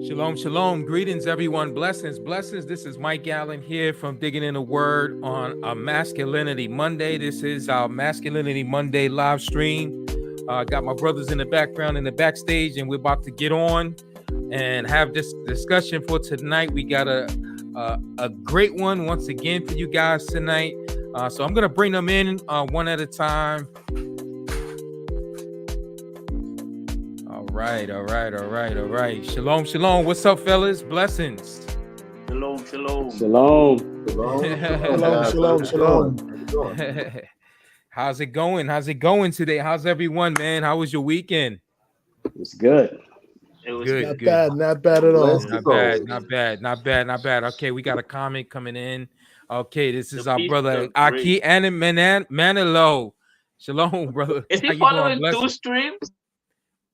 Shalom, shalom. Greetings, everyone. Blessings, blessings. This is Mike Allen here from Digging in the Word on a Masculinity Monday. This is our Masculinity Monday live stream. Got my brothers in the background in the backstage, and we're about to get on and have this discussion for tonight. We got a great one once again for you guys tonight. So I'm gonna bring them in one at a time. All right. Shalom, shalom. What's up, fellas? Blessings. Shalom. Shalom. How's it going today? How's everyone, man? How was your weekend? It's good. It was good. Not bad at all. Not bad. Okay, we got a comment coming in. Okay, this is our peace brother of Aki and Manilo. Shalom, brother. Is he How you following doing? two streams?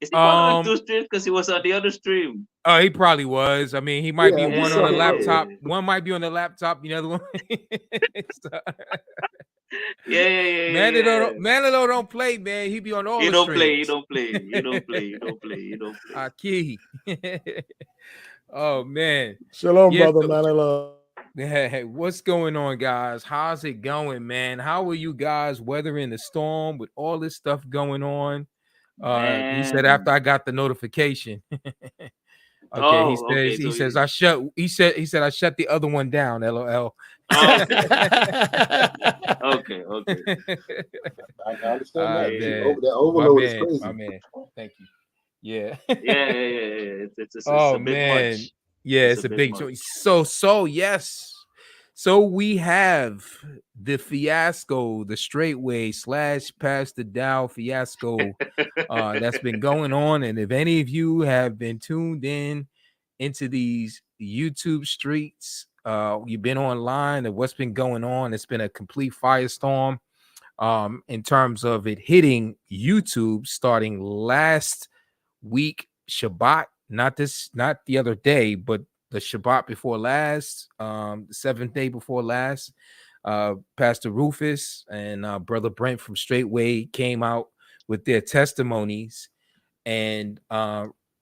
Is he following two streams? Because he was on the other stream. Oh, he probably was. I mean, he might be one on the laptop. One might be on the laptop. The other one. Yeah. Manilo don't play, man. He be on all the streams. He don't play. Aki. Oh man. Shalom, brother Manilo. Hey, what's going on, guys? How's it going, man? How are you guys weathering the storm with all this stuff going on? He said after I got the notification. He said I shut the other one down. LOL. Okay. I understand that. Man. That overload is crazy. My man. Thank you. Yeah. Yeah. It's oh a bit man. much. Yeah, it's a big much. So yes. So we have the fiasco, the straightway / Pastor Dow fiasco that's been going on. And if any of you have been tuned into these YouTube streets, you've been online and what's been going on, it's been a complete firestorm in terms of it hitting YouTube starting last week, Shabbat, not the other day, but the Shabbat before last, the 7th day before last. Pastor Rufus and Brother Brent from Straightway came out with their testimonies and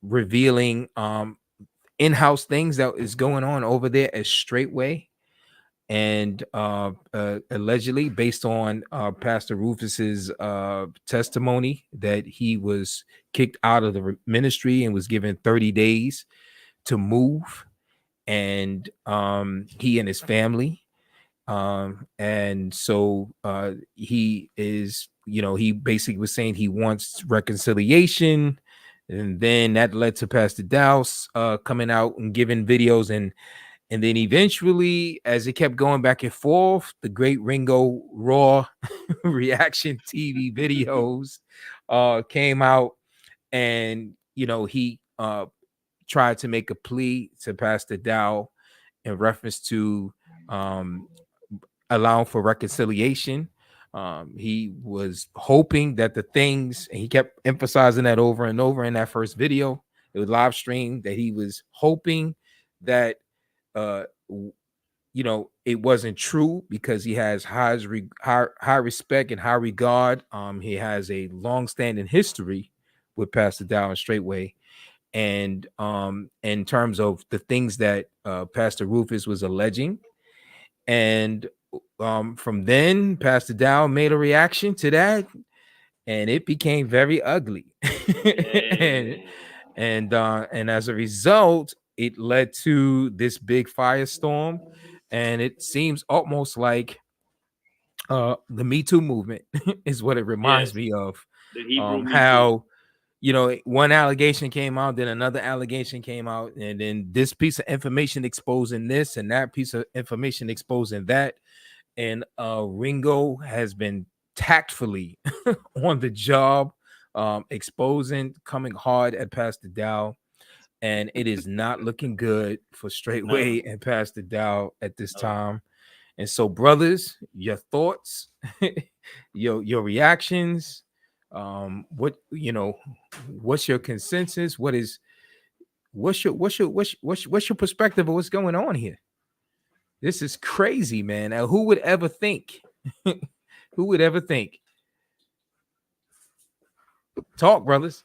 revealing in-house things that is going on over there at Straightway, and allegedly based on Pastor Rufus's testimony that he was kicked out of the ministry and was given 30 days to move, and he and his family, and so he is, he basically was saying he wants reconciliation. And then that led to Pastor Douse coming out and giving videos, and then eventually, as it kept going back and forth, the great Ringo Raw reaction TV videos came out, and he tried to make a plea to Pastor Dow in reference to allowing for reconciliation. He was hoping that the things, and he kept emphasizing that over and over in that first video, it was live streamed, that he was hoping that it wasn't true, because he has high respect and high regard. He has a long-standing history with Pastor Dow and Straightway, and in terms of the things that Pastor Rufus was alleging. And from then, Pastor Dow made a reaction to that, and it became very ugly. and as a result, it led to this big firestorm, and it seems almost like the Me Too movement is what it reminds me of. How one allegation came out, then another allegation came out, and then this piece of information exposing this, and that piece of information exposing that. And Ringo has been tactfully on the job, exposing, coming hard at Pastor Dow, and it is not looking good for Straightway and Pastor Dow at this time. And so, brothers, your thoughts, your reactions, what's your consensus? What's your perspective of what's going on here? This is crazy, man. Now, who would ever think? Who would ever think? Talk, brothers.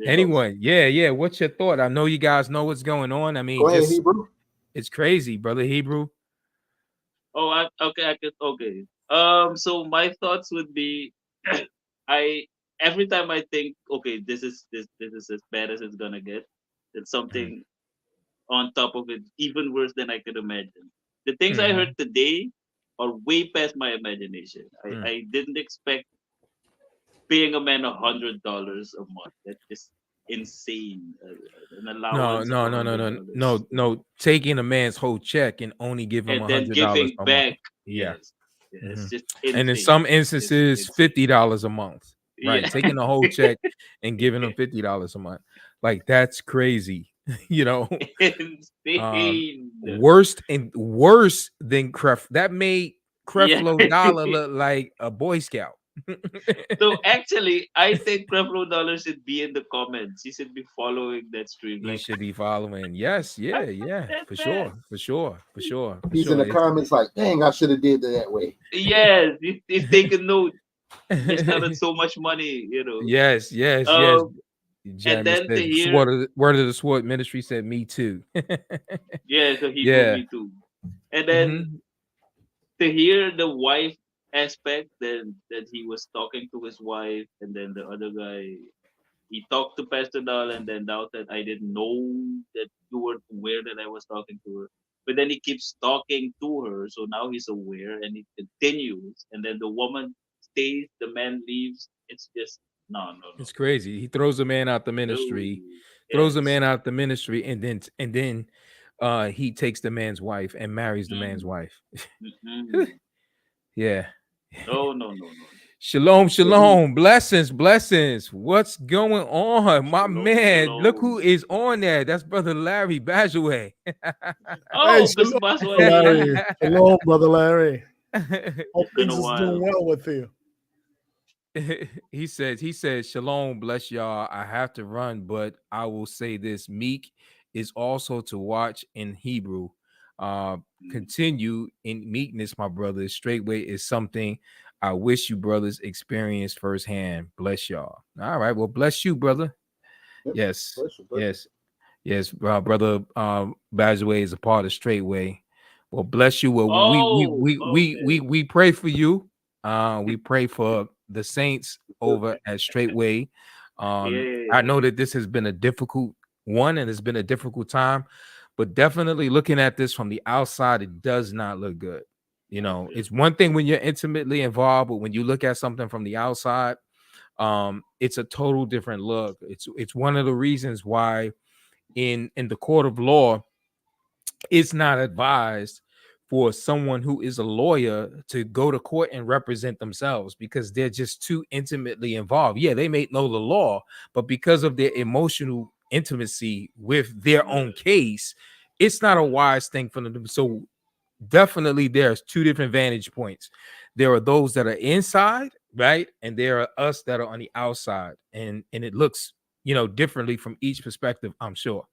Anyone? Yeah. What's your thought? I know you guys know what's going on. I mean, Go ahead, just Hebrew. it's crazy, brother Hebrew. Oh, I could. Okay. So my thoughts would be, I every time I think, okay, this is as bad as it's gonna get. It's Mhm. something on top of it, even worse than I could imagine. The things I Mhm. heard today are way past my imagination. Mm. I didn't expect paying a man $100 a month. That's just insane. An No, allowance of no, a no, no, hundred no, dollars, no, no. Taking a man's whole check and only give him and then $100 giving a month. back. Yeah. Yes, yeah, it's Mhm. just And in insane. some It's instances, insane. $50 a month. Right. Yeah, Taking the whole check and giving them $50 a month. Like that's crazy. you know. insane. Worse than Cref. That made Yeah. Creflo Dollar look like a Boy Scout. So actually, I think Creflo Dollar should be in the comments. He should be following that stream. You Like, should be following. Yes, how yeah, that for bad? sure, for sure, for sure, for He's in sure. the comments like, dang, I should have did it that way. Yes, he's taking note. Missed out on so much money, you know. yes, yes, yes. And Jeremy then to said, hear, Word of the Sword Ministry said, me too. yeah, so Hebrew yeah. me too. And then Mhm. to hear the wife aspect, then that he was talking to his wife, and then the other guy, he talked to Pastor Dal, and then Dal said, I didn't know that you weren't aware that I was talking to her. But then he keeps talking to her, so now he's aware, and he continues. And then the woman stays, the man leaves. It's just no, no, no, It's crazy. He throws a man out the no. ministry, throws a Yes. man out the ministry, and then he takes the man's wife and marries the man's Mm, wife. mm-mm. yeah. No, no, no, no. Shalom, So he, shalom, blessings, blessings. What's going on, my Shalom, man? Look who shalom. is on there. That's brother Larry Bajaway. Hey, Oh, Mr. shalom, Brother Basway. Larry. Shalom, Brother Larry. Hope It's been things a is doing while. well with you. he says, shalom, bless y'all. I have to run, but I will say this: Meek is also to watch in Hebrew. Uh, Mm. continue in meekness, my brothers. Straightway is something I wish you brothers experienced firsthand. Bless y'all. All right, well, bless you, brother. yep, Yes, bless you, bless you. yes, yes. Brother Bajaway is a part of Straightway. Well, bless you. Well, Oh, okay. we pray for you. We pray for the saints Good. over at Straightway. Yeah, I yeah, know that this has been a difficult one and it's been a difficult time, but definitely looking at this from the outside, it does not look good. You know, yeah. it's one thing when you're intimately involved, but when you look at something from the outside, it's a total different look. It's one of the reasons why in the court of law, it's not advised for someone who is a lawyer to go to court and represent themselves because they're just too intimately involved. Yeah, they may know the law, but because of their emotional intimacy with their Yeah. own case, it's not a wise thing for them to do. So definitely there's two different vantage points. There are those that are inside, right? And there are us that are on the outside. And it looks, differently from each perspective, I'm sure.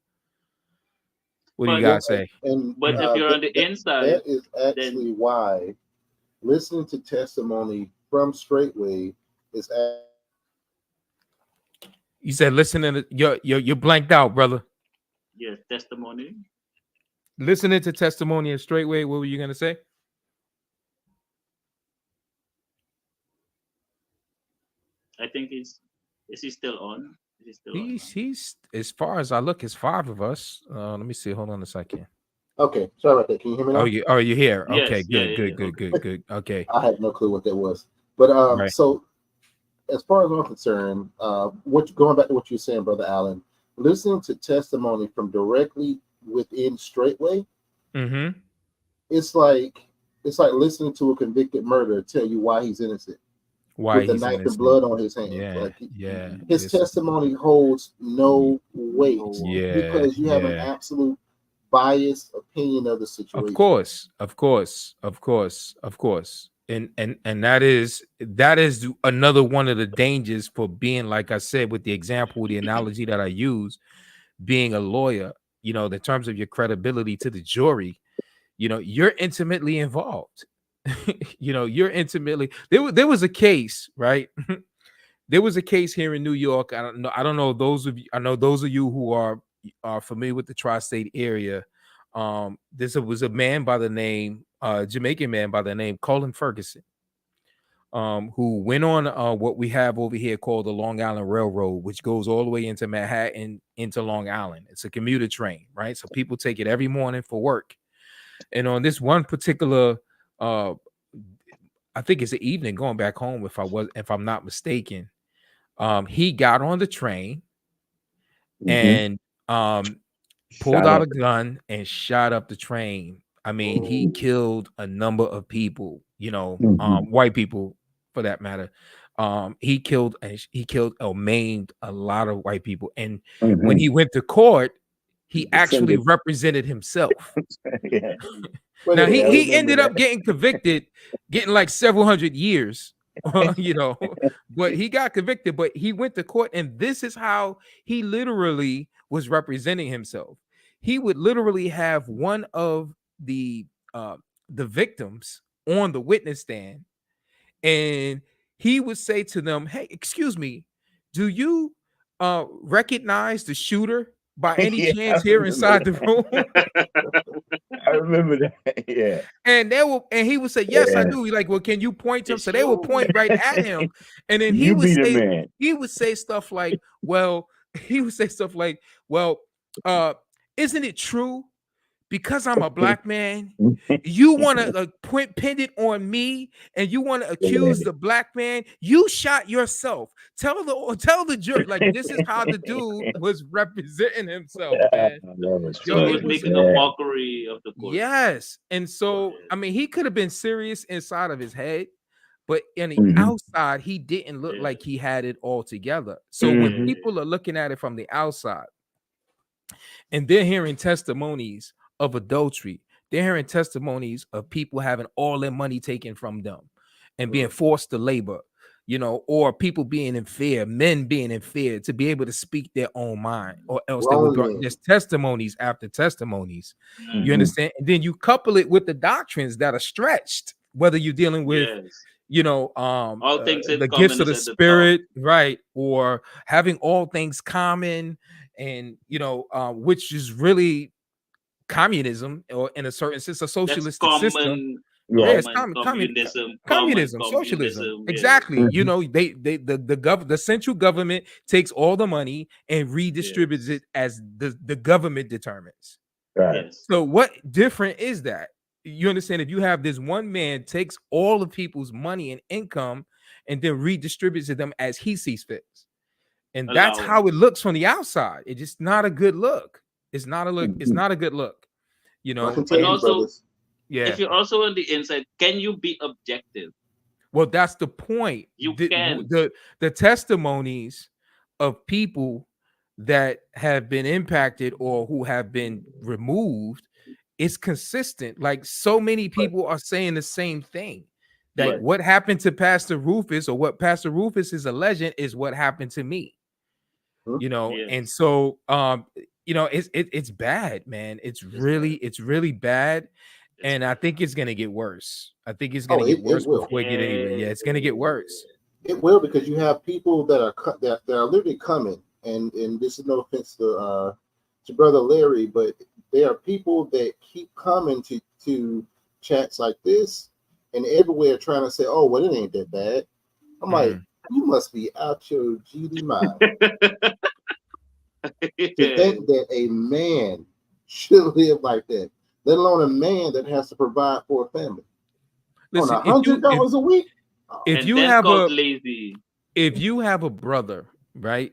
What do you But Yeah, guys say? and but if you're on the inside, that is then actually why listening to testimony from Straightway is You said listening to you're blanked out, brother. yes, testimony. Listening to testimony in Straightway. What were you gonna say? I think he's is he still on? Is he still on, man? He's as far as I look, it's five of us. Let me see. Hold on a second. okay. Sorry about that. Can you hear me Oh, now? you here? Okay, Yes, yeah, good, yeah, good, yeah. good, Okay. good, good. Okay, I had no clue what that was. But right. so as far as I'm concerned, what going back to what you're saying, Brother Allen, listening to testimony from directly within Straightway, Mm-hmm. it's like listening to a convicted murderer tell you why he's innocent Why with the he's knife and innocent? blood on his hands. Yeah, Like yeah. his This is testimony holds ye- no weight No, yeah, because you have an yeah. absolute biased opinion of the Of situation. course, of course, of course, of course. And that is another one of the dangers for being, like I said, with the example, the analogy that I use, being a lawyer, in terms of your credibility to the jury, you're intimately involved. You're intimately there was a case, right? there was a case here in New York. I don't know those of you. I know those of you who are familiar with the tri-state area. Was a man by the name, Jamaican man by the name Colin Ferguson, who went on what we have over here called the Long Island Railroad, which goes all the way into Manhattan, into Long Island. It's a commuter train, right? So people take it every morning for work. And on this one particular, I think it's the evening going back home, if I'm not mistaken, he got on the train and pulled out a gun and shot up the train. I mean, he killed a number of people, white people for that matter. He killed or maimed a lot of white people. And when he went to court, he actually represented himself. Yeah. Now Yeah, I he remember ended up that. getting convicted, getting like several hundred years, but he got convicted, but he went to court, and this is how he literally was representing himself. He would literally have one of the victims on the witness stand, and he would say to them, "Hey, excuse me, do you recognize the shooter by any Yeah, chance I here remember inside the that. room?" I remember that. Yeah. And he would say, "Yes, I do." He's like, "Well, can you point to him?" It's So they would you. point right at him, and then You be the man. he would say stuff like, "Well," he would say stuff like, "Well, isn't it true? Because I'm a black man, you want to pin it on me, and you want to accuse the black man. You shot yourself. Tell the jury." Like, this is how the dude was representing himself, man. That was Yo, So he it was funny, was making a man. mockery of the court. yes. And so, Yeah. I mean, he could have been serious inside of his head, but on the Mhm. outside, he didn't look Yeah. like he had it all together. So when Mhm. people are looking at it from the outside and they're hearing testimonies of adultery, they're hearing testimonies of people having all their money taken from them and being forced to labor, or people being in fear, men being in fear to be able to speak their own mind, or else they would Grown men. there's testimonies after testimonies. You Mhm. understand? And then you couple it with the doctrines that are stretched, whether you're dealing with, Yes. all things in the gifts common of is the at the top. spirit, right? Or having all things common, and which is really communism, or in a certain sense, a That's socialistic system. Yeah, Right. it's communism. communism, socialism. Communism. Exactly. Mhm. The central government takes all the money and redistributes Yes. it as the government determines. Right. Yes. So what different is that? You understand? If you have this one man takes all of people's money and income and then redistributes it them as he sees fit. And that's how it Allowance. looks from the outside. It's just not a good look. It's not a look. It's Mhm. not a good look. Well, I can tell And you, And also, brothers. yeah. if you're also on the inside, can you be objective? Well, that's the point. You The, can. the testimonies of people that have been impacted or who have been removed is consistent. Like, so many people are saying the same thing. That Right. what happened to Pastor Rufus, or what Pastor Rufus is alleging, is what happened to me. And Yes. so it's bad, man. It's really bad. It's And I bad. think it's gonna get worse. I think it's Oh, gonna get it worse will. before it get anywhere. Yeah, it's gonna get worse. It will, because you have people that are that are literally coming, and this is no offense to brother Larry, but there are people that keep coming to chats like this and everywhere trying to say, "Oh, well, it ain't that bad." I'm like, you must be out your GD mind to think that a man should live like that, let alone a man that has to provide for a family Listen, on $100 a week. if And you then have called lazy. a brother, right,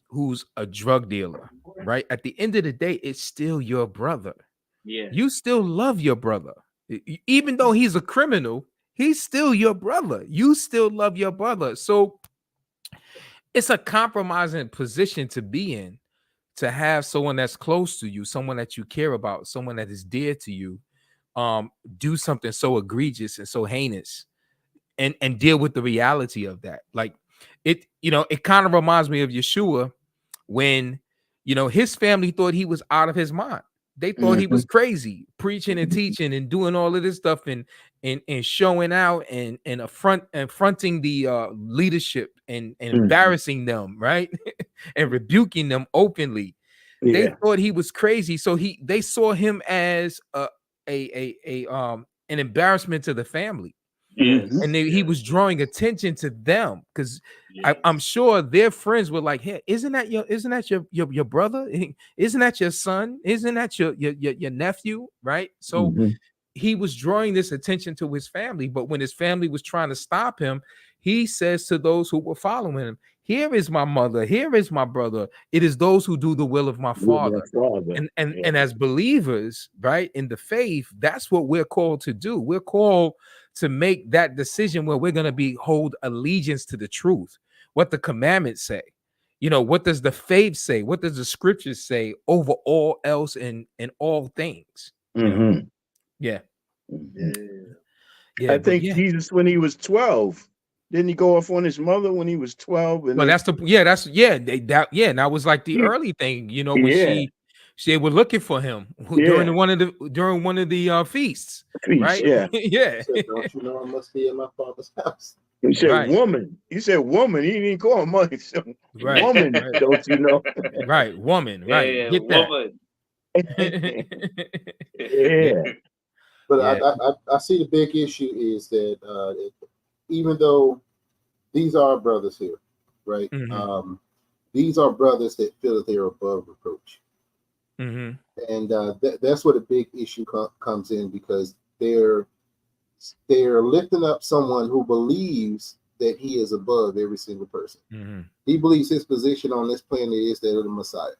who's a drug dealer, right, at the end of the day, it's still your brother. Yeah. You still love your brother. Even though he's a criminal, he's still your brother. You still love your brother. So it's a compromising position to be in, to have someone that's close to you, someone that you care about, someone that is dear to you, do something so egregious and so heinous, and deal with the reality of that. Like, it kind of reminds me of Yeshua when his family thought he was out of his mind. They thought he was crazy, preaching and teaching and doing all of this stuff and showing out and affronting the leadership and embarrassing them, right? And rebuking them openly. They Yeah. thought he was crazy, so they saw him as an embarrassment to the family, Yes. and he was drawing attention to them because I'm Yes. sure their friends were like, "Hey, isn't that your brother? Isn't that your son? Isn't that your nephew?" Right? So he was drawing this attention to his family, but when his family was trying to stop him, he says to those who were following him, "Here is my mother, here is my brother. It is those who do the will of my With my father." father. And as believers, right, in the faith, that's what we're called to do. We're called to make that decision where we're going to hold allegiance to the truth, what the commandments say. What does the faith say? What does the scriptures say over all else in all things? Yeah. I But think yeah. Jesus, when he was 12, didn't he go off on his mother when he was 12? And Well, that's and that was like the early thing, when she were looking for him during one of the feasts, feast, right? yeah. Yeah. Said, don't you know I must be in my father's house? He said, Right. woman. He said, woman. He didn't call her mother. He said, Right. woman, Right. don't you know? Right. Woman. Right. Yeah, Get that. woman. Yeah. But Yeah. I see the big issue is that even though these are brothers here, right? These are brothers that feel that they're above reproach. And that's where the big issue comes in, because they're lifting up someone who believes that he is above every single person. He believes his position on this planet is that of the Messiah.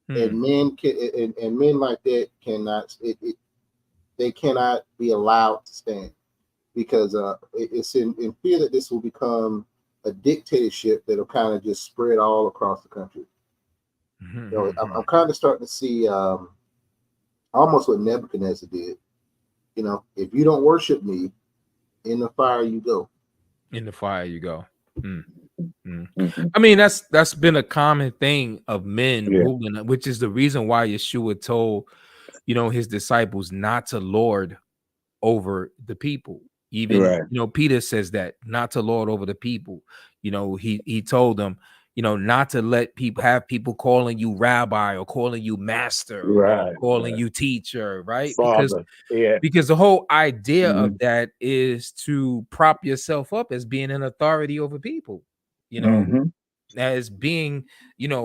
And men like that cannot they cannot be allowed to stand, because it's in fear that this will become a dictatorship that'll kind of just spread all across the country. I'm kind of starting to see almost what Nebuchadnezzar did. If you don't worship me, in the fire you go. In the fire you go. I mean, that's been a common thing of men ruling, which is the reason why Yeshua told his disciples not to lord over the people. Even Peter says that, not to lord over the people. He told them, not to let people calling you rabbi or calling you master or calling you teacher, right? Father. Because the whole idea of that is to prop yourself up as being an authority over people, as being,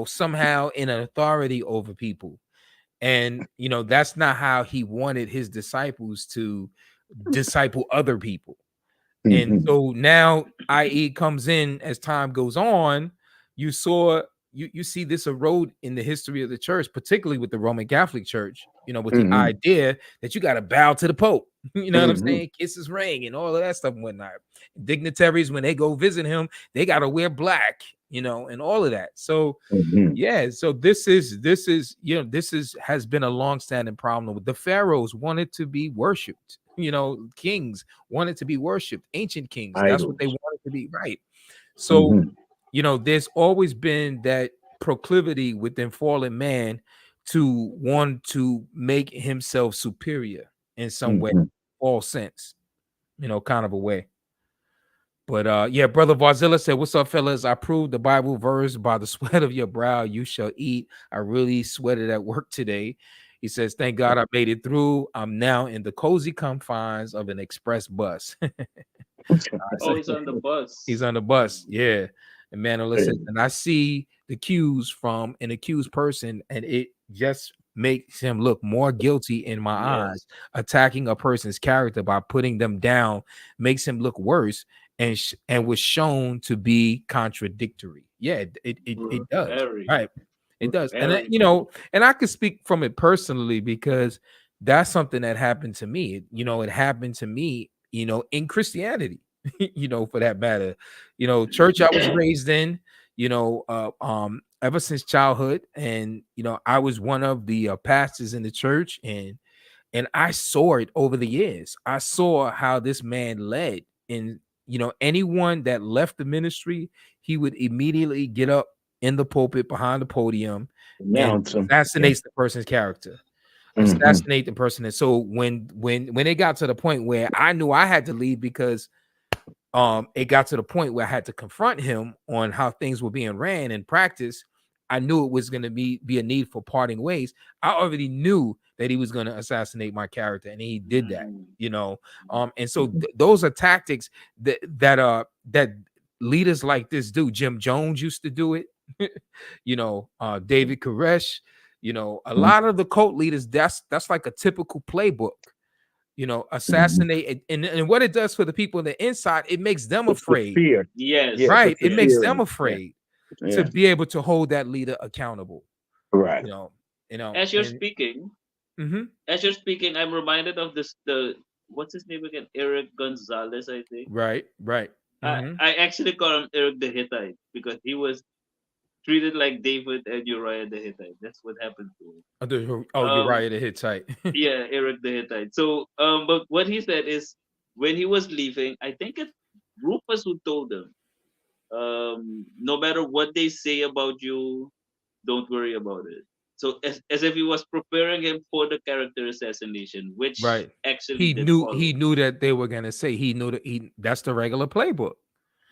somehow in an authority over people. And, that's not how he wanted his disciples to disciple other people. And so now IE comes in as time goes on. You see this erode in the history of the church, particularly with the Roman Catholic Church, with the idea that you got to bow to the Pope, you know what I'm saying? Kiss his ring and all of that stuff and whatnot. Dignitaries, when they go visit him, they got to wear black, and all of that. So so this has been a long-standing problem. With the pharaohs wanted to be worshipped, kings wanted to be worshipped, ancient kings. That's what they wanted to be, right? So there's always been that proclivity within fallen man to want to make himself superior in some way, false sense, kind of a way. But Brother Varzilla said, "What's up, fellas? I proved the Bible verse, by the sweat of your brow you shall eat. I really sweated at work today." He says, "Thank God I made it through. I'm now in the cozy confines of an express bus." Oh, he's on the bus. He's on the bus, yeah. And Manuel says, "And I see the cues from an accused person, and it just makes him look more guilty in my eyes. Attacking a person's character by putting them down makes him look worse, and was shown to be contradictory." Yeah, it does. Right. It does. And and I could speak from it personally, because that's something that happened to me. It happened to me, in Christianity, for that matter. Church I was raised in, ever since childhood. And I was one of the pastors in the church, and I saw it over the years. I saw how this man led, and anyone that left the ministry, he would immediately get up in the pulpit behind the podium and Announce 'em. assassinates the person's character, assassinate the person. And so when it got to the point where I knew I had to leave because it got to the point where I had to confront him on how things were being ran in practice, I knew it was going to be a need for parting ways. I already knew that he was going to assassinate my character, and he did that, you know. And so those are tactics that leaders like this do. Jim Jones used to do it, you know, David Koresh, you know, a lot of the cult leaders, that's like a typical playbook. You know, assassinate, and what it does for the people on the inside, it makes them afraid. Fear. Yes. Yeah, Right. put It the makes fear them in. afraid Yeah. to be able to hold that leader accountable. Right. You know. As you're and- speaking, Mhm. I'm reminded of the what's his name again? Eric Gonzalez, I think. Right. Mhm. I actually call him Eric the Hittite because he was treated like David and Uriah the Hittite. That's what happened to him. You're Um, right. It hit tight. yeah, Eric the Hittite. So, but what he said is when he was leaving, I think it's Rufus who told him, no matter what they say about you, don't worry about it. So, as if he was preparing him for the character assassination, which Right. actually He did knew follow. that they were gonna say, he knew that that's the regular playbook.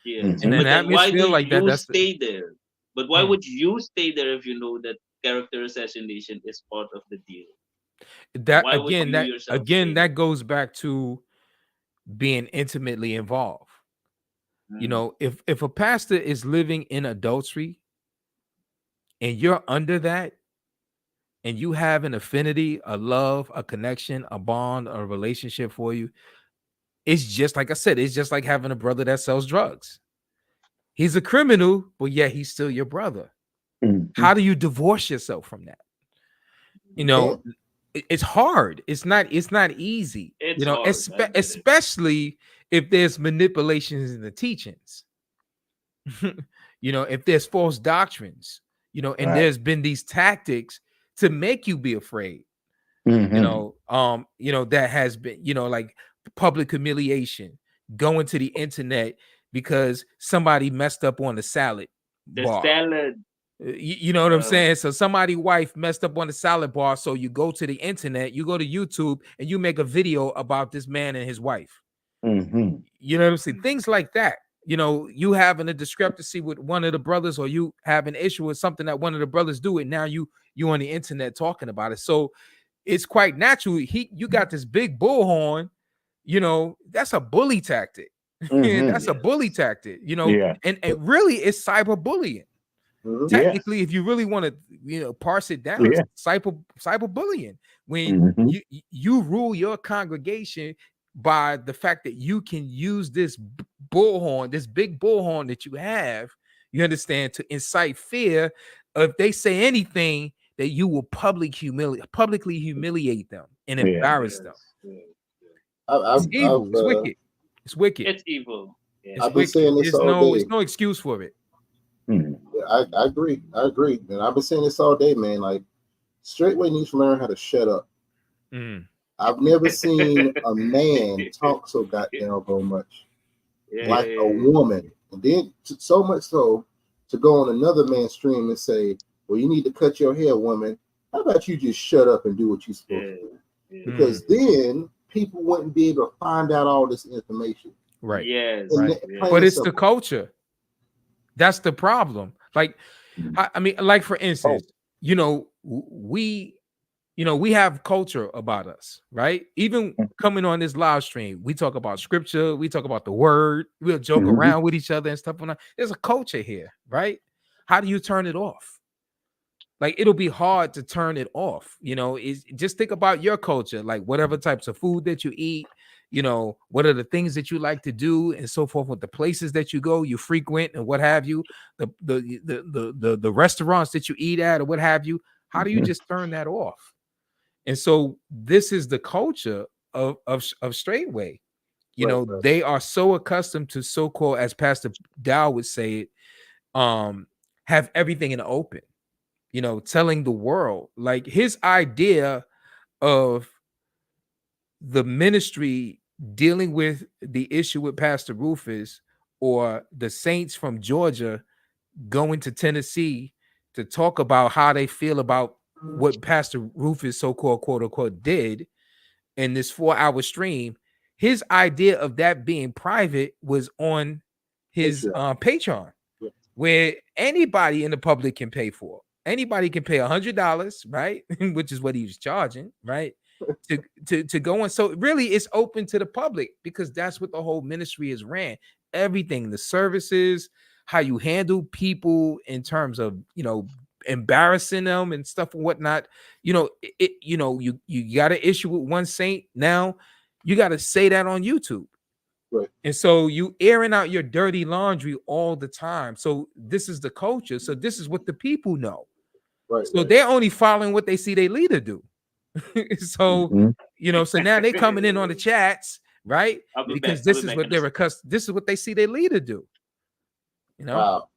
Yes, In Mhm. an but then why do atmosphere like that, you that's stay there? But why Hmm. would you stay there if you know that character assassination is part of the deal? that Why would again, you that yourself again, stay that there? goes back to being intimately involved. You Mm. know, if a pastor is living in adultery and you're under that, and you have an affinity, a love, a connection, a bond, a relationship for you, it's just like I said, it's just like having a brother that sells drugs. He's a criminal, but yet he's still your brother. Mhm. How do you divorce yourself from that? You You know, can't. it's hard. It's not easy. It's You know, hard. I get it. especially if there's manipulations in the teachings. You know, if there's false doctrines, you know, and Right. there's been these tactics to make you be afraid. Mhm. That has been, like public humiliation, going to the internet because somebody messed up on the salad The bar. salad. You know what I'm Uh, saying? So somebody's wife messed up on the salad bar, so you go to the internet, you go to YouTube, and you make a video about this man and his wife. Mhm. You know what I'm saying? Things like that. You know, you having a discrepancy with one of the brothers, or you have an issue with something that one of the brothers do, and now you on the internet talking about it. So it's quite natural. You got this big bullhorn, that's a bully tactic. Mhm. That's a yes. bully tactic, Yeah. and really it's cyberbullying. Mhm. Yeah. Technically, if you really want to, parse it down, Yeah. it's cyberbullying. When Mhm. you rule your congregation by the fact that you can use this bullhorn, this big bullhorn that you have, you understand, to incite fear. If they say anything, that you will publicly humiliate them and Yeah. embarrass them. Yes. Yes. It's evil. It's wicked. It's wicked. It's evil. It's I've been Yes. wicked. saying this all It's day. no excuse for it. Mhm. I agree. I agree. And I've been saying this all day, man. Like, straightway needs to learn how to shut up. Mm. I've never seen a man talk so goddamn much Yeah. like a woman. And then so much so to go on another man's stream and say, well, you need to cut your hair, woman. How about you just shut up and do what you're supposed to do? Yeah. Because then people wouldn't be able to find out all this information. Right. Yes. And Right. plain But and it's the simple. culture. That's the problem. Like, I mean, like for Oh. instance, we have culture about us, right? Even coming on this live stream, we talk about scripture, we talk about the word, we'll joke Mhm. around with each other and stuff. There's a culture here, right? How do you turn it off? Like, it'll be hard to turn it off. Is just think about your culture, like whatever types of food that you eat, what are the things that you like to do and so forth, with the places that you go, you frequent and what have you, the restaurants that you eat at or what have you. How do you Mhm. just turn that off? And so this is the culture of straightway. Right. They are so accustomed to so-called, as Pastor Dow would say it, have everything in the open, telling the world, like his idea of the ministry dealing with the issue with Pastor Rufus or the saints from Georgia going to Tennessee to talk about how they feel about what Pastor Rufus, so-called quote unquote, did in this 4-hour stream. His idea of that being private was on his Patreon, where anybody in the public can pay for. Anybody can pay $100, right? Which is what he was charging, right? to go on. So really it's open to the public because that's what the whole ministry is ran. Everything, the services, how you handle people in terms of, embarrassing them and stuff and whatnot. You got an issue with one saint. Now you got to say that on YouTube. Right. And so you airing out your dirty laundry all the time. So this is the culture. So this is what the people know. Right. So they're only following what they see their leader do. So, so now they coming in on the chats, right? Because this is what they're accustomed. This is what they see their leader do. Wow.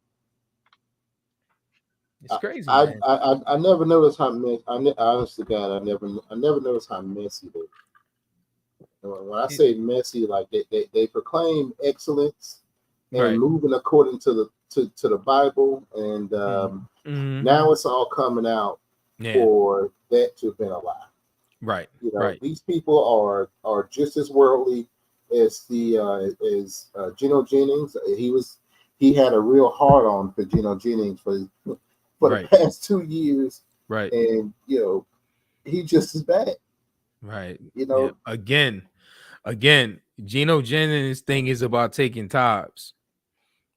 It's crazy. I never noticed how messy. Honestly, God, I never noticed how messy they. When I say messy, like they proclaim excellence and moving according to the Bible, and now it's all coming out for that to have been a lie. Right. These people are just as worldly as Geno Jennings. He had a real hard on for Geno Jennings for the past 2 years. Right. And he just as bad. Right. Again, Geno Jennings' thing is about taking tithes,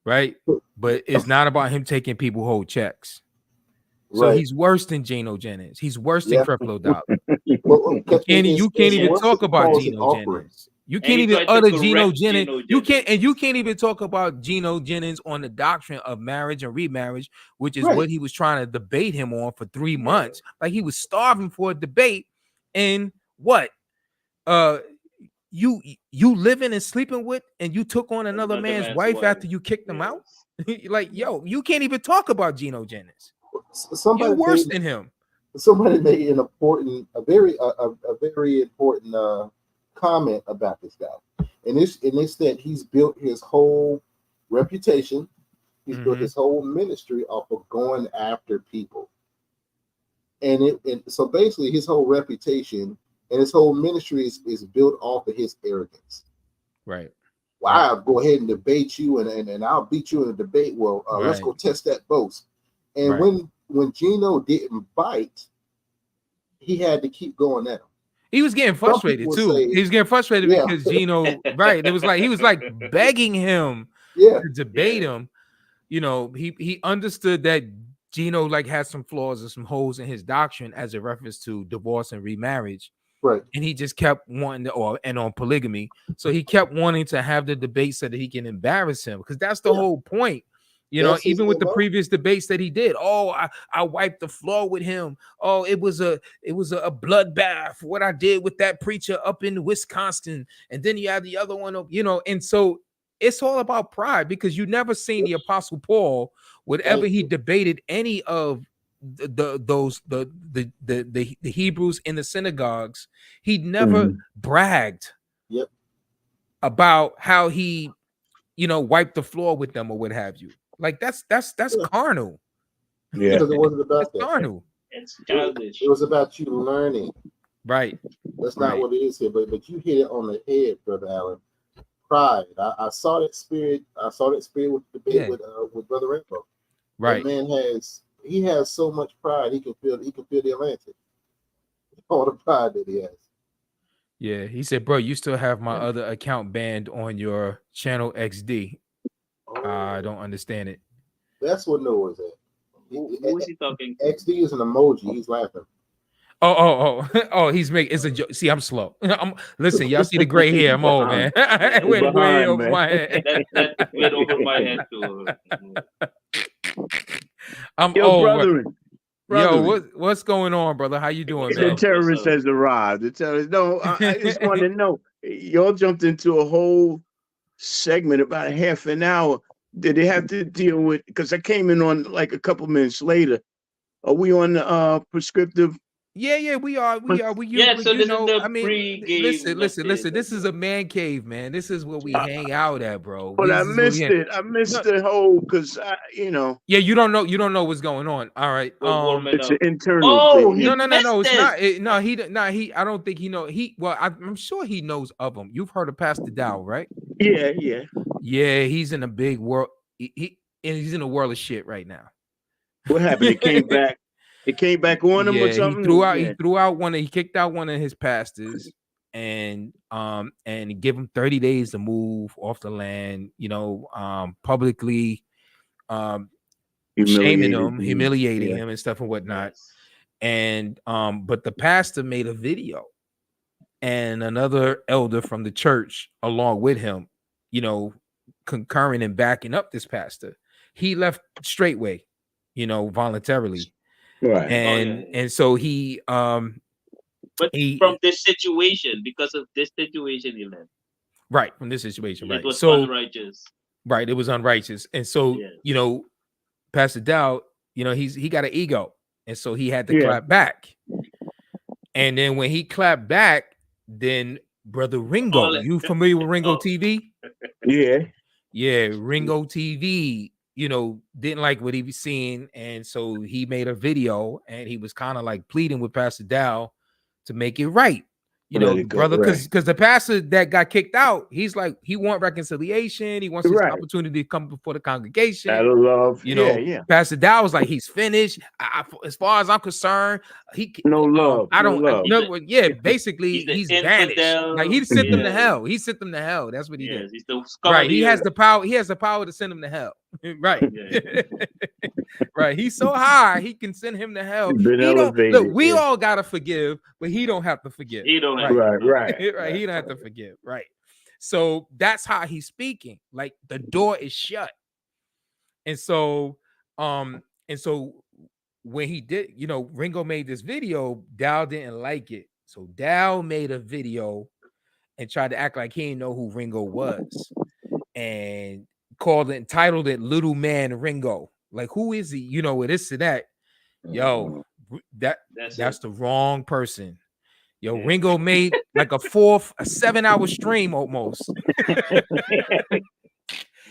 right? But it's not about him taking people whole checks. So he's worse than Geno Jennings. He's worse than Creflo Dollar. You can't even talk about Geno Jennings. You can't even utter Geno Jennings. You can't even talk about Geno Jennings on the doctrine of marriage and remarriage, which is what he was trying to debate him on for 3 months. Like he was starving for a debate. And what? You living and sleeping with, and you took on another man's wife after you kicked them out. Like, yo, you can't even talk about Geno Jennings. You're worse than him. Somebody made a very important comment about this guy, and it's that he's built his whole reputation, he's built his whole ministry off of going after people, and so basically his whole reputation and his whole ministry is built off of his arrogance. Right. Well, I'll go ahead and debate you, and I'll beat you in a debate. Well, let's go test that boast. And when Geno didn't bite, he had to keep going at him. He was getting frustrated too. He was getting frustrated because Geno, it was like he was like begging him to debate him. He understood that Geno had some flaws and some holes in his doctrine as a reference to divorce and remarriage. Right. And he just kept wanting and on polygamy. So he kept wanting to have the debate so that he can embarrass him, because that's the whole point. Even with the previous debates that he did. Oh, I wiped the floor with him. Oh, it was a bloodbath. What I did with that preacher up in Wisconsin. And then you have the other one, and so it's all about pride, because you never seen the Apostle Paul, whenever he debated any of the Hebrews in the synagogues, he never bragged about how he wiped the floor with them or what have you. Like that's carnal. Yeah, because it wasn't about that. Carnal. It's childish. It was about you learning. Right. That's not what it is here. But you hit it on the head, Brother Allen. Pride. I saw that spirit. With the debate with Brother Rambo. Right. That man has so much pride. He can feel the Atlantic. All the pride that he has. Yeah, he said, bro, you still have my other account banned on your channel XD. I don't understand it. That's what Noah's at. Who is he talking to? XD is an emoji. He's laughing. Oh, he's making it's a joke. See, I'm slow. Listen, y'all see the gray hair. I'm old, man. It went way over my head. That went over my head too. I'm old. Yo, what's going on, brother? How you doing, man? The terrorist has arrived. The terrorist. No, I just want to know. Y'all jumped into a whole segment about half an hour. Did they have to deal with? Because I came in on like a couple minutes later. Are we on the prescriptive? Yeah, we are. Yeah, so You this is know, the I mean, pre-game listen. update. This is a man cave, man. This is where we hang out at, bro. But I This is where we missed hang. it. I missed No, the whole because yeah, you don't know what's going on. All right. We're warming it's an up. internal Oh, thing. he No. missed It's it. not. He. I don't think he know. I'm sure he knows of him. You've heard of Pastor Dow, right? Yeah, yeah. Yeah, he's in a big world. He's in a world of shit right now. What happened? It came back. It came back on him or Yeah, something. he kicked out one of his pastors, and he gave him 30 days to move off the land. You know, publicly shaming him, humiliating him, and stuff and whatnot. Yes. And but the pastor made a video, and another elder from the church along with him, you know, concurring and backing up this pastor. He left straightway, you know, voluntarily. Right. And so he But from this situation, because of this situation, he left. Right, from this situation, right. It was so unrighteous. Right, it was unrighteous. And so, you know, Pastor Dow, you know, he got an ego, and so he had to clap back. And then when he clapped back, then Brother Ringo, you familiar with Ringo TV? Yeah, Ringo TV, you know, didn't like what he was seeing, and so he made a video, and he was kind of like pleading with Pastor Dow to make it right. You know, brother, because the pastor that got kicked out, he's like, he want reconciliation. He wants this opportunity to come before the congregation. Out of love. You know, Pastor Dow was like, he's finished. as far as I'm concerned, no love. I don't know. Yeah, basically, he's vanished. Like he sent them to hell. He sent them to hell. That's what he did. He's the right. He has the power. He has the power to send them to hell. Right. Right. He's so high, he can send him to hell. Look, we all gotta forgive, but he don't have to forgive. He don't have right. He don't have to forgive. Right. So that's how he's speaking. Like the door is shut. And so when he did, you know, Ringo made this video, Dow didn't like it. So Dow made a video and tried to act like he didn't know who Ringo was, and entitled it Little Man Ringo. Like, who is he? You know, with this and that. Yo, that's the wrong person. Yo, Ringo made like a 7-hour stream almost.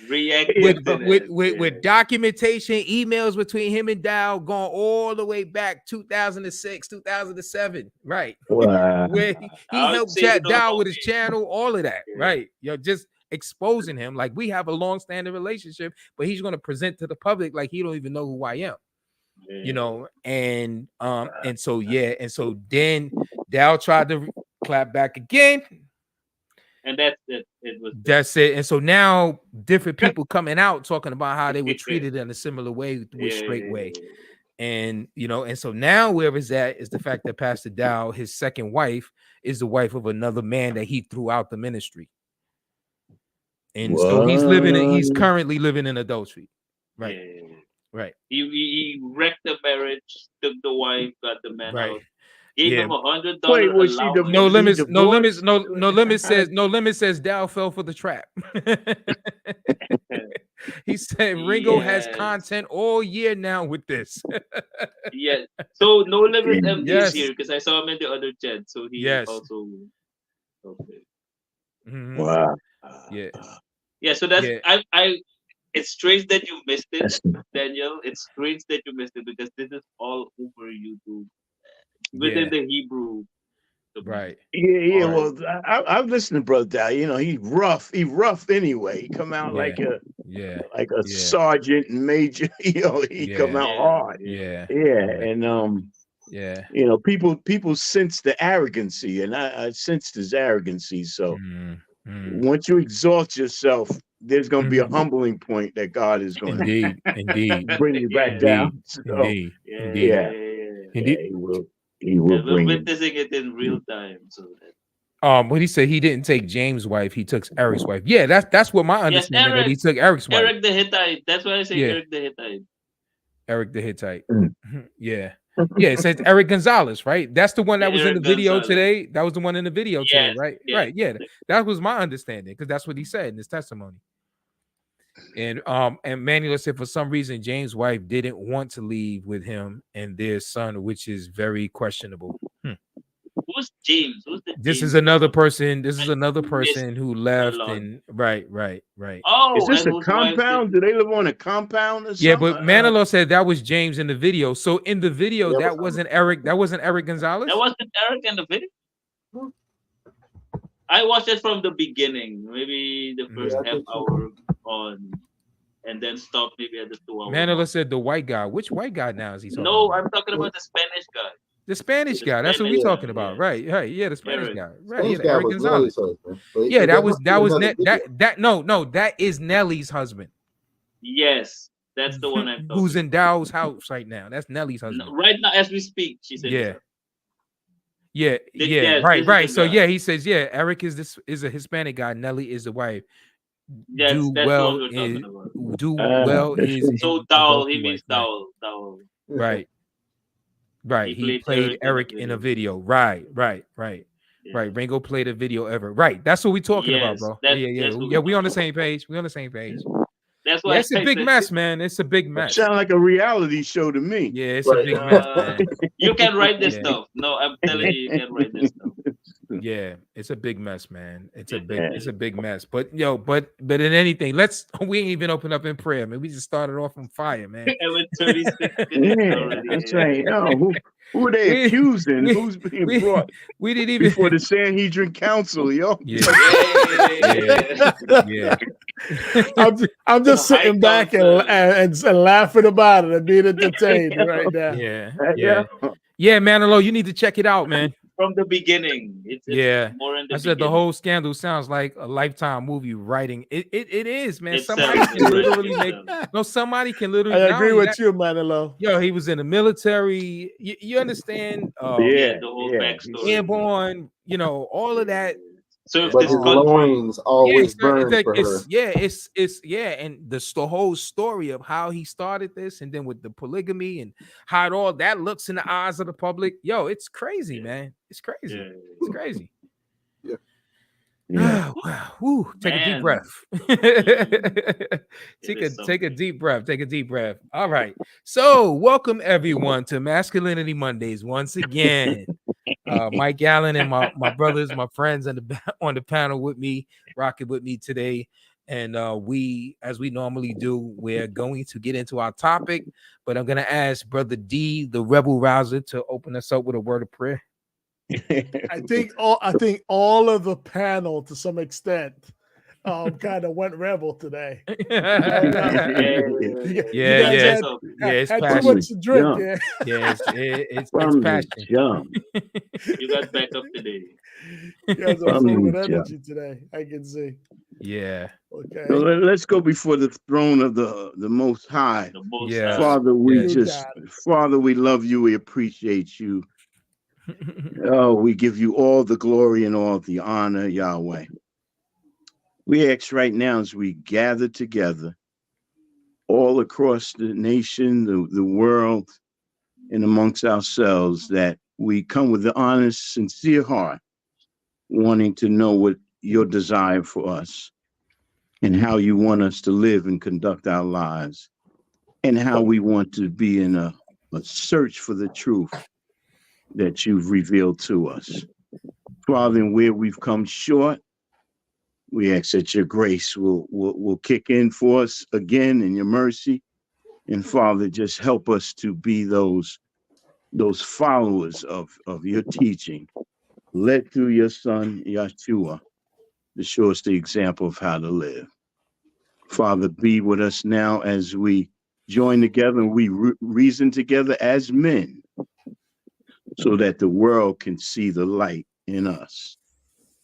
with documentation, emails between him and Dow going all the way back 2006, 2007, right? Wow. Where he helped Dow with his channel, all of that, right? Yo, just exposing him like we have a long-standing relationship, but he's going to present to the public like he don't even know who I am. You know, and so then Dow tried to clap back again. And that's it. That's it. And so now different people coming out talking about how they were treated in a similar way with Straight Way. And you know, and so now where is that is the fact that Pastor Dow, his second wife, is the wife of another man that he threw out the ministry. And so he's currently living in adultery. Right. Right. He wrecked the marriage, took the wife, got the man out. Gave him $100. Wait, was she no limit says Dow fell for the trap. He said Ringo has content all year now with this. So No Limit MD is here because I saw him in the other chat. So he also Wow. Yeah, so that's it's strange that you missed it, Daniel. It's strange that you missed it because this is all over YouTube. Within the Hebrew, right? Yeah. Well, I've listened to Brother Dow. You know, he's rough. He rough anyway. He come out like a sergeant and major. You know, he come out hard. And you know, people sense the arrogancy, and I sensed his arrogancy. So once you exalt yourself, there's going to be a humbling point that God is going to bring you back down. So, He will bring witnessing it in real time. So what he said, he didn't take James' wife, he took Eric's wife. Yeah, that's what my understanding that he took Eric's wife. Eric the Hittite. That's why I say Eric the Hittite. Eric the Hittite. Yeah. Yeah, it says Eric Gonzalez, right? That's the one that was in the video today. That was the one in the video today, right? Right. Yeah. That was my understanding because that's what he said in his testimony. And Manuel said for some reason James' wife didn't want to leave with him and their son, which is very questionable. Who's James? Who's the This James? is another person. This is I another missed person who a left lot. and right. Oh, Is this and a whose wife compound? Do they live on a compound or Yeah, something? but Manilo said that was James in the video. So in the video, Yeah, that wasn't Eric. That wasn't Eric Gonzalez. That wasn't Eric in the video. I watched it from the beginning, maybe the first Yeah, I half think so. hour on, and then stopped maybe at the 2 hour. Manilo said the white guy. Which white guy now is he talking No, about? I'm talking about the Spanish guy. The Spanish The guy. That's what Spanish we're guy, talking about. yeah. Right. Yeah, the Spanish Eric. guy. Right. Spanish Yeah, the guy Eric was Gonzalez. Nelly's husband. But Yeah, there that was must be another video. that is Nelly's husband. Yes, that's the one I'm talking Who's in Dow's house right now. That's Nelly's husband. about. Right now, as we speak, she said. Yeah. Yes, Right. this is So the guy. he says, Eric is a Hispanic guy. Nelly is the wife. That's the one we're talking about. Do well is So in Dowell, adultery he means wife, Dowell. right. He played played Eric in a video. Right. Yeah. Ringo played a video ever. Right. That's what we're talking about, bro. That's Yeah. what We on the same page. That's why It's a big mess, man. It's a big mess. Sound like a reality show to me. Yeah, it's a big mess, man. You can write this stuff. No, I'm telling you can write this stuff. Yeah, it's a big mess, man. It's a big mess. But in anything, we ain't even open up in prayer, man. We just started off on fire, man. I went 36 minutes already. That's right. No, who are they accusing? Who's being brought? We didn't even before the Sanhedrin Council, yo. Yeah. I'm just sitting back and laughing about it and being entertained right now. Yeah, Manilo, you need to check it out, man. From the beginning, it's more in the I said the whole scandal sounds like a Lifetime movie writing. It is, man. Somebody can literally I agree with you, Manilo. Yo, he was in the military. You understand? The whole backstory. Airborne, all of that. So but his loins always burn for her. And the whole story of how he started this, and then with the polygamy and how all that looks in the eyes of the public. Yo, it's crazy, man. It's crazy. It's crazy. Yeah. Woo, take a deep breath. Take a deep breath. Take a deep breath. All right. So welcome everyone to Masculinity Mondays once again. Mike Allen and my brothers, my friends on the panel with me, rocking with me today. And we, as we normally do, we're going to get into our topic, but I'm going to ask Brother D, the Rebel Rouser, to open us up with a word of prayer. I think all of the panel, to some extent, kind of went rebel today. It's had passion. too much to drink. It's passion. You got back up today. You guys are full of energy today. I can see. Yeah. Okay. So let's go before the throne of the Most High. Father, Father, we love you. We appreciate you. Oh, we give you all the glory and all the honor, Yahweh. We ask right now as we gather together all across the nation, the world, and amongst ourselves, that we come with the honest, sincere heart, wanting to know what your desire for us and how you want us to live and conduct our lives, and how we want to be in a search for the truth that you've revealed to us. Father, and where we've come short, we ask that your grace will kick in for us again in your mercy. And Father, just help us to be those followers of your teaching, led through your son, Yeshua, to show us the example of how to live. Father, be with us now as we join together and we reason together as men, so that the world can see the light in us.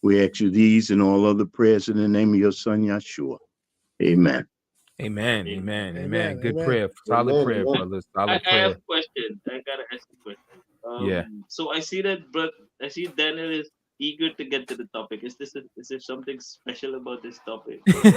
We ask you these and all other prayers in the name of your son, Yeshua. Amen. Amen. Good prayer. Solid prayer, brothers. Solid prayer. I have a question. I got to ask a question. So I see that, but I see Daniel is eager to get to the topic. Is there something special about this topic? Because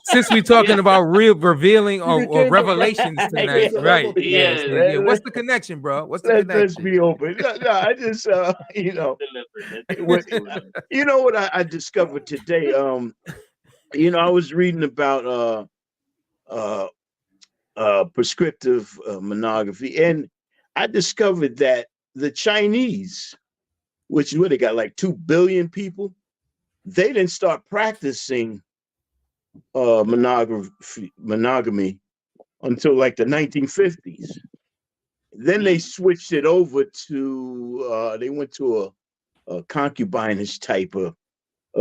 since we're talking about real revealing or revelations tonight, right? Yeah. What's the connection, bro? What's the connection? Let's be open. No, I just you know what I discovered today. I was reading about prescriptive monogamy, and I discovered that the Chinese, which really got like 2 billion people, they didn't start practicing monogamy until like the 1950s. Then they switched it over to they went to a concubinage type of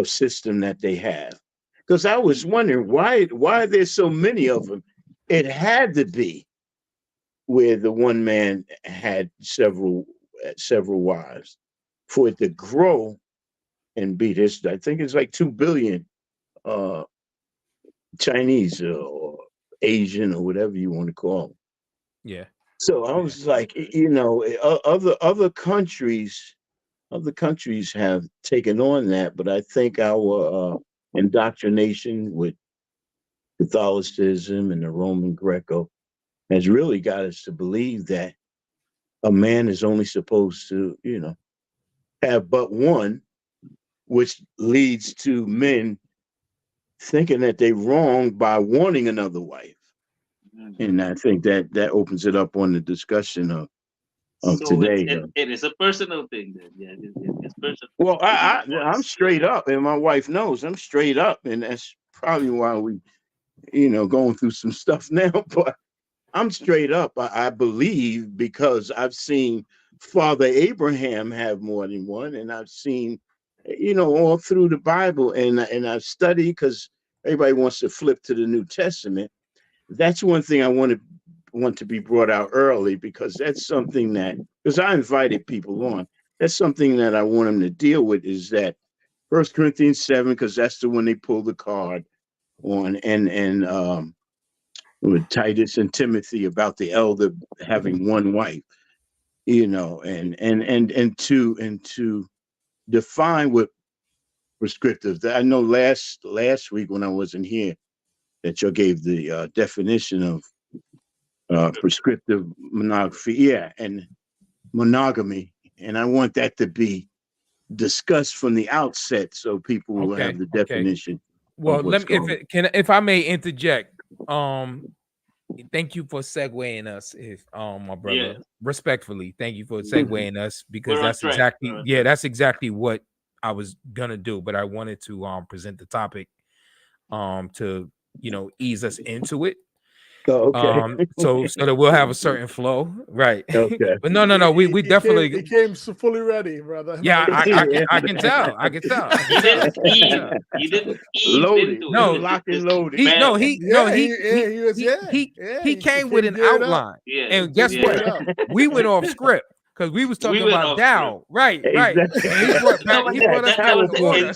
system that they have. Because I was wondering why are there so many of them? It had to be where the one man had several wives for it to grow and be this. I think it's like 2 billion Chinese or Asian or whatever you want to call them. Yeah. So I was like, other countries have taken on that, but I think our indoctrination with Catholicism and the Roman Greco has really got us to believe that a man is only supposed to, have but one, which leads to men thinking that they're wrong by wanting another wife. And I think that opens it up on the discussion of today. It is a personal thing then. Yeah, it's personal. Well, I'm straight up, and my wife knows I'm straight up, and that's probably why we, going through some stuff now. But I'm straight up. I believe because I've seen Father Abraham have more than one, and I've seen, all through the Bible, and I've studied because everybody wants to flip to the New Testament. That's one thing I want to be brought out early, because that's something that, because I invited people on, that's something that I want them to deal with, is that 1 Corinthians 7, because that's the one they pull the card on, and with Titus and Timothy about the elder having one wife, and to define what prescriptive. I know last week when I wasn't here, that you gave the definition of prescriptive monogamy, and monogamy, and I want that to be discussed from the outset so people will have the definition. Well, if I may interject, thank you for segueing us, my brother. Respectfully, thank you for segueing us, because that's exactly what I was gonna do, but I wanted to present the topic to ease us into it. Oh, okay. So that we'll have a certain flow, right? Okay. But no, we definitely he came so fully ready, brother. Yeah, I can tell. You didn't loaded. No, locked and loaded. He came with an outline. And guess what? We went off script. Because we was talking about Dow, right? Exactly. And he brought us back to order.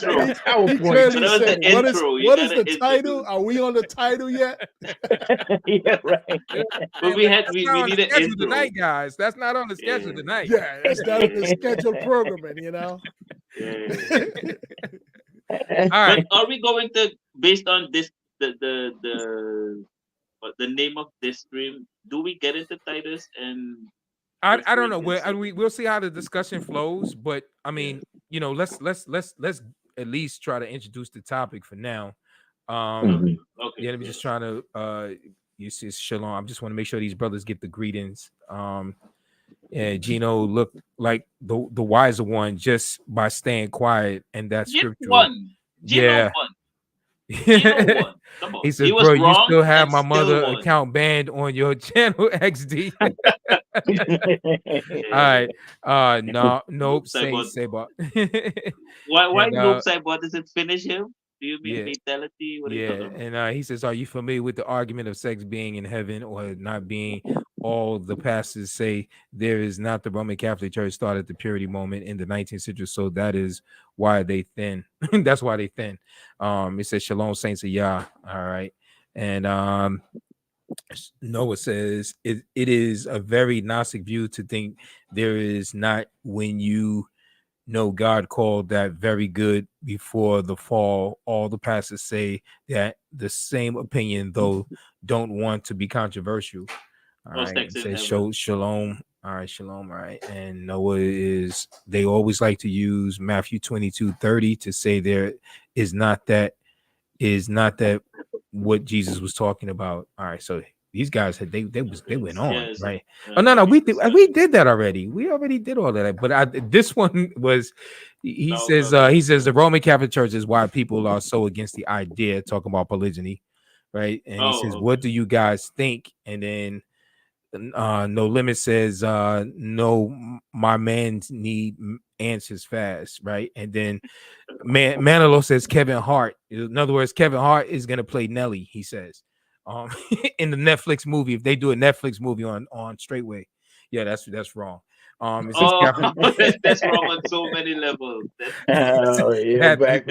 What is the title? Are we on the title yet? Yeah, right. But we need an intro tonight, guys. That's not on the schedule tonight. Yeah, that's not on the scheduled programming, Yeah. All right. But are we going to, based on this, the name of this stream, do we get into Titus and? I don't know. We'll see how the discussion flows, but I mean, let's at least try to introduce the topic for now. Okay. Yeah, let me just trying to you see Shalom. I just want to make sure these brothers get the greetings. And Gino looked like the wiser one just by staying quiet, and that's scriptural. Gino won. He says, bro, you still have my mother account banned on your channel, XD. All right. Nope. Sabot. Why Nope Sabot? Does it finish him? Do you mean fatality? What and he says, are you familiar with the argument of sex being in heaven or not being? All the pastors say there is not. The Roman Catholic Church started the purity moment in the 19th century, so that is why they thin. That's why they thin. It says Shalom, saints of Yah. All right. And Noah says it is a very Gnostic view to think there is not, when you know God called that very good before the fall. All the pastors say that the same opinion, though don't want to be controversial. All right, it says shalom. All right, shalom. All right, and Noah is, they always like to use Matthew 22:30 to say there is not that what Jesus was talking about. All right, so these guys had they went on, right? Oh no, we did that already. We already did all of that. But this one was, he says the Roman Catholic Church is why people are so against the idea, talking about polygyny, right? And he says, what do you guys think? And then No Limit says, no, my man need answers fast, right? And then Manilo says Kevin Hart. In other words, Kevin Hart is gonna play Nelly, he says. In the Netflix movie, if they do a Netflix movie on Straightway. Yeah, that's wrong. That's wrong on so many levels. Catholic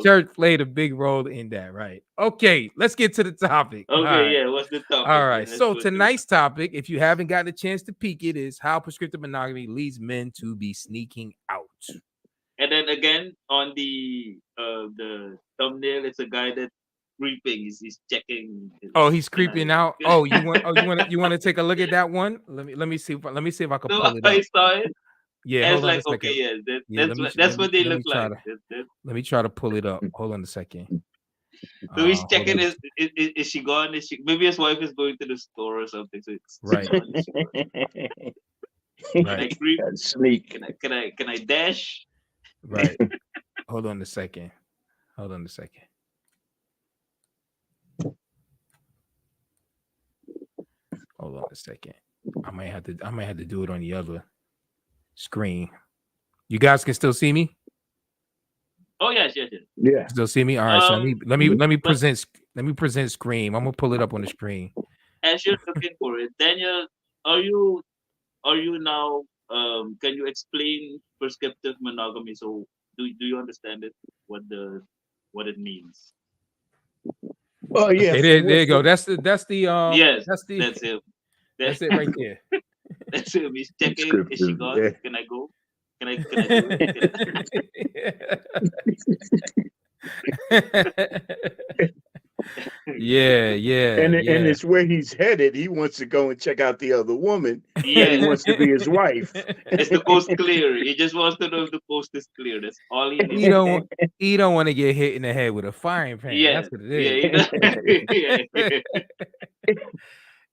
Church played a big role in that, right? Okay, let's get to the topic. Okay, what's the topic? All right, so tonight's topic, if you haven't gotten a chance to peek it, is how prescriptive monogamy leads men to be sneaking out. And then again, on the thumbnail, it's a guy that's creeping. He's checking. He's creeping out. Oh, you want to take a look at that one? Let me see if I can pull it up. I saw it. Yeah, hold on a second. Okay, that's what they look like. Let me try to pull it up. Hold on a second. So he's checking. Is she gone? Maybe his wife is going to the store or something. So it's right. Can I creep? Sneak. Can I dash? Right. Hold on a second. I might have to do it on the other screen. You guys can still see me? Oh yes. Yeah. Still see me? All right. So let me present screen. I'm gonna pull it up on the screen. As you're looking for it, Daniel, are you now? Can you explain prescriptive monogamy? So do you understand it? What it means? Oh yeah. Okay, there you go. That's the yes. That's it. That's it right there. That's it. He's checking. Is she gone? Yeah. Can I go? Can I do it? Yeah. And it's where he's headed. He wants to go and check out the other woman. Yeah, he wants to be his wife. Is the coast clear? He just wants to know if the coast is clear. That's all he needs. He don't want to get hit in the head with a frying pan. Yeah, that's what it is.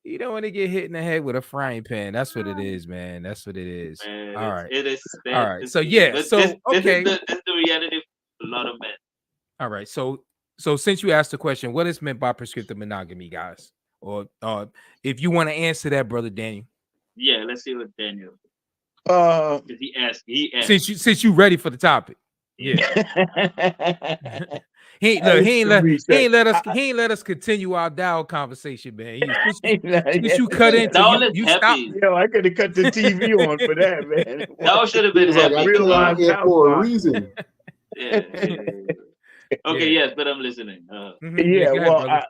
You don't want to get hit in the head with a frying pan. That's what it is, man. That's what it is. Man, all right. It is. All right. So yeah. This okay. This is the reality of a lot of men. All right. So since you asked the question, what is meant by prescriptive monogamy, guys? Or if you want to answer that, brother Daniel. Yeah, let's see what Daniel. He asked. Since you ready for the topic. Yeah. He ain't let us continue our dial conversation, man. You cut into you stop. Yo, I could have cut the TV on for that, man. That should have been happy for a reason. Yeah. Okay, yes, but I'm listening. Yeah, well,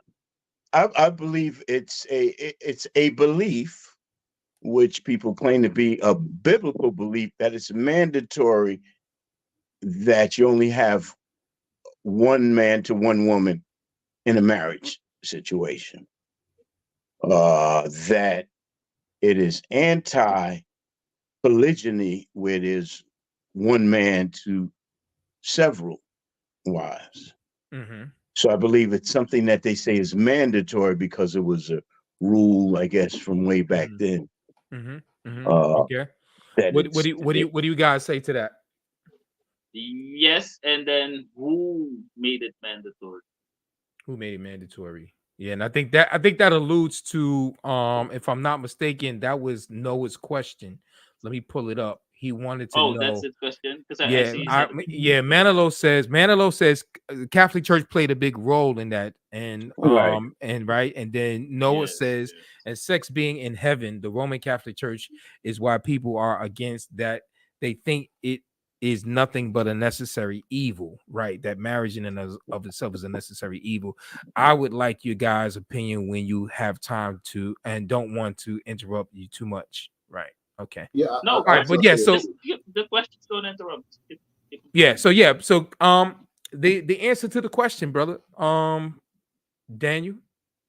I believe it's a belief which people claim to be a biblical belief that it's mandatory that you only have one man to one woman in a marriage situation. That it is anti-polygyny, where it is one man to several wives. Mm-hmm. So I believe it's something that they say is mandatory because it was a rule, I guess, from way back then. Mm-hmm. Mm-hmm. Okay. What do you guys say to that? Yes, and then who made it mandatory? Who made it mandatory? Yeah, and I think that alludes to, if I'm not mistaken, that was Noah's question. Let me pull it up. He wanted to know. Oh, that's his question. Manilo says Catholic Church played a big role in that, and and then Noah says, and sex being in heaven, the Roman Catholic Church is why people are against that. They think it is nothing but a necessary evil, right? That marriage in and of itself is a necessary evil. I would like your guys' opinion when you have time to and don't want to interrupt you too much, right? Okay. Yeah. No, all right, but yeah, so the questions don't interrupt. so the answer to the question, brother, Daniel,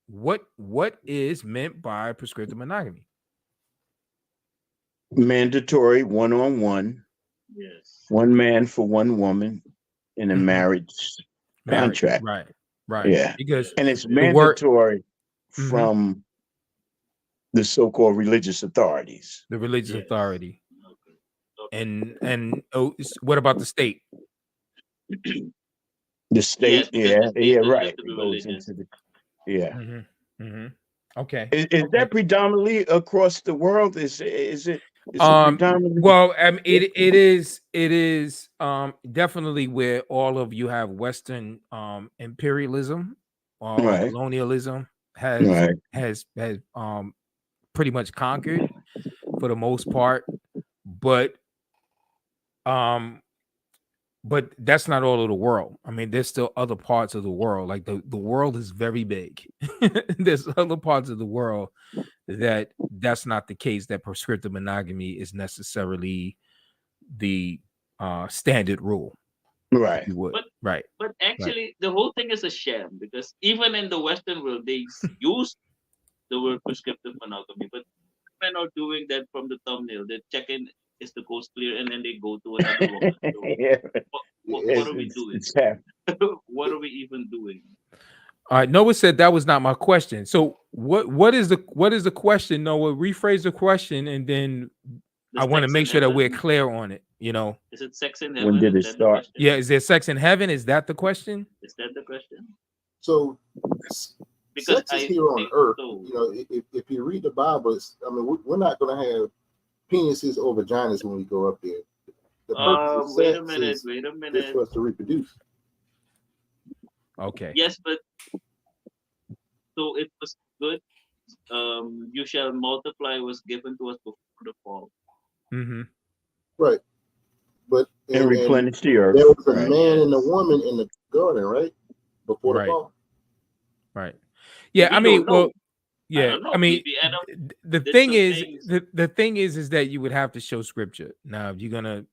what is meant by prescriptive monogamy? Mandatory one-on-one. Yes. One man for one woman in a marriage contract. Right. Yeah. Because and it's mandatory from the so-called religious authorities. The religious authority. Okay. And what about the state? The state, the state right. It goes into the Okay. Is that predominantly across the world? Is it predominantly? Well, it is definitely where all of you have Western imperialism or colonialism has pretty much conquered for the most part, but that's not all of the world. I mean, there's still other parts of the world. Like the world is very big. There's other parts of the world that's not the case, that prescriptive monogamy is necessarily the standard rule. Right. But actually the whole thing is a sham, because even in the Western world they use the word prescriptive monogamy, but men are doing that from the thumbnail. They're checking is the coast clear, and then they go to another woman. So what are we doing? What are we even doing? All right, Noah said that was not my question. So what is the question, Noah? Rephrase the question, and then I want to make sure that we're clear on it. Is it sex in heaven? When did it start? Yeah, is there sex in heaven? Is that the question? Is that the question? So, because sex is here on earth. So. If you read the Bible, we're not going to have penises or vaginas when we go up there. The purpose of sex wait a minute. is for us to reproduce. Okay. Yes, but so it was good. You shall multiply was given to us before the fall. Mm-hmm. Right. But and replenish the earth. There was a man and a woman in the garden, right? Before the fall. Right. Yeah, I mean, well, yeah, I mean, the thing is that you would have to show scripture. Now, if you're gonna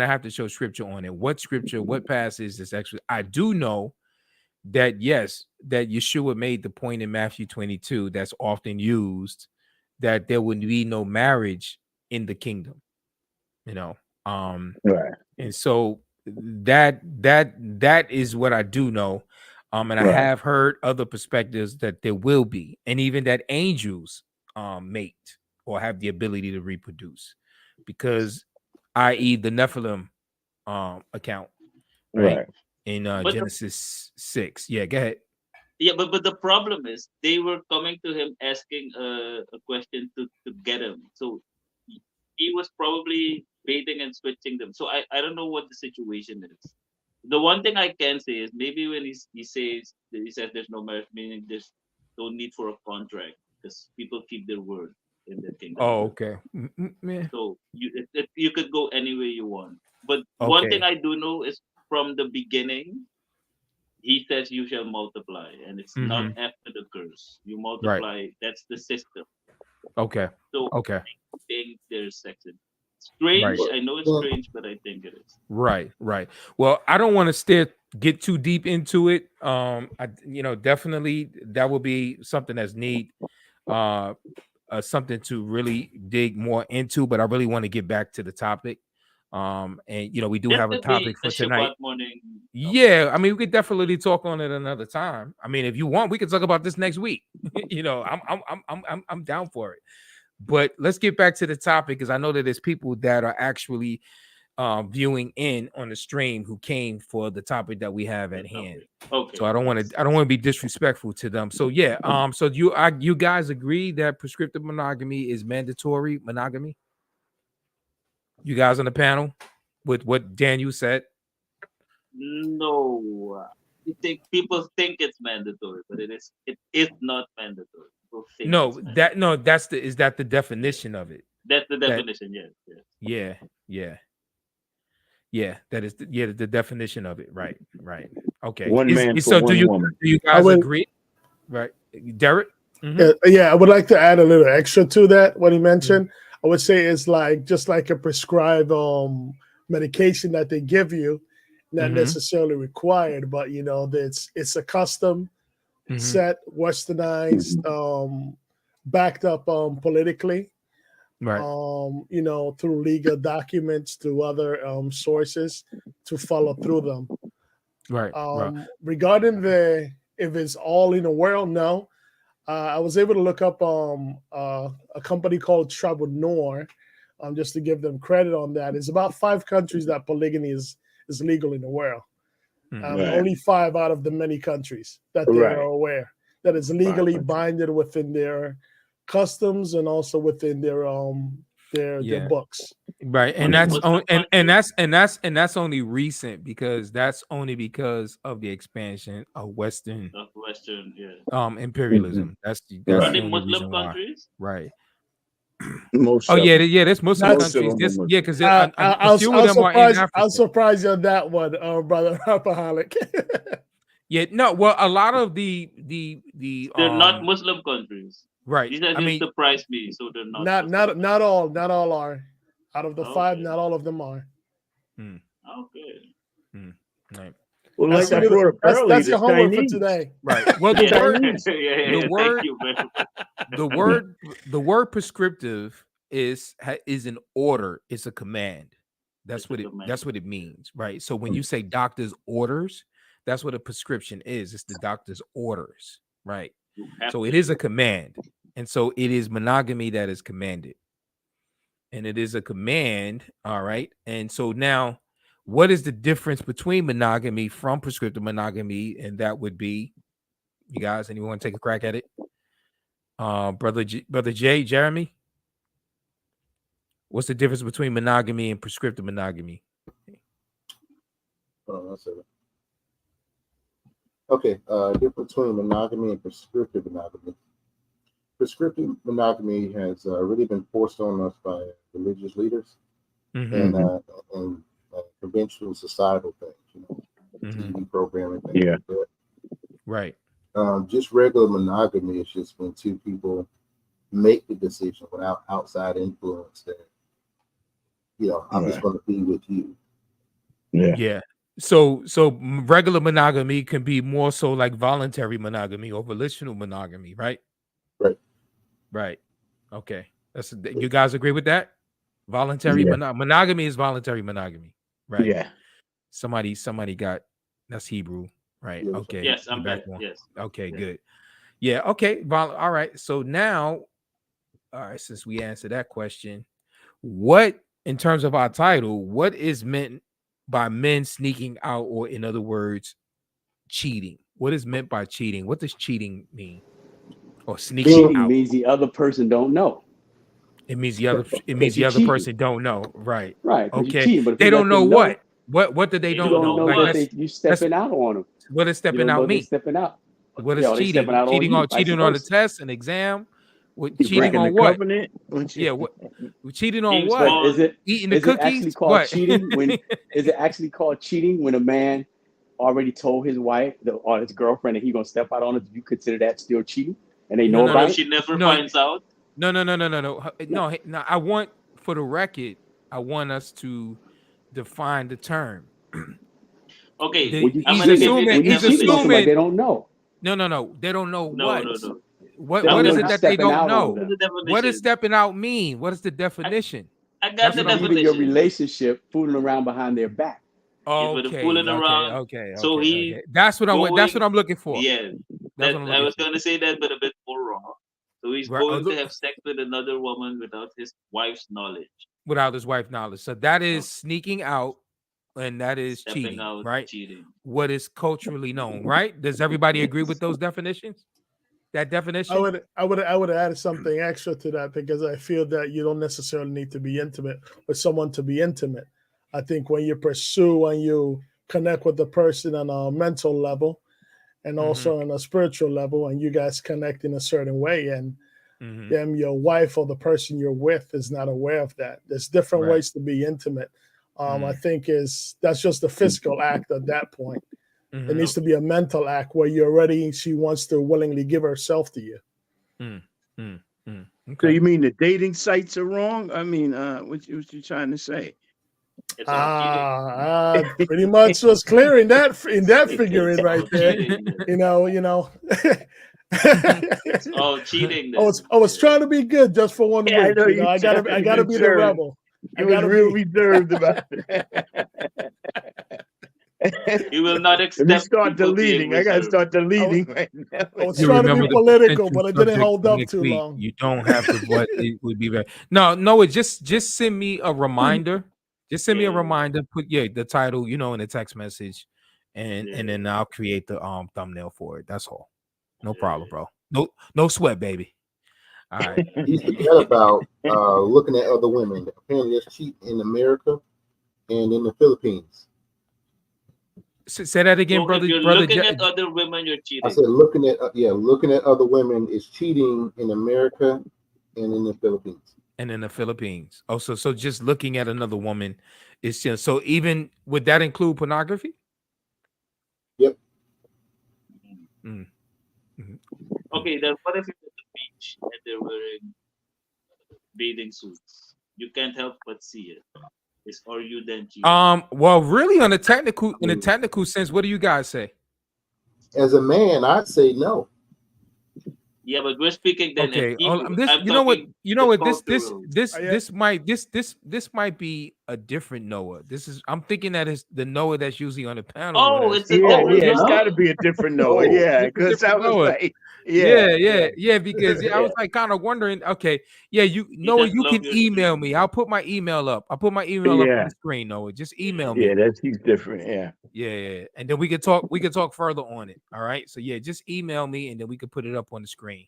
have to show scripture on it. What scripture, what passage is actually? I do know that that Yeshua made the point in Matthew 22 that's often used, that there would be no marriage in the kingdom. And so that is what I do know. And I have heard other perspectives that there will be, and even that angels mate or have the ability to reproduce, because i.e. the Nephilim account, right? In Genesis 6. Yeah, go ahead. Yeah, but the problem is they were coming to him asking a question to get him. So he was probably baiting and switching them. So I don't know what the situation is. The one thing I can say is maybe when he says there's no marriage, meaning there's no need for a contract, because people keep their word in the kingdom. Oh, okay. So you could go any way you want. But one thing I do know is from the beginning, he says you shall multiply, and it's not after the curse. You multiply. That's the system. Okay. So okay. I think there's sex in. Strange. I know it's strange, but I think it is. Right. Well, I don't want to get too deep into it. Definitely that will be something that's neat. Something to really dig more into, but I really want to get back to the topic. And we do have a topic for tonight. Yeah, I mean, we could definitely talk on it another time. I mean, if you want, we could talk about this next week. I'm down for it. But let's get back to the topic, because I know that there's people that are actually viewing in on the stream who came for the topic that we have at hand. Okay. So I don't want to be disrespectful to them. So yeah, so you guys agree that prescriptive monogamy is mandatory monogamy? You guys on the panel with what Daniel said? No. People think it's mandatory, but it is not mandatory. Is that the definition of it? That's the definition. Yes. Yeah. Yeah, that is the definition of it. Right. Okay. One man for so one woman. Do you guys agree? Right, Derek? Yeah, I would like to add a little extra to that. What he mentioned, I would say is like just like a prescribed medication that they give you, not necessarily required, but it's a custom set, westernized, backed up politically, right? Through legal documents, through other sources to follow through them. Right. Regarding if it's all in the world, no. I was able to look up a company called Travel Noir, just to give them credit on that. It's about 5 countries that polygamy is legal in the world. Only 5 out of the many countries that they are aware that is legally binded within their customs and also within their books. Right, and that's only recent because that's only because of the expansion of Western imperialism. That's the only Muslim countries, right? Most there's Muslim countries. Because a few of them are in Africa. I'll surprise you on that one, brother Rapaholic. Well, a lot of the they're not Muslim countries, right? These just surprised me, so they're not all are. Out of the 5, not all of them are. Okay. Right. Well, that's your homework for today. Right. Well, the word prescriptive is an order. It's a command. That's what it means, right? So when you say doctor's orders, that's what a prescription is. It's the doctor's orders, right? So it is a command, and so it is monogamy that is commanded. And it is a command, all right? And so now, what is the difference between monogamy from prescriptive monogamy? And that would be, you guys, anyone want to take a crack at it? Brother Jay, Jeremy? What's the difference between monogamy and prescriptive monogamy? Okay, difference between monogamy and prescriptive monogamy. Prescriptive monogamy has really been forced on us by religious leaders and conventional societal things, TV programming, things like that. Right. Just regular monogamy is just when 2 people make the decision without outside influence that, I'm just going to be with you. Yeah. So regular monogamy can be more so like voluntary monogamy or volitional monogamy, right? Right. Okay. You guys agree with that? Voluntary monogamy is voluntary monogamy, right? Yeah. Somebody got that's Hebrew, right? Okay. Yes, I'm back. Yes. Okay, good. Yeah. Okay. All right. So now, since we answered that question, what in terms of our title, what is meant by men sneaking out, or in other words, cheating? What is meant by cheating? What does cheating mean? Or sneaking out means the other person don't know. It means the other person don't know. Right. Okay. Cheating, but they don't know what. What do they don't know? Like you stepping out on them. What does stepping out mean? Stepping out. What is cheating? Cheating on the test, an exam. Cheating on what? Cheating on what? Is it eating the cookies? Actually called cheating is it actually called cheating when a man already told his wife or his girlfriend that he's gonna step out on it? Do you consider that still cheating? And they know about it? She never finds out. No. I want, for the record, I want us to define the term. Okay. He's assuming like they don't know. No. They don't know what. No. What is it that they don't know? What does stepping out mean? What is the definition? I got the definition. Your relationship fooling around behind their back. Fooling around. Okay. So that's what I'm looking for. Yeah. I was going to say that, but a bit more raw. So he's going to have sex with another woman without his wife's knowledge. Without his wife's knowledge. So that is sneaking out, and that is cheating, right? Cheating. What is culturally known, right? Does everybody agree with those definitions? That definition? I would add something extra to that, because I feel that you don't necessarily need to be intimate with someone to be intimate. I think when you pursue and you connect with the person on a mental level and also on a spiritual level, and you guys connect in a certain way, and then your wife or the person you're with is not aware of that. There's different ways to be intimate. I think that's just a physical act at that point. Mm-hmm. It needs to be a mental act where she wants to willingly give herself to you. Okay. So you mean the dating sites are wrong? I mean, what you trying to say? It's all cheating. Pretty much was clear in that figure right there. Cheating, It's all cheating. I was trying to be good just for 1 week. I gotta be the rebel. You was real reserved about it. You will not accept. Let me start deleting. I gotta start deleting right now. I was trying to be political, but it didn't hold up too long. You don't have to. What it would be better. No. Just send me a reminder. Just send me a reminder. Put the title, in the text message, and then I'll create the thumbnail for it. That's all. No problem, bro. No sweat, baby. All right. You forget about looking at other women. Apparently, there's cheating in America and in the Philippines. Say that again, brother. If you're looking at other women, you're cheating. I said looking at other women is cheating in America and in the Philippines. And in the Philippines. Oh, so just looking at another woman is just so even would that include pornography? Yep. Okay, then what if you're at the beach and they're wearing bathing suits? You can't help but see it. Or you then cheat? Well, really, in a technical sense, what do you guys say? As a man, I'd say no. Yeah, but we're speaking then. Okay, this might be a different Noah. I'm thinking that is the Noah that's usually on the panel. Oh, it's it's got to be a different Noah. Yeah, because that was like. Yeah, because I was like kind of wondering. Okay, you can email me. I'll put my email up. I'll put my email up on the screen. Noah, just email me. Yeah, he's different. Yeah, and then we could talk further on it. All right, so just email me, and then we could put it up on the screen.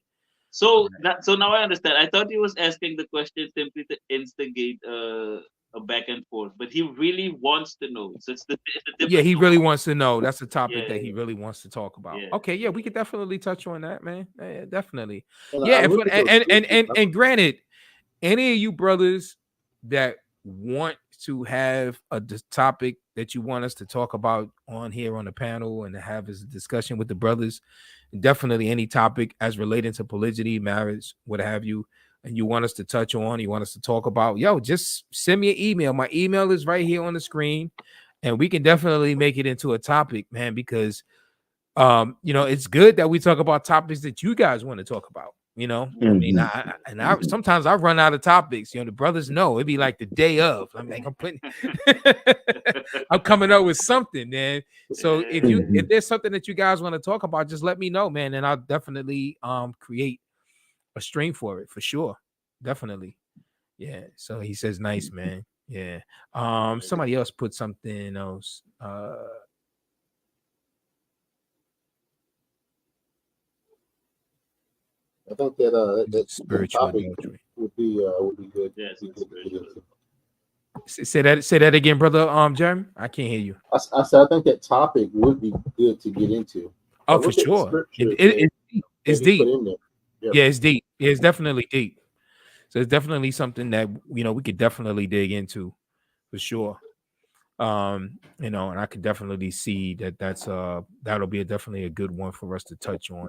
So now I understand. I thought he was asking the question simply to instigate a back and forth, but he really wants to know. So it's he really wants to know. That's the topic that he really wants to talk about. Yeah. Okay, we could definitely touch on that, man. Yeah, definitely. And granted, any of you brothers that want to have a topic that you want us to talk about on here on the panel and to have as a discussion with the brothers, definitely any topic as relating to polygyny, marriage, what have you, and you want us to touch on, you want us to talk about, just send me an email. My email is right here on the screen, and we can definitely make it into a topic, man, because it's good that we talk about topics that you guys want to talk about. I mean, I sometimes I run out of topics. The brothers know it'd be like the day of. I'm like, I'm coming up with something, man. So if there's something that you guys want to talk about, just let me know, man, and I'll definitely create a stream for it for sure. Definitely. Yeah. So he says, nice, man. Yeah. Somebody else put something else. I think that spiritual topic would be good. Yes, Say that again, brother. Jeremy, I can't hear you. I said I think that topic would be good to get into. Oh, for sure. It's deep. Yeah, it's deep. It's definitely deep. So it's definitely something that we could definitely dig into for sure. And I could definitely see that'll be definitely a good one for us to touch on.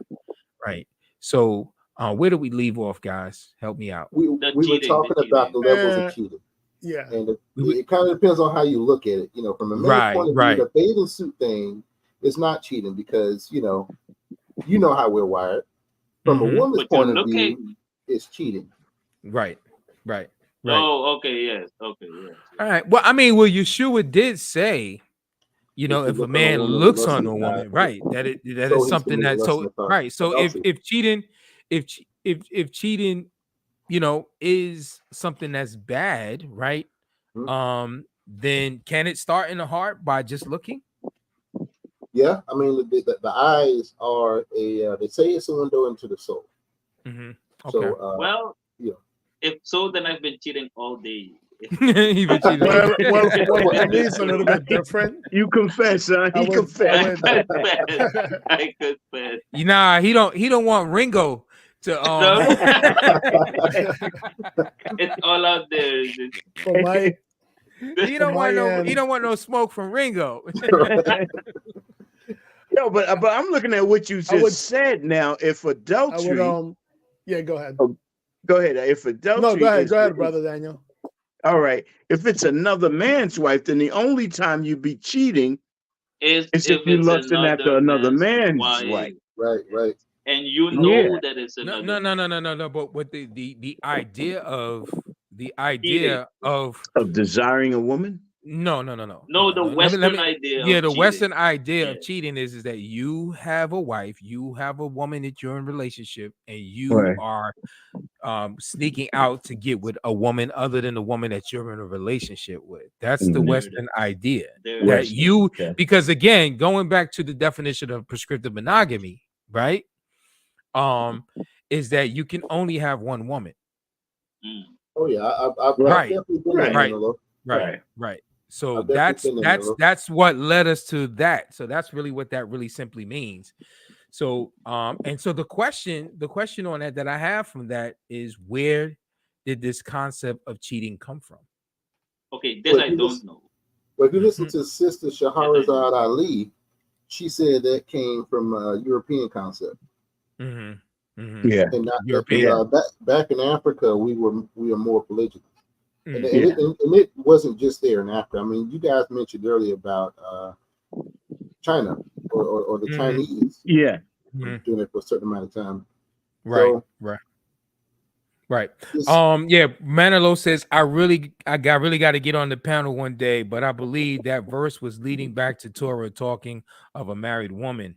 Right. So where do we leave off, guys? Help me out. We were talking about the levels of cheating. Yeah. And it kind of depends on how you look at it. From a man's point of view, the bathing suit thing is not cheating because you know how we're wired. From a woman's point of view, it's cheating. Right. Oh, okay, yes. Okay, yeah. All right. Well, I mean, Yeshua did say, if a man looks on a woman, right, that is something that's so right. So if cheating, if cheating, is something that's bad, right? Then can it start in the heart by just looking? Yeah, I mean the eyes are they say it's a window into the soul. Okay. So if so, then I've been cheating all day. You've been cheating. Well, it's a little bit different. You confess, huh? He confessed. I confess. He don't want Ringo to It's all out there. You don't want no smoke from Ringo. Yo, but I'm looking at what you just said now. If adultery, yeah, go ahead. Go ahead. If adultery, go ahead, brother Daniel. All right. If it's another man's wife, then the only time you'd be cheating is if you're lusting after another man's wife. Right. And you know that it's another. No. But what the idea of desiring a woman. No, the Western idea. Yeah, the Western idea of cheating is that you have a wife, you have a woman that you're in relationship, and you are sneaking out to get with a woman other than the woman that you're in a relationship with. That's the Western idea. Because again, going back to the definition of prescriptive monogamy, right? Is that you can only have one woman. Oh yeah, I've definitely been right. So that's what led us to that. So that's really what that really simply means. So and so the question on that I have from that is, where did this concept of cheating come from? Okay, this I don't know. Well, if you listen to Sister Shahrazad Ali, she said that came from a European concept. Yeah, and not European. Back in Africa, we were more polygynous. And it wasn't just there in Africa. I mean, you guys mentioned earlier about China or the Chinese. Yeah. Doing it for a certain amount of time. Right. Yeah. Manilo says, I really got to get on the panel one day, but I believe that verse was leading back to Torah talking of a married woman.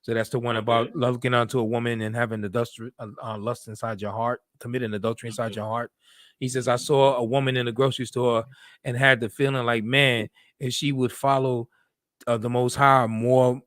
So that's the one about looking onto a woman and having the lust inside your heart, committing adultery inside your heart. He says, I saw a woman in the grocery store and had the feeling like, man, if she would follow the Most High more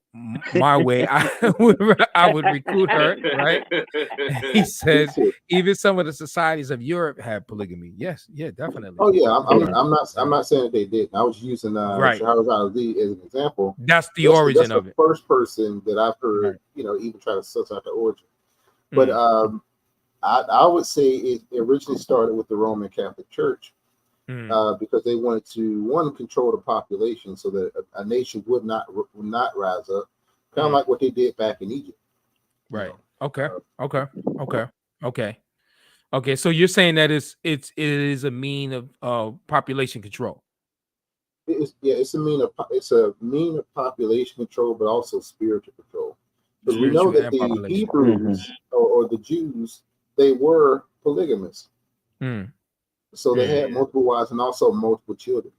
my way, I would recruit her, right? And he says, even some of the societies of Europe have polygamy. Yes, yeah, definitely. Oh yeah, I'm not saying that they did. I was using Shahrazad Ali as an example. That's the origin of it. First person that I've heard, even try to suss out the origin. But I would say it originally started with the Roman Catholic Church. Because they wanted to control the population so that a nation would not rise up, kind of like what they did back in Egypt. Right. Okay. So you're saying that it is a mean of population control. It's a mean of population control, but also spiritual control. Because we know that the Hebrews or the Jews, they were polygamous. So they had multiple wives and also multiple children.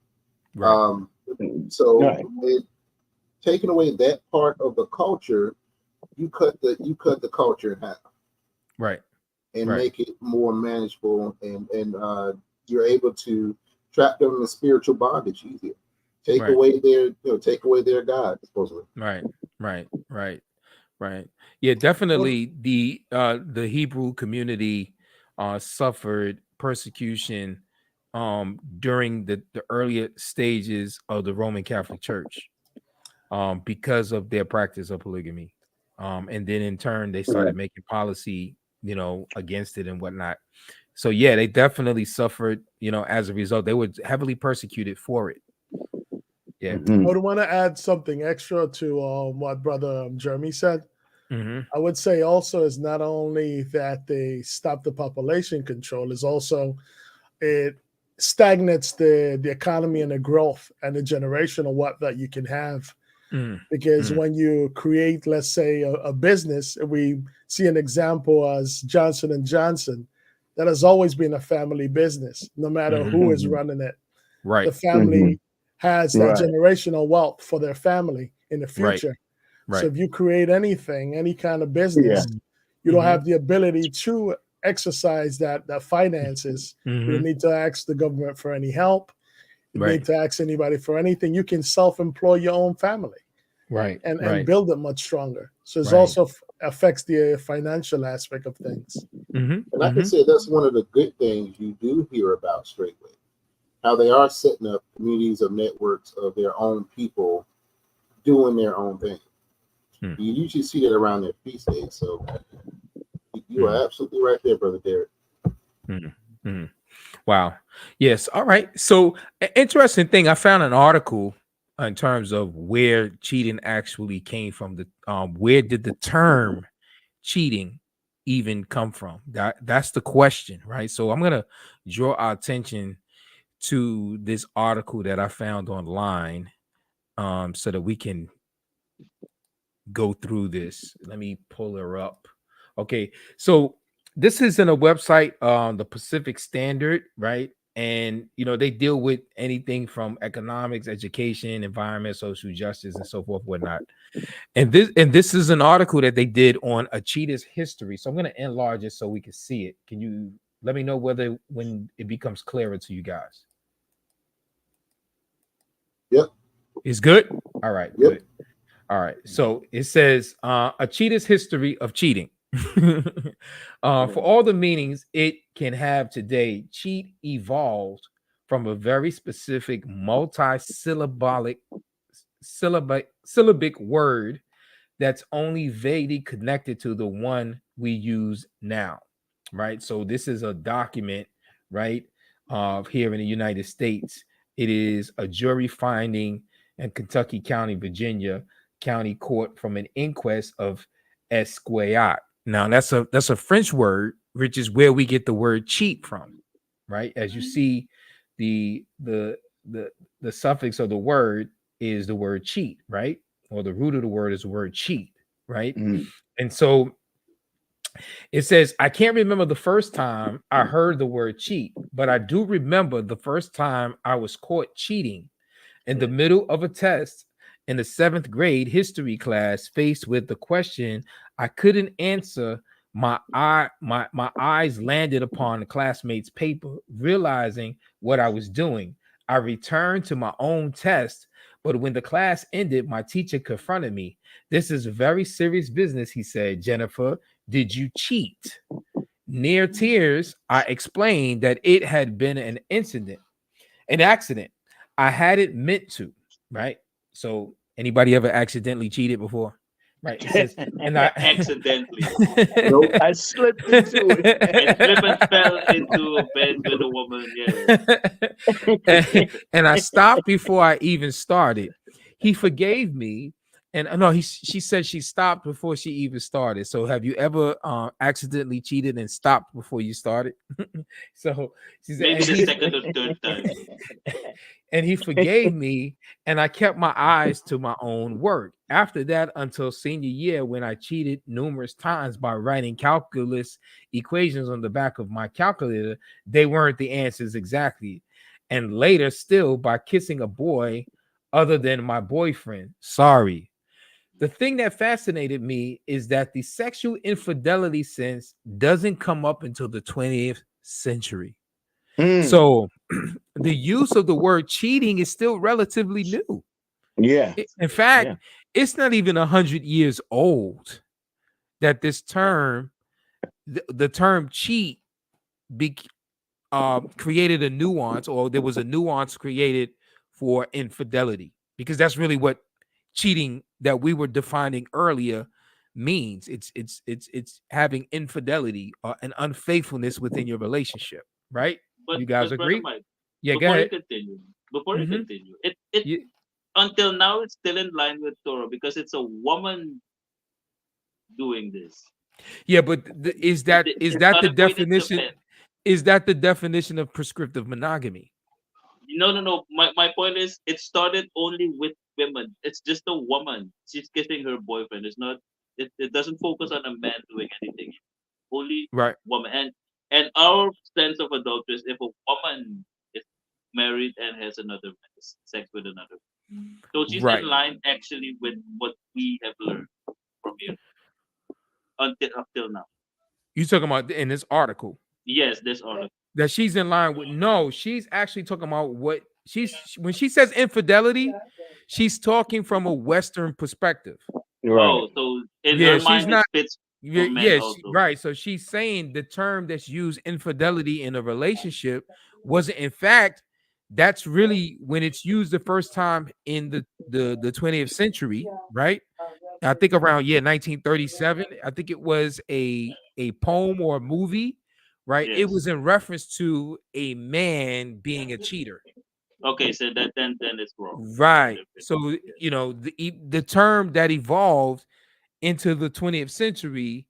Taking away that part of the culture, you cut the culture in half. Right. And make it more manageable, and you're able to trap them in spiritual bondage easier. Take away their God, supposedly. Right. Yeah, definitely the Hebrew community suffered persecution during the earlier stages of the Roman Catholic Church because of their practice of polygamy, and then in turn they started making policy against it and whatnot. So yeah, they definitely suffered as a result. They were heavily persecuted for it. Yeah. I would want to add something extra to what Brother Jeremy said. I would say also is not only that they stop the population control, is also it stagnates the economy and the growth and the generation of what that you can have. Because when you create, let's say, a business, we see an example as Johnson & Johnson, that has always been a family business, no matter who is running it. Right. The family has that generational wealth for their family in the future. Right. So if you create anything, any kind of business, you don't have the ability to exercise that finances. You don't need to ask the government for any help. You don't need to ask anybody for anything. You can self-employ your own family. And build it much stronger. So it also affects the financial aspect of things. And I can say that's one of the good things you do hear about straightway. How they are setting up communities of networks of their own people doing their own thing. You usually see that around their feast days. So you are absolutely right there, Brother Derek. Wow. Yes. All right. So, interesting thing. I found an article in terms of where cheating actually came from. Where did the term cheating even come from? That's the question, right? So, I'm gonna draw our attention to this article that I found online, so that we can go through this. Let me pull her up. Okay, so this is in a website, the Pacific Standard, right? And they deal with anything from economics, education, environment, social justice, and so forth, whatnot. And this is an article that they did on a cheater's history. So I'm going to enlarge it so we can see it. Can you let me know when it becomes clearer to you guys? Yep. It's good. All right. Yep. Good. All right. So it says a cheater's history of cheating. For all the meanings it can have today, cheat evolved from a very specific multi-syllabic word that's only vaguely connected to the one we use now, right? So this is a document, right, here in the United States. It is a jury finding in Kentucky County, Virginia County Court from an inquest of Esquayat. Now that's a French word, which is where we get the word cheat from, right? As you see, the suffix of the word is the word cheat, right? Or the root of the word is the word cheat, right? Mm. And so it says, I can't remember the first time I heard the word cheat, but I do remember the first time I was caught cheating in the middle of a test in the 7th grade history class, faced with the question I couldn't answer. My eyes landed upon the classmate's paper. Realizing what I was doing, I returned to my own test. But when the class ended, my teacher confronted me. This is very serious business, he said. Jennifer, did you cheat? Near tears, I explained that it had been an accident. I hadn't meant to, right? So anybody ever accidentally cheated before? Right. It says, and I accidentally. Nope, I slipped into it. I slipped and fell into a bed with a woman. Yeah. and I stopped before I even started. He forgave me. And no, she said she stopped before she even started. So have you ever accidentally cheated and stopped before you started? So she said, maybe the second or third time. And he forgave me, and I kept my eyes to my own work. After that, until senior year, when I cheated numerous times by writing calculus equations on the back of my calculator, they weren't the answers exactly. And later, still, by kissing a boy other than my boyfriend. Sorry. The thing that fascinated me is that the sexual infidelity sense doesn't come up until the 20th century. So the use of the word cheating is still relatively new. Yeah. In fact, it's not even 100 years old that this term, the term cheat, created a nuance, or there was a nuance created for infidelity, because that's really what cheating that we were defining earlier means. It's having infidelity or an unfaithfulness within your relationship, right? But You guys Brother agree? Mike, Yeah, go before you ahead. continue, before you Mhm. continue, it until now it's still in line with Torah because it's a woman doing this. Yeah, but is that It's the unacquainted to definition? men. Is that the definition of prescriptive monogamy? No. My point is, it started only with women. It's just a woman. She's kissing her boyfriend. It's not. It doesn't focus on a man doing anything. Only Right. woman. And our sense of adultery is if a woman is married and has another sex with another. So she's in Right. line actually with what we have learned from here until up till now. You talking about in this article Yes, this article. that she's in line with? No, she's actually talking about what when she says infidelity, she's talking from a Western perspective. Right. Oh, so in Yeah, her she's mind it not. fits for Yeah, men yeah, also. right. So she's saying the term that's used, infidelity, in a relationship wasn't, in fact, that's really when it's used the first time in the 20th century, right? I think around 1937. I think it was a poem or a movie right? Yes. It was in reference to a man being a cheater. Okay, so that then it's wrong. Right. So, you know, the term that evolved into the 20th century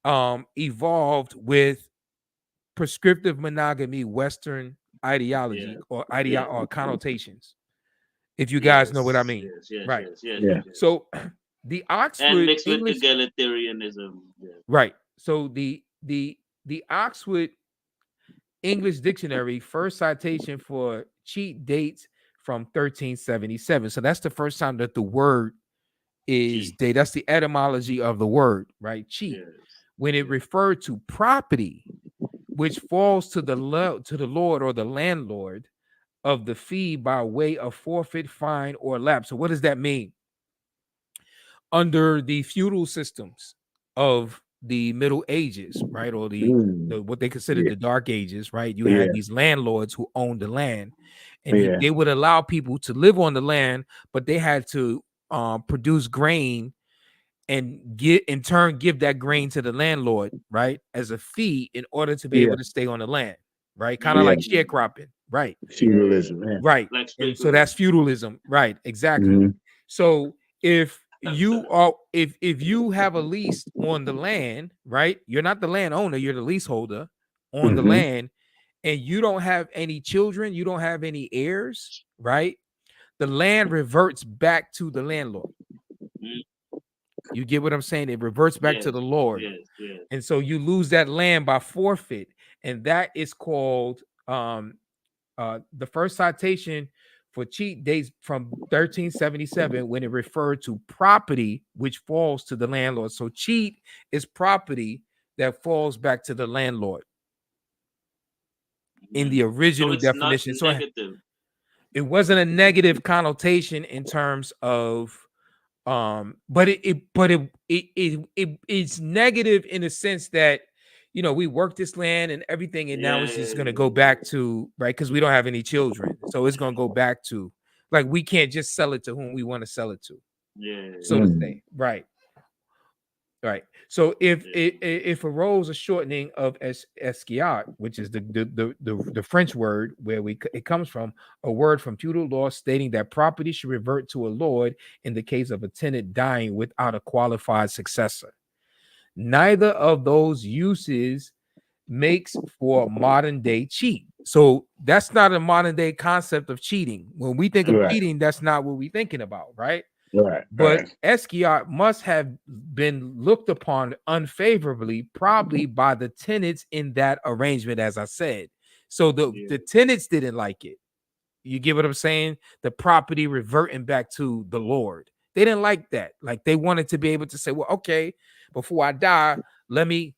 evolved with prescriptive monogamy, Western ideology or connotations. If you guys know what I mean. Right. Yes. So the And Oxford mixed with English, egalitarianism. Yeah. right. So the Oxford English Dictionary first citation for cheat dates from 1377. So that's the first time that the word is date. That's the etymology of the word, right? Cheat. Yes. When it referred to property, which falls to the lord or the landlord of the fee by way of forfeit, fine, or lapse. So what does that mean? Under the feudal systems of the Middle Ages, right, or the what they considered the Dark Ages, right? You had these landlords who owned the land, and they would allow people to live on the land, but they had to produce grain and give that grain to the landlord, right, as a fee in order to be able to stay on the land, right? Kind of like sharecropping, right? Feudalism, right? And so that's feudalism, right? Exactly. So if you are if you have a lease on the land, right? You're not the landowner, you're the leaseholder on the land, and you don't have any children, you don't have any heirs, right? The land reverts back to the landlord. You get what I'm saying? It reverts back to the Lord. And so you lose that land by forfeit. And that is called the first citation for cheat dates from 1377 when it referred to property which falls to the landlord. So cheat is property that falls back to the landlord in the original definition. So it wasn't a negative connotation in terms of but it's negative in the sense that, you know, we work this land and everything, and now it's just going to go back to, right, because we don't have any children, so it's going to go back to, like, we can't just sell it to whom we want to sell it to, so to say, right. So if arose a shortening of esquiat, which is the French word where it comes from, a word from feudal law stating that property should revert to a lord in the case of a tenant dying without a qualified successor. Neither of those uses makes for modern day cheat. So that's not a modern day concept of cheating. When we think of cheating, that's not what we're thinking about, right? But esquiat must have been looked upon unfavorably, probably by the tenants in that arrangement, as I said. So the tenants didn't like it. You get what I'm saying? The property reverting back to the Lord. They didn't like that. Like, they wanted to be able to say, well, okay, before I die, let me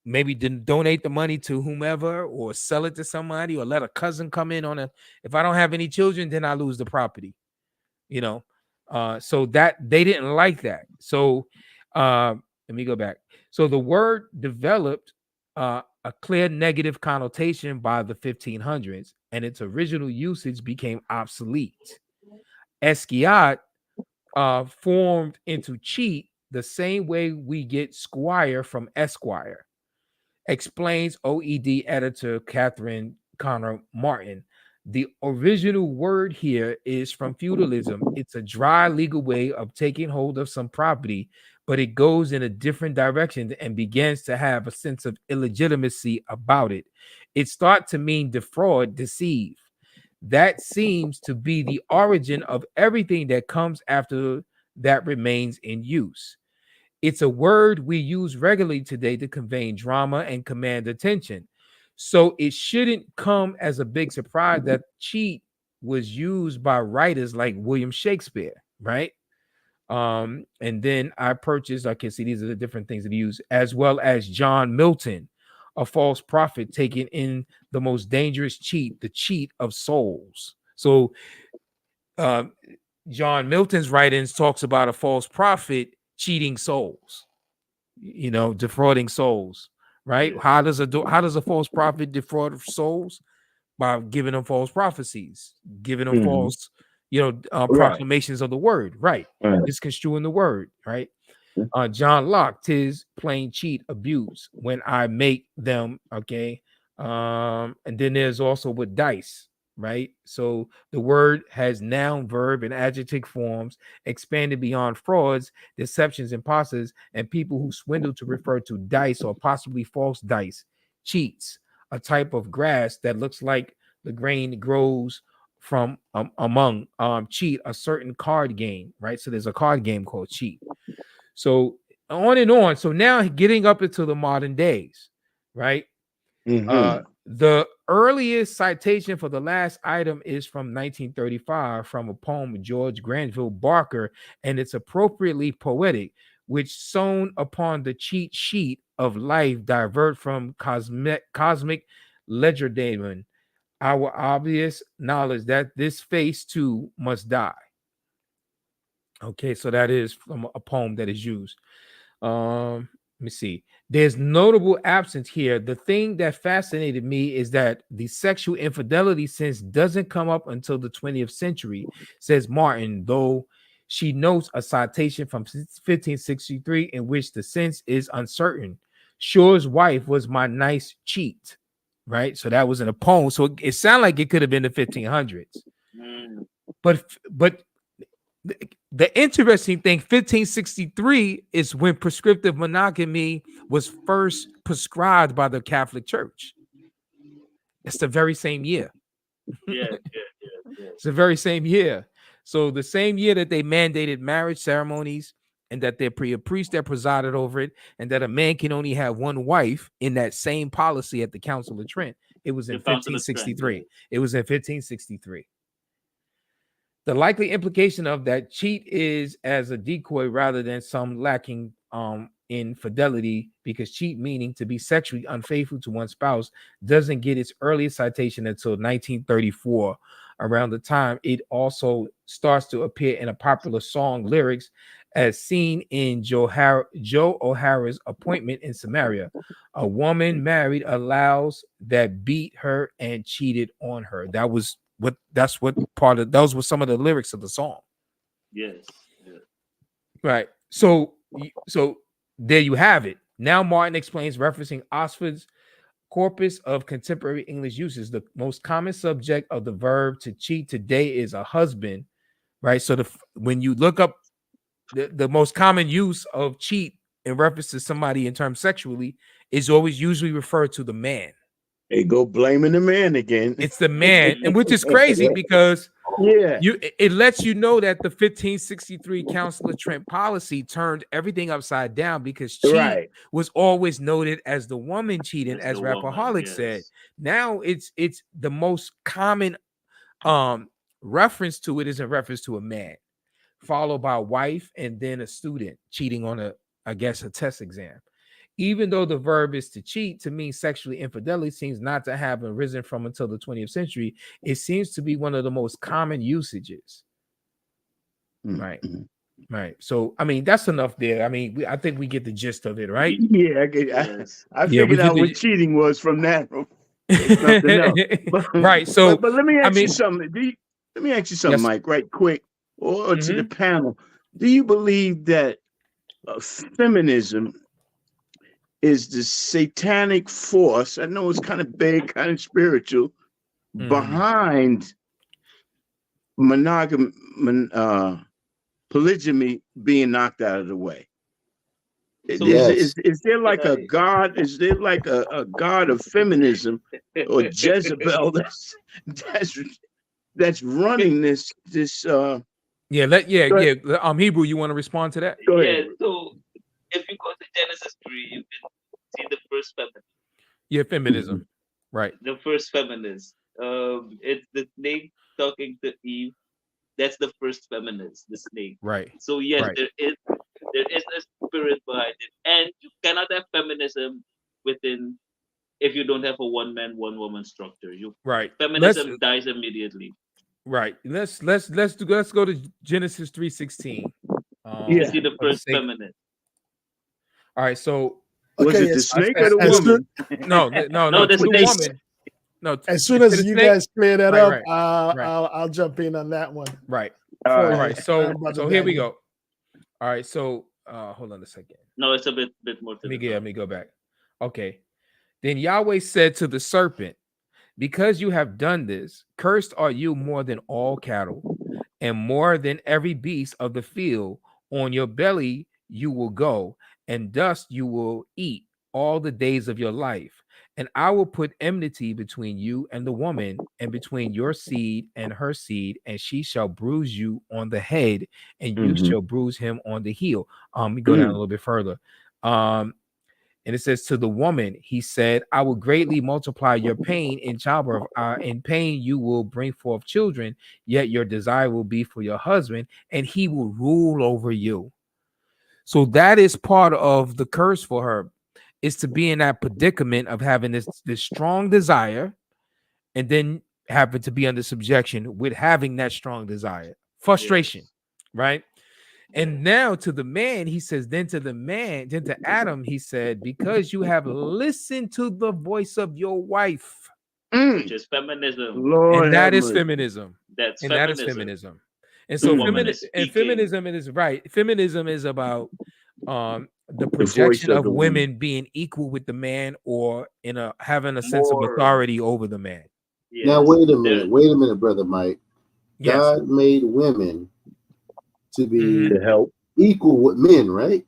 maybe donate the money to whomever, or sell it to somebody, or let a cousin come in on if I don't have any children, then I lose the property, you know. So that they didn't like that. So let me go back. So the word developed a clear negative connotation by the 1500s, and its original usage became obsolete. Esquiat formed into cheat the same way we get squire from esquire, explains OED editor Catherine Connor Martin. The original word here is from feudalism. It's a dry legal way of taking hold of some property, but it goes in a different direction and begins to have a sense of illegitimacy about it. It starts to mean defraud, deceive. That seems to be the origin of everything that comes after that remains in use. It's a word we use regularly today to convey drama and command attention. So it shouldn't come as a big surprise that cheat was used by writers like William Shakespeare, right? And then I can see these are the different things that he used, as well as John Milton, a false prophet, taking in the most dangerous cheat, the cheat of souls. So John Milton's writings talks about a false prophet cheating souls, you know, defrauding souls, right? How does a false prophet defraud souls? By giving them false prophecies, giving them false, proclamations of the word, right? Misconstruing the word, right? John Locke, 'tis plain cheat, abuse when I make them. Okay. And then there's also with dice, right? So the word has noun, verb, and adjective forms expanded beyond frauds, deceptions, imposters, and people who swindle to refer to dice or possibly false dice, cheats, a type of grass that looks like the grain grows from among cheat, a certain card game, right? So there's a card game called cheat. So on and on. So now getting up into the modern days, right? The earliest citation for the last item is from 1935 from a poem of George Granville Barker, and it's appropriately poetic, which sewn upon the cheat sheet of life divert from cosmic legerdemain our obvious knowledge that this face too must die. Okay, so that is from a poem that is used. Let me see. There's notable absence here. The thing that fascinated me is that the sexual infidelity sense doesn't come up until the 20th century, says Martin, though she notes a citation from 1563 in which the sense is uncertain. Shore's wife was my nice cheat, right? So that was in a poem. So it sounded like it could have been the 1500s. But the interesting thing, 1563 is when prescriptive monogamy was first prescribed by the Catholic Church. It's the very same year. It's the very same year. So the same year that they mandated marriage ceremonies and that there be a priest that presided over it, and that a man can only have one wife in that same policy at the Council of Trent. It was in 1563. It was in 1563. The likely implication of that cheat is as a decoy rather than some lacking in fidelity, because cheat, meaning to be sexually unfaithful to one's spouse, doesn't get its earliest citation until 1934. Around the time it also starts to appear in a popular song lyrics, as seen in Joe O'Hara's Appointment in Samaria. A woman married allows that beat her and cheated on her. Those were some of the lyrics of the song. Yes. Right. So there you have it. Now Martin explains, referencing Oxford's corpus of contemporary English uses, the most common subject of the verb to cheat today is a husband, right? So when you look up the most common use of cheat in reference to somebody in terms sexually is always usually referred to the man. They go blaming the man again. It's the man, and which is crazy because it lets you know that the 1563 Council of Trent policy turned everything upside down, because cheat was always noted as the woman cheating, as Rapperholic said. Now it's the most common reference to it is in reference to a man, followed by a wife, and then a student cheating on a test exam. Even though the verb is to cheat, to mean sexually infidelity, seems not to have arisen from until the 20th century. It seems to be one of the most common usages. Right. So, I mean, that's enough there. I mean, I think we get the gist of it, right? Yeah, I figured out what cheating was from that. Right. So, but let me ask you something. Let me ask you something, Mike, right quick, or to the panel. Do you believe that feminism is the satanic force? I know it's kind of big, kind of spiritual, behind polygyny being knocked out of the way. Is there like a god? Is there like a god of feminism or Jezebel that's running this? Hebrew, you want to respond to that? Go ahead. So if you go to Genesis 3, you can see the first feminist. Yeah, feminism. Right. The first feminist. It's the snake talking to Eve. That's the first feminist, the snake. Right. So yes, there is a spirit behind it. And you cannot have feminism within if you don't have a one man, one woman structure. Feminism dies immediately. Right. Let's go to Genesis 3:16. You see the first feminist. All right, so was it the snake or the woman? No, the woman. No, as soon as you guys clear that up, I'll jump in on that one. Right. All right. So here we go. All right. So hold on a second. No, it's a bit more. Let me go back. Okay. Then Yahweh said to the serpent, because you have done this, cursed are you more than all cattle, and more than every beast of the field. On your belly you will go, and dust you will eat all the days of your life. And I will put enmity between you and the woman, and between your seed and her seed, and she shall bruise you on the head, and you shall bruise him on the heel. We go down a little bit further. And it says, to the woman, he said, I will greatly multiply your pain in childbirth. In pain, you will bring forth children, yet your desire will be for your husband, and he will rule over you. So that is part of the curse for her, is to be in that predicament of having this strong desire, and then having to be under subjection with having that strong desire. Frustration, right? And now to the man, he says, then to Adam, he said, because you have listened to the voice of your wife, which is feminism. Lord, and that is feminism. That is feminism. And so feminism is right. Feminism is about the projection of women being equal with the man, or having a sense of authority over the man. Yes. Now wait a minute, brother Mike. Yes. God made women to be to help equal with men, right?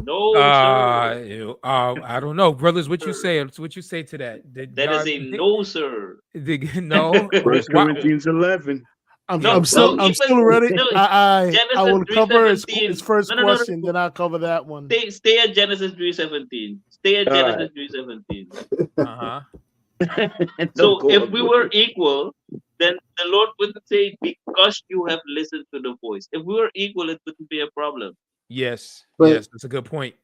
No, sir. I don't know, brothers. What you say? What you say to that? That is a no, sir. No. 1 Corinthians 11. I'm still ready. I will cover his first question, then I'll cover that one. Stay at Genesis 3:17. Stay at Genesis 3:17. So if we were equal, then the Lord wouldn't say, because you have listened to the voice. If we were equal, it wouldn't be a problem. Yes, that's a good point.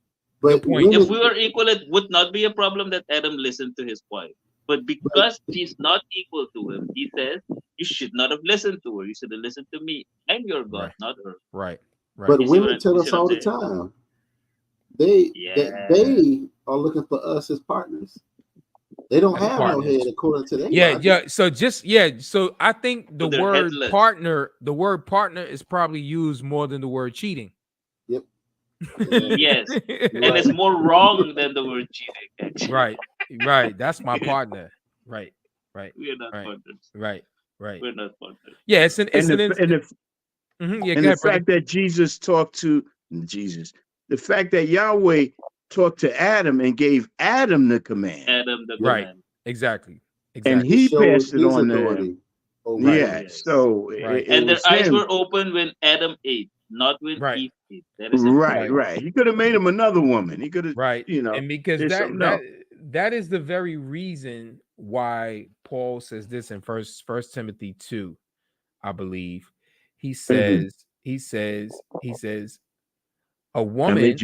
Good point. If we were equal, it would not be a problem that Adam listened to his wife. But because she's not equal to him, he says, you should not have listened to her. You should have listened to me. I'm your God, not her. Right. But women tell us all the time, they are looking for us as partners. They don't have no head according to them. So I think the word partner is probably used more than the word cheating. Yep. Yes. And it's more wrong than the word cheating, actually. Right. That's my partner. Right. We are not partners. Right. We're not partners. Yeah, the fact that Jesus talked to the fact that Yahweh talked to Adam and gave Adam the command. Right. Exactly. And he passed it on to him. So and their eyes were open when Adam ate, not when Eve ate. That is right. He could have made him another woman. He could have, and because that is the very reason why Paul says this in First Timothy 2, I believe. He says, a woman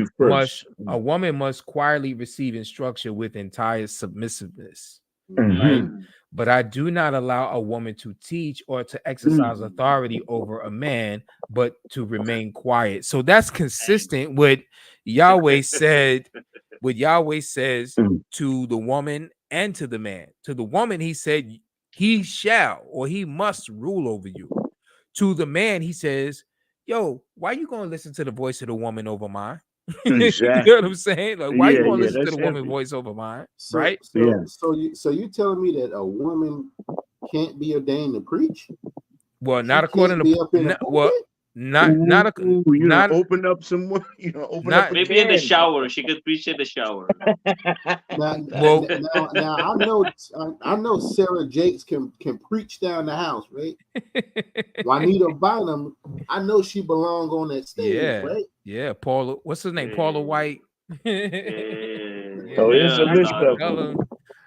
must quietly receive instruction with entire submissiveness. Right? But I do not allow a woman to teach or to exercise authority over a man, but to remain quiet. So that's consistent with Yahweh said, what Yahweh says to the woman and to the man. To the woman, he said, he shall or he must rule over you. To the man, he says, yo, why you gonna listen to the voice of the woman over mine? Exactly. You know what I'm saying? Like, why you gonna listen to the woman's voice over mine? Right? So you telling me that a woman can't be ordained to preach? Well, not according to not open up some more. Maybe in the shower. She could preach in the shower. Now I know Sarah Jakes can preach down the house, right? Juanita Bynum, I know she belong on that stage, right? Yeah, Paula. What's his name? Paula White. It's a list of them.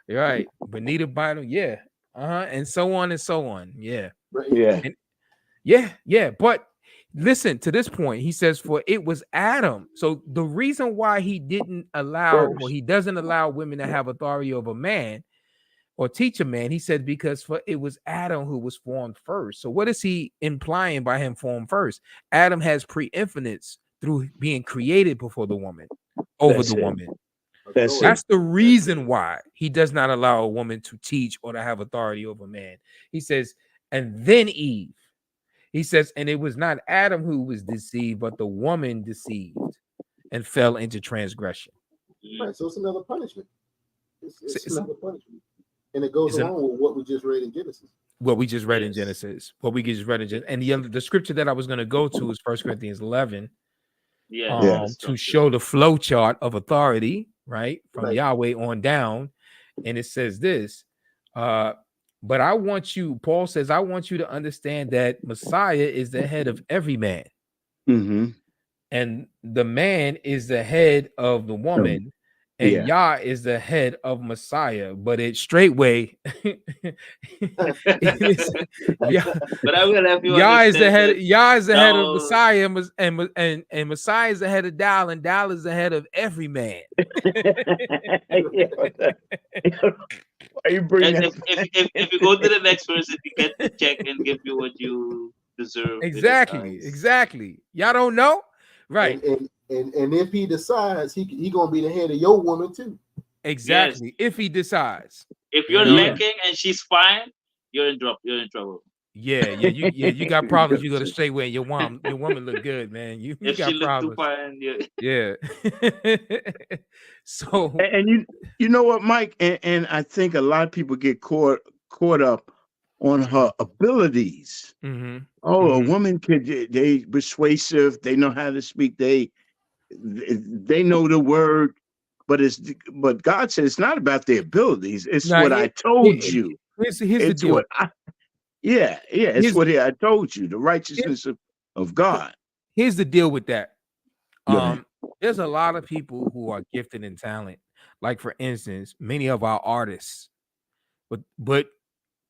Right, Bonita Bynum. Yeah, and so on and so on. Yeah, But listen to this point. He says, for it was Adam. So the reason why he didn't allow, or he doesn't allow women to have authority over man or teach a man, he said, because for it was Adam who was formed first. So what is he implying by him formed first? Adam has preeminence through being created before the woman, over the woman. That's the reason why he does not allow a woman to teach or to have authority over man. He says, and then Eve. He says, and it was not Adam who was deceived, but the woman deceived and fell into transgression. Right. So it's another punishment. It's It's- another punishment. And it goes along with what we just read in Genesis. What we just read in Genesis. What we just read in Genesis. And the scripture that I was going to go to is 1 Corinthians 11. To show the flow chart of authority, right? From Yahweh on down. And it says this. But I want you, Paul says, I want you to understand that Messiah is the head of every man. Mm-hmm. And the man is the head of the woman. And Yah is the head of Messiah, but it's straightway. But I will have you Yah is the head. Yah is the head of now- Messiah, and Messiah is the head of Dal, and Dal is the head of every man. You bring if you go to the next verse, you get the check and give you what you deserve. Exactly. Y'all don't know, right? And if he decides, he gonna be the head of your woman too. Exactly. If he decides. If you're lacking and she's fine, you're in trouble. You got problems. You go to straight way. Your woman look good, man. You if got she problems. Too fine, yeah. So and you know what, Mike, and I think a lot of people get caught up on her abilities. Mm-hmm. A woman they persuasive. They know how to speak. They know the word. But God said it's not about their abilities. It's what I told you. Here's the deal. It's what I told you. The righteousness of God. Here's the deal with that. There's a lot of people who are gifted in talent. Like for instance, many of our artists, but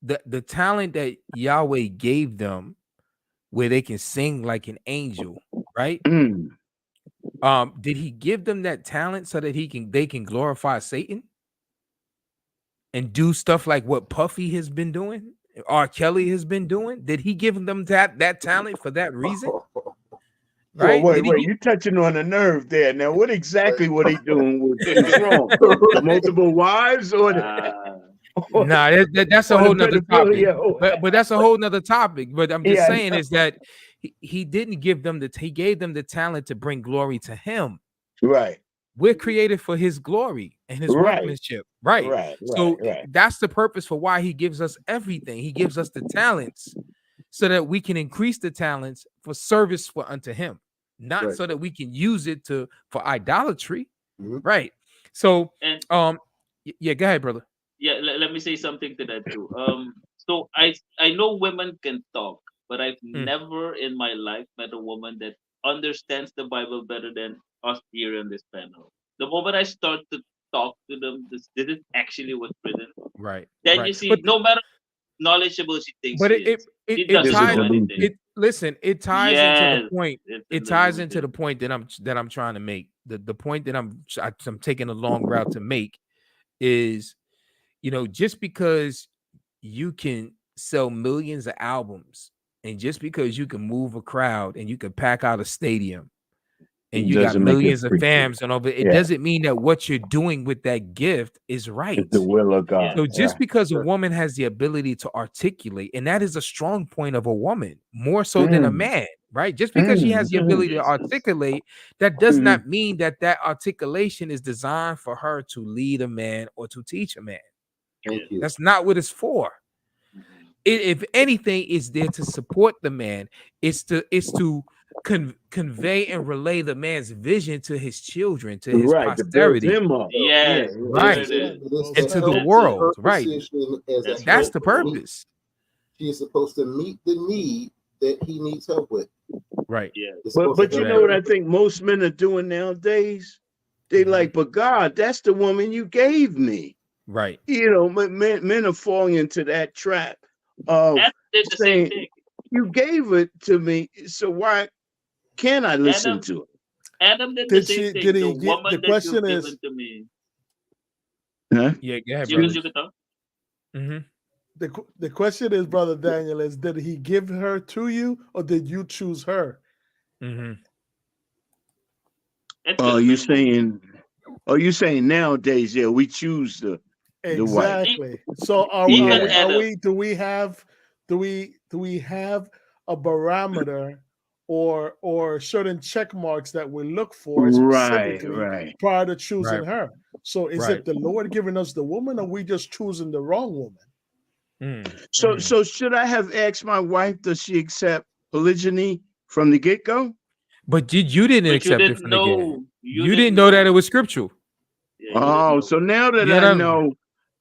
the talent that Yahweh gave them, where they can sing like an angel, right? Did he give them that talent so that they can glorify Satan and do stuff like what Puffy has been doing, R. Kelly has been doing? Did he give them that talent for that reason? Right? Well, wait, you're touching on a nerve there. Now, what he doing with things wrong? Multiple wives or that's a whole nother topic. But that's a whole nother topic. But I'm just saying is that he didn't give them he gave them the talent to bring glory to him. Right. We're created for his glory and his workmanship. Right. So that's the purpose for why he gives us everything. He gives us the talents so that we can increase the talents for service unto him, not so that we can use it for idolatry. Right. So go ahead, brother. Yeah, let me say something to that too. So I know women can talk, but I've never in my life met a woman that understands the Bible better than us here in this panel. The moment I start to talk to them, this is actually what's written. Right. Then you see, no matter knowledgeable she thinks, but it ties into the point. It ties into the point that I'm trying to make. The point that I'm taking a long route to make is, just because you can sell millions of albums and just because you can move a crowd and you can pack out a stadium and you got millions of fans and over it doesn't mean that what you're doing with that gift is right. It's the will of God. So just because a woman has the ability to articulate, and that is a strong point of a woman, more so than a man, right? Just because she has the ability to articulate, that does not mean that articulation is designed for her to lead a man or to teach a man. That's not what it's for. If anything, is there to support the man. It's to convey and relay the man's vision to his children, to his posterity. Right. And to the world, right? That's the purpose. She is supposed to meet the need that he needs help with. Right. Yeah. But you know what I think most men are doing nowadays? They like, but God, that's the woman you gave me. Right. Men are falling into that trap of saying, you gave it to me, so why can't I listen to it? Adam did the same thing. The question is, to me. Huh? Yeah, go ahead, brother. The question is, Brother Daniel, is did he give her to you or did you choose her? You saying nowadays, we choose the wife. Exactly. So do we have a barometer or certain check marks that we look for Right, specifically right. prior to choosing Right. her. So is Right. it the Lord giving us the woman, or we just choosing the wrong woman? So should I have asked my wife, does she accept polygyny from the get-go? But you didn't But you accept it didn't from the get. know. You didn't know that it was scriptural. Yeah, you didn't Oh, know. so now that You I know, know,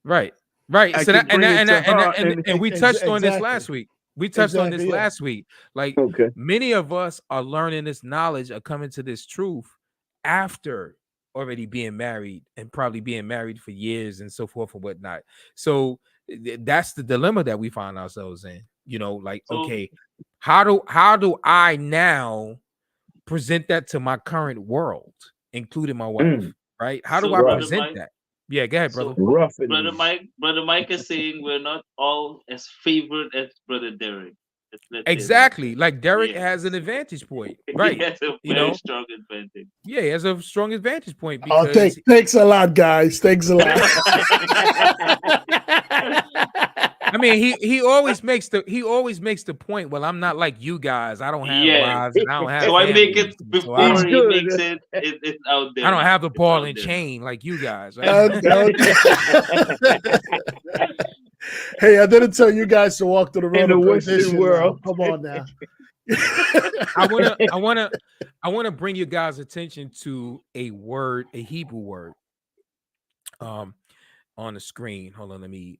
right. I So can bring it to her. and we touched on this Exactly. last week. We touched on this Exactly, yeah. last week. Like Okay. many of us are learning this knowledge, are coming to this truth after already being married and probably being married for years and so forth and whatnot. So that's the dilemma that we find ourselves in. You know, like, So okay, how do I now present that to my current world, including my wife? Right? How do so I Right. brother present Mike. that? Yeah, go ahead, brother. So Roughing brother it. Mike is saying we're not all as favored as brother Derek. Let's say it like Exactly. that. Like Derek Yeah. has an advantage point, He right? has a You very know, strong advantage. yeah, he has a strong advantage point Oh, because thanks a lot, guys. Thanks a lot. I mean he always makes the point. Well, I'm not like you guys. I don't have Yeah. wives and I don't have So I make families. it And so He's before he good. makes it. It's out I there don't now. have the It's ball out and there now. chain like you guys, right? Hey, I didn't tell you guys to walk to the In road the of Western perdition. Now. world. Come on now. I wanna bring you guys' attention to a word, a Hebrew word, on the screen. Hold on, let me.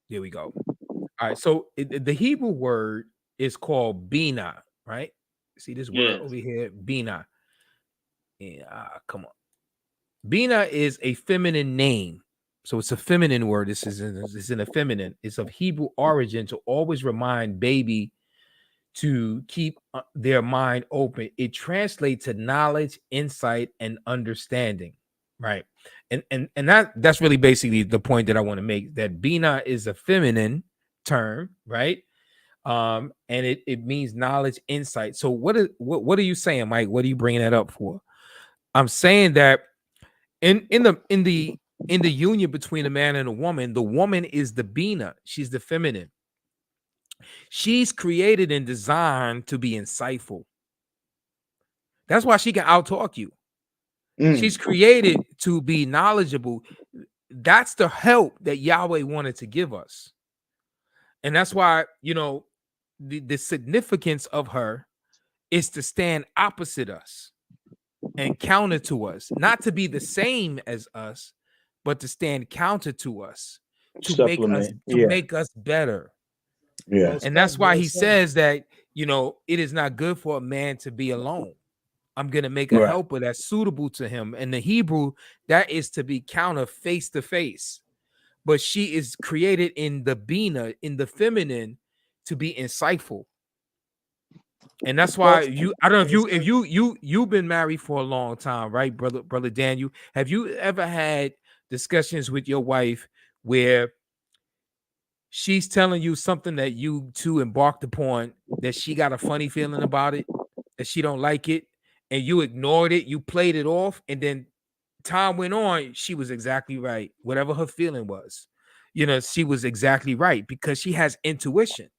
There we go. All right, so the Hebrew word is called bina, right? See this word Yes. over here, bina. Yeah, come on. Bina is a feminine name, so it's a feminine word. This is in a feminine. It's of Hebrew origin to always remind baby to keep their mind open. It translates to knowledge, insight, and understanding, right? And that's really basically the point that I want to make. That bina is a feminine term, right? And it means knowledge, insight. So what are you saying, Mike? What are you bringing that up for? I'm saying that in the union between a man and a woman, the woman is the bina. She's the feminine. She's created and designed to be insightful. That's why she can outtalk you. She's created to be knowledgeable. That's the help that Yahweh wanted to give us. And that's why, the significance of her is to stand opposite us and counter to us, not to be the same as us, but to stand counter to us, to Supplement. make us better. Yeah. And that's why he says that, it is not good for a man to be alone. I'm going to make a helper that's suitable to him. And the Hebrew, that is to be counter face to face. But she is created in the bina, in the feminine, to be insightful. And that's why I don't know if you've been married for a long time, right, brother Daniel? Have you ever had discussions with your wife where she's telling you something that you two embarked upon, that she got a funny feeling about it, that she don't like it, and you ignored it, you played it off, and then time went on, she was exactly right. Whatever her feeling was, she was exactly right because she has intuition.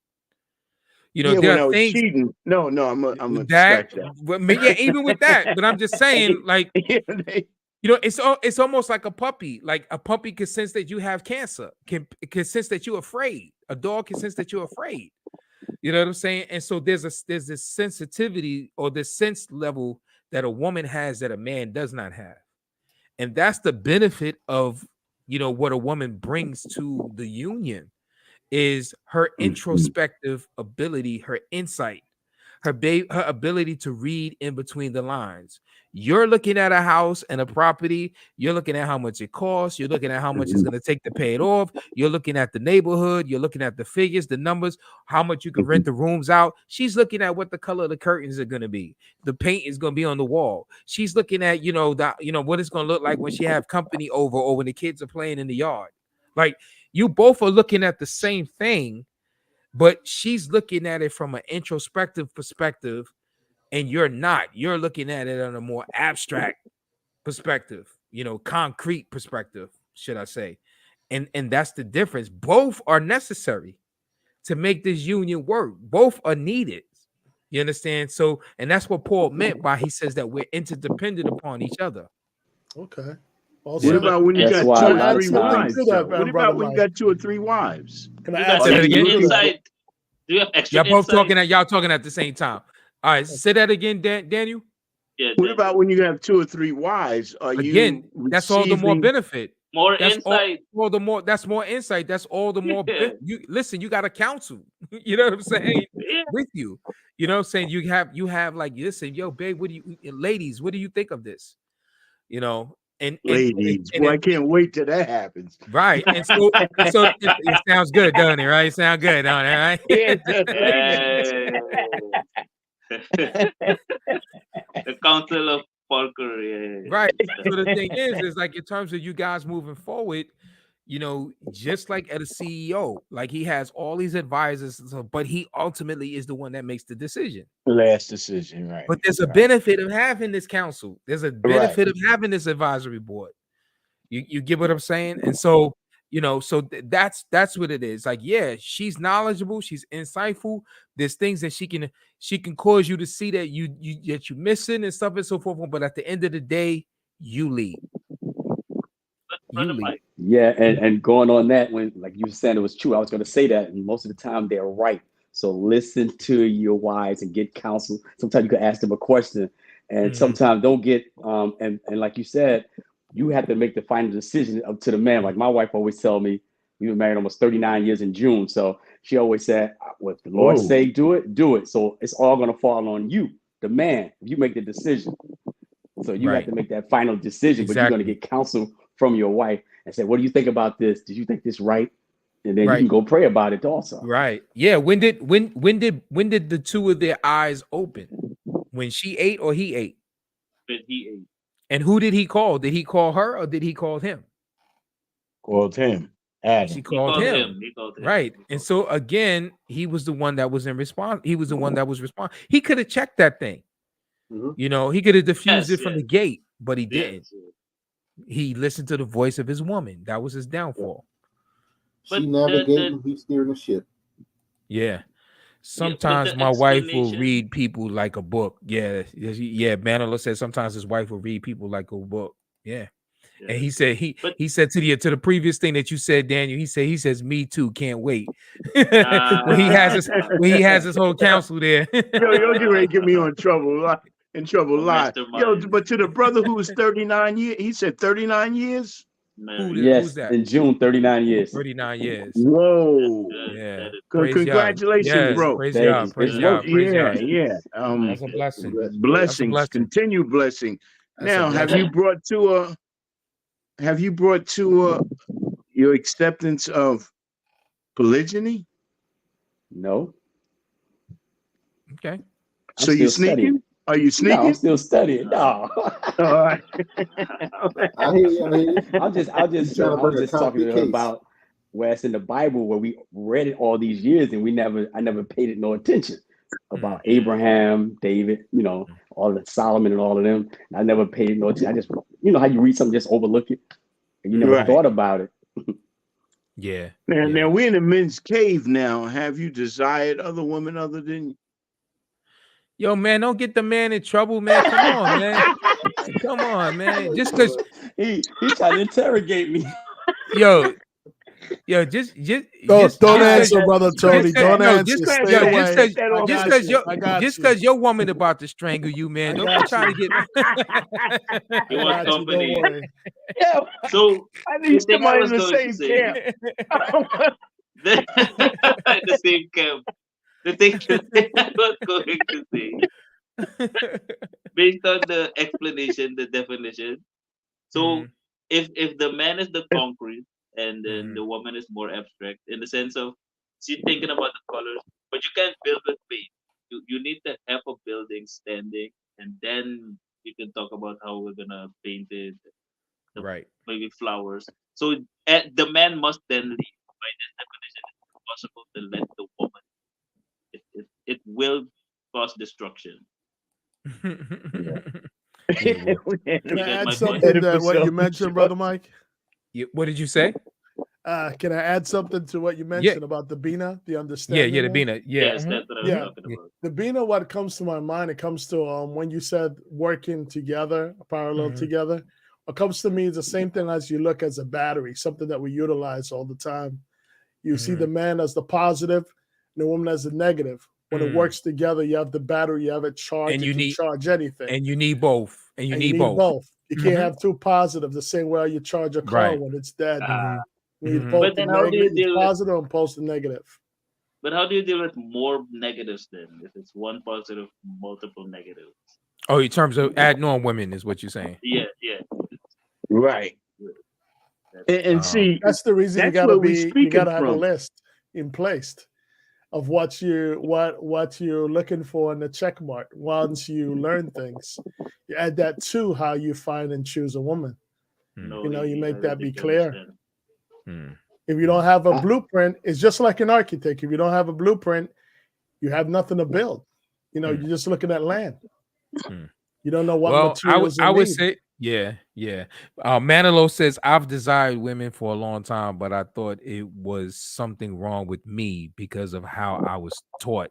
Yeah, There when are I was things cheating. No, I'm gonna that, scratch that. yeah, even with that, but I'm just saying, like, it's almost like a puppy. Like a puppy can sense that you have cancer, can sense that you're afraid. A dog can sense that you're afraid. You know what I'm saying? And so there's this sensitivity or this sense level that a woman has that a man does not have. And that's the benefit of, what a woman brings to the union is her introspective ability, her insight, her ability to read in between the lines. You're looking at a house and a property. You're looking at how much it costs. You're looking at how much it's going to take to pay it off. You're looking at the neighborhood. You're looking at the figures, the numbers, how much you can rent the rooms out. She's looking at what the color of the curtains are going to be. The paint is going to be on the wall. She's looking at, what it's going to look like when she have company over or when the kids are playing in the yard. Like you both are looking at the same thing, but she's looking at it from an introspective perspective, and you're not. You're looking at it on a more abstract perspective, concrete perspective, should I say. And that's the difference. Both are necessary to make this union work. Both are needed. You understand? So, and that's what Paul meant by he says that we're interdependent upon each other. Okay. What about when you got two or three wives? What about when you got 2 or 3 wives? Can I You got add something extra to that? insight? Do you have extra Y'all both insight? y'all talking at the same time. All right, say that again, Daniel. Yeah. What about when you have 2 or 3 wives? Are Again, you that's all the more receiving benefit. More That's insight. all the more. That's more insight. That's all the more. Yeah. You listen. You got a counsel. You know what I'm saying? Yeah. With you. You know what I'm saying? You have like, listen, yo, babe, what do you, ladies, what do you think of this? You know, and ladies? Well, I can't wait till that happens. Right, and so it sounds good, doesn't it? Right? It sounds good, don't it? Right? Yeah, the Council of Parker. Yeah. Right. So the thing is like in terms of you guys moving forward, you know, just like at a CEO, like he has all these advisors, but he ultimately is the one that makes the decision. Last decision, right? But there's a benefit of having this council. There's a benefit of having this advisory board. You get what I'm saying? And so, you know, so that's what it is. Like, yeah, she's knowledgeable, she's insightful. There's things that she can cause you to see that you're missing and stuff and so forth. But at the end of the day, you lead. Yeah, and going on that, when like you were saying it was true, I was going to say that, and most of the time they're right. So listen to your wives and get counsel. Sometimes you can ask them a question, and sometimes don't get and like you said, you have to make the final decision up to the man. Like my wife always tell me, we were married almost 39 years in June, so she always said, "What the Lord say, do it, do it." So it's all going to fall on you, the man. You make the decision. So you have to make that final decision, but you're going to get counsel from your wife and say, "What do you think about this? Did you think this right?" And then you can go pray about it also. Right. Yeah. When did the two of their eyes open? When she ate or he ate? When he ate. And who did he call? Did he call her or did he call him? Called him. Adam. She called him. He called him. Right. And so again, he was the one that was in response. He was the one that was responding. He could have checked that thing. You know, he could have diffused it from the gate, but he didn't. He listened to the voice of his woman. That was his downfall. She navigating, he's steering the ship. Yeah. Sometimes my wife will read people like a book. Yeah. Manolo said sometimes his wife will read people like a book. Yeah. And he said he said to the previous thing that you said, Daniel. He says me too. Can't wait. when he has his whole counsel there. You're ready to get me in trouble live. Yo, but to the brother who was 39 years, he said 39 years. Who's that? In June, 39 years. 39 years. Whoa. Yeah. Congratulations, bro. Praise God. Praise God. Yeah. That's a blessing. Blessings. Continue blessing. Now, have you brought to your acceptance of polygyny? No. Okay. So you sneaking? Studying. Are you sneaking? No, I'm still studying. No. All right. I hear you. I'm just talking about where it's in the Bible where we read it all these years and I never paid it no attention about Abraham, David, you know, all the Solomon and all of them. I never paid it no attention. I just, you know how you read something, just overlook it and you never thought about it. Yeah. Now we're in a men's cave now. Have you desired other women other than you? Yo, man, don't get the man in trouble, man. Come on, man. Come on, man. Just because he tried to interrogate me. Yo, just don't answer, brother Tony. Don't answer. Just because your woman about to strangle you, man. Don't try to get. You want company? Yeah. So I need somebody in the same camp. The same camp. The thing I was going to say, based on the explanation, the definition. So if the man is the concrete and then the woman is more abstract in the sense of she's thinking about the colors, but you can't build with paint. You need to have a building standing, and then you can talk about how we're gonna paint it. Maybe flowers. So the man must then leave. By this definition, it's possible to let the woman. It will cause destruction. Can I add something to what you mentioned, Brother Mike? What did you say? Can I add something to what you mentioned about the Bina, the understanding? Yeah, the Bina. Yeah. Yes, that's what I was talking about. The Bina, what comes to my mind, it comes to when you said working together, parallel together. What comes to me is the same thing as you look as a battery, something that we utilize all the time. You see the man as the positive and the woman as the negative. When it works together, you have the battery, you have it charged, and you can charge anything. And you need both. And you need both. You can't have two positives the same way you charge a car when it's dead. You need both. But then how do you deal with positive and opposed to negative? But how do you deal with more negatives then? If it's one positive, multiple negatives. Oh, in terms of adding on women is what you're saying. Yeah. Right. And see, that's the reason you gotta have a list in place of what you're looking for in the check mark. Once you learn things, you add that to how you find and choose a woman. You make that be clear. If you don't have a blueprint, it's just like an architect. If you don't have a blueprint, you have nothing to build. You're just looking at land. You don't know what materials. I would say, yeah. Manilo says, I've desired women for a long time, but I thought it was something wrong with me because of how I was taught.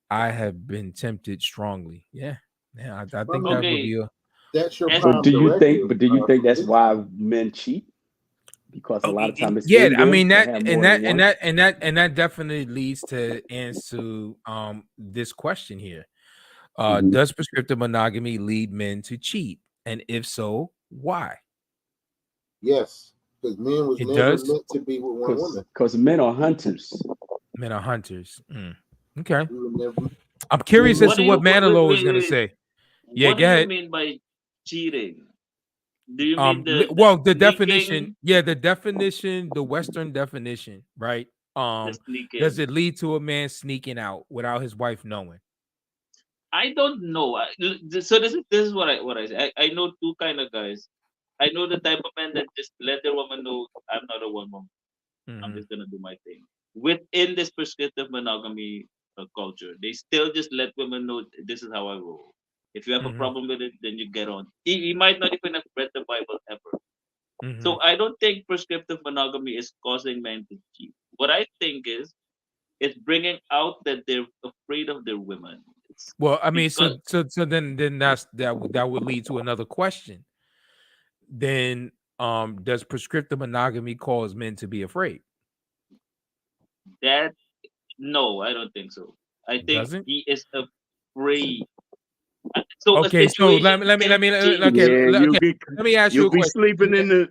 I have been tempted strongly. Yeah. I think that would be that's your problem. Do you think that's why men cheat? Because a lot of times it's I mean that definitely leads to answer this question here. Does prescriptive monogamy lead men to cheat? And if so, why? Yes, because men was never meant to be with one woman. Because men are hunters. Men are hunters. Okay. I'm curious as to what Manilo is going to say. Yeah, go ahead. What do you mean by cheating? Do you mean the definition? Yeah, the definition, the Western definition, right? Does it lead to a man sneaking out without his wife knowing? I don't know. So this is what I say. I know two kind of guys. I know the type of men that just let their woman know I'm not a one woman. I'm just gonna do my thing. Within this prescriptive monogamy culture, they still just let women know this is how I roll. If you have a problem with it, then you get on. He might not even have read the Bible ever. So I don't think prescriptive monogamy is causing men to cheat. What I think is it's bringing out that they're afraid of their women. Well, I mean, so then that would lead to another question. Then, does prescriptive monogamy cause men to be afraid? No, I don't think so. I think he is afraid. Let me ask you a question. You'll be sleeping in the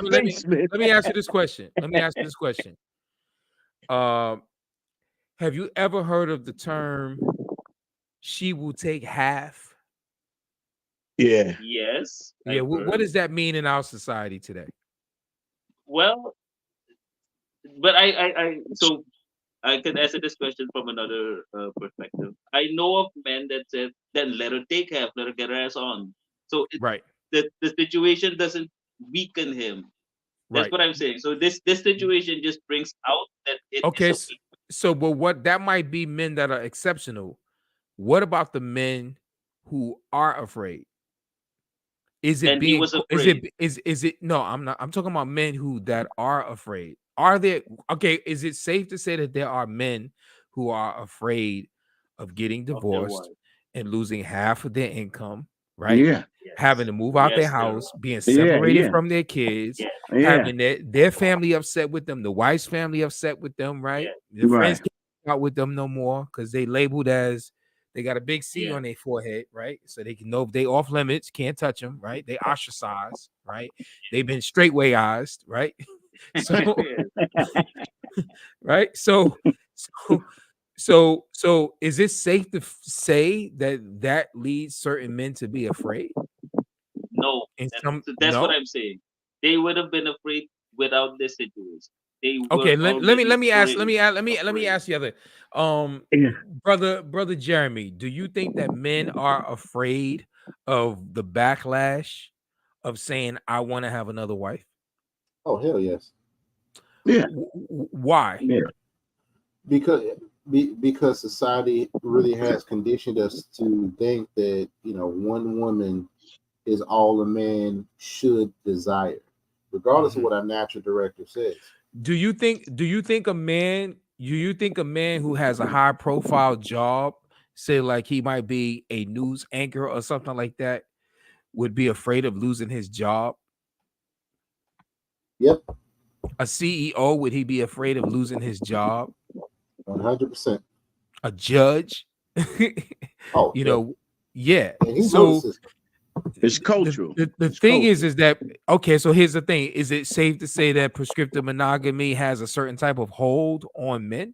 basement. Let me ask you this question. Have you ever heard of the term "she will take half"? Yeah. Yes. Yeah. What does that mean in our society today? Well, but I can answer this question from another perspective. I know of men that said, then let her take half, let her get her ass on. So the situation doesn't weaken him. That's what I'm saying. So this situation just brings out that it So but what that might be men that are exceptional. What about the men who are afraid? Is it no, I'm not. I'm talking about men that are afraid. Are there is it safe to say that there are men who are afraid of getting divorced and losing half of their income, right? Yeah. Having to move out their house, being separated from their kids, having their family upset with them, the wife's family upset with them, right? The friends can't out with them no more because they labeled as they got a big C on their forehead, right? So they can know if they off limits, can't touch them, right? They ostracized, right? They've been straightwayized, right? So, right? So is it safe to say that leads certain men to be afraid? No, that's what I'm saying. They would have been afraid without this situation. Let me ask the other brother Jeremy, do you think that men are afraid of the backlash of saying I want to have another wife? Oh hell yes. Yeah. Why? Yeah. Because society really has conditioned us to think that one woman is all a man should desire, regardless of what our natural director says. Do you think a man who has a high profile job, say like he might be a news anchor or something like that, would be afraid of losing his job? Yep. A CEO, would he be afraid of losing his job? 100%. A judge? Oh, you know, yeah. And so it's cultural. The thing is that okay, so here's the thing. Is it safe to say that prescriptive monogamy has a certain type of hold on men?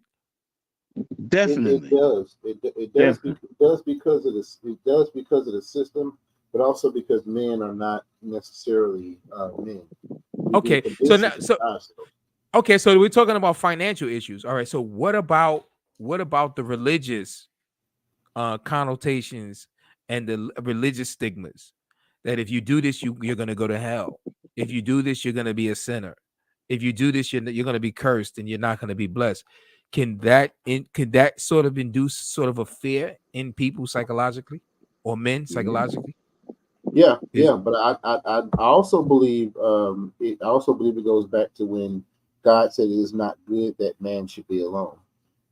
Definitely. It does. It does because of this. It does because of the system, but also because men are not necessarily men. Okay, okay, so we're talking about financial issues. All right, so what about the religious connotations and the religious stigmas that if you do this, you're going to go to hell. If you do this, you're going to be a sinner. If you do this, you're going to be cursed and you're not going to be blessed. Could that sort of induce sort of a fear in people psychologically, or men psychologically? Yeah, but I also believe it goes back to when God said it is not good that man should be alone.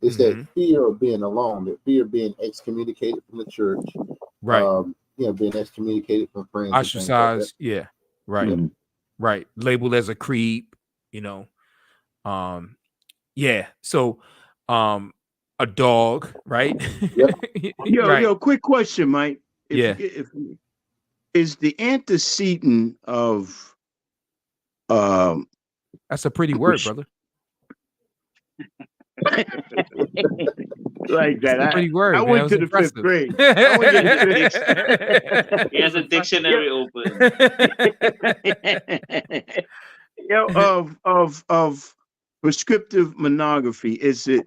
It's that fear of being alone, that fear of being excommunicated from the church, right? Being excommunicated from friends, ostracized, like right, right, labeled as a creep, so a dog, right? Yep. Yo, quick question, Mike. If is the antecedent of that's a pretty word, brother. Like that. That's a pretty word. I went to the fifth grade. He has a dictionary open. Of prescriptive monogamy, is it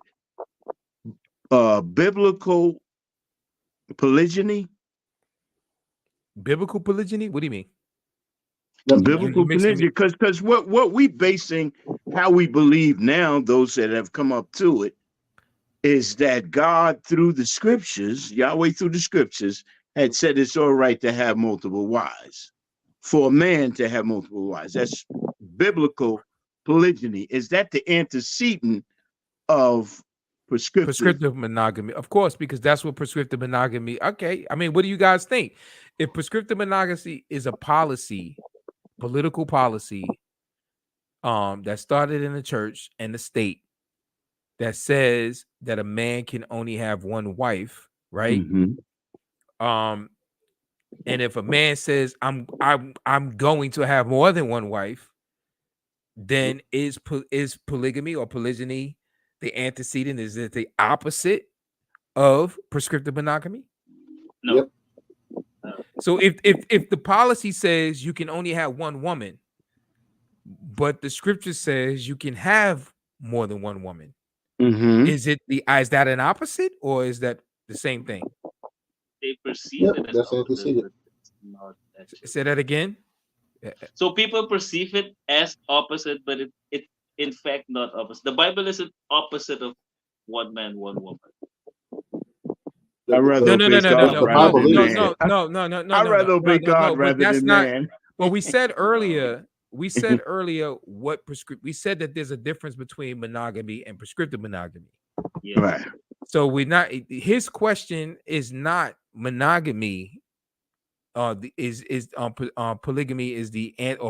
biblical polygyny? Biblical polygyny? What do you mean? Biblical polygyny, because what we basing how we believe now, those that have come up to it, is that God through the scriptures, Yahweh through the scriptures, had said it's all right to have multiple wives, for a man to have multiple wives. That's biblical polygyny. Is that the antecedent of prescriptive monogamy? Of course, because that's what prescriptive monogamy. Okay, I mean, what do you guys think? If prescriptive monogamy is a policy, political policy, that started in the church and the state, that says that a man can only have one wife, right? And if a man says I'm going to have more than one wife, then is polygamy or polygyny the antecedent? Is it the opposite of prescriptive monogamy? No. Yep. So if the policy says you can only have one woman, but the scripture says you can have more than one woman, is that an opposite, or is that the same thing? They perceive it as opposite. Say that again. So people perceive it as opposite, but it in fact not opposite. The Bible isn't opposite of one man, one woman. I'd rather obey God rather than man. I'd rather obey God rather than man. Well, we said earlier what we said that there's a difference between monogamy and prescriptive monogamy. Yeah. Right. So his question is not monogamy. Polygamy is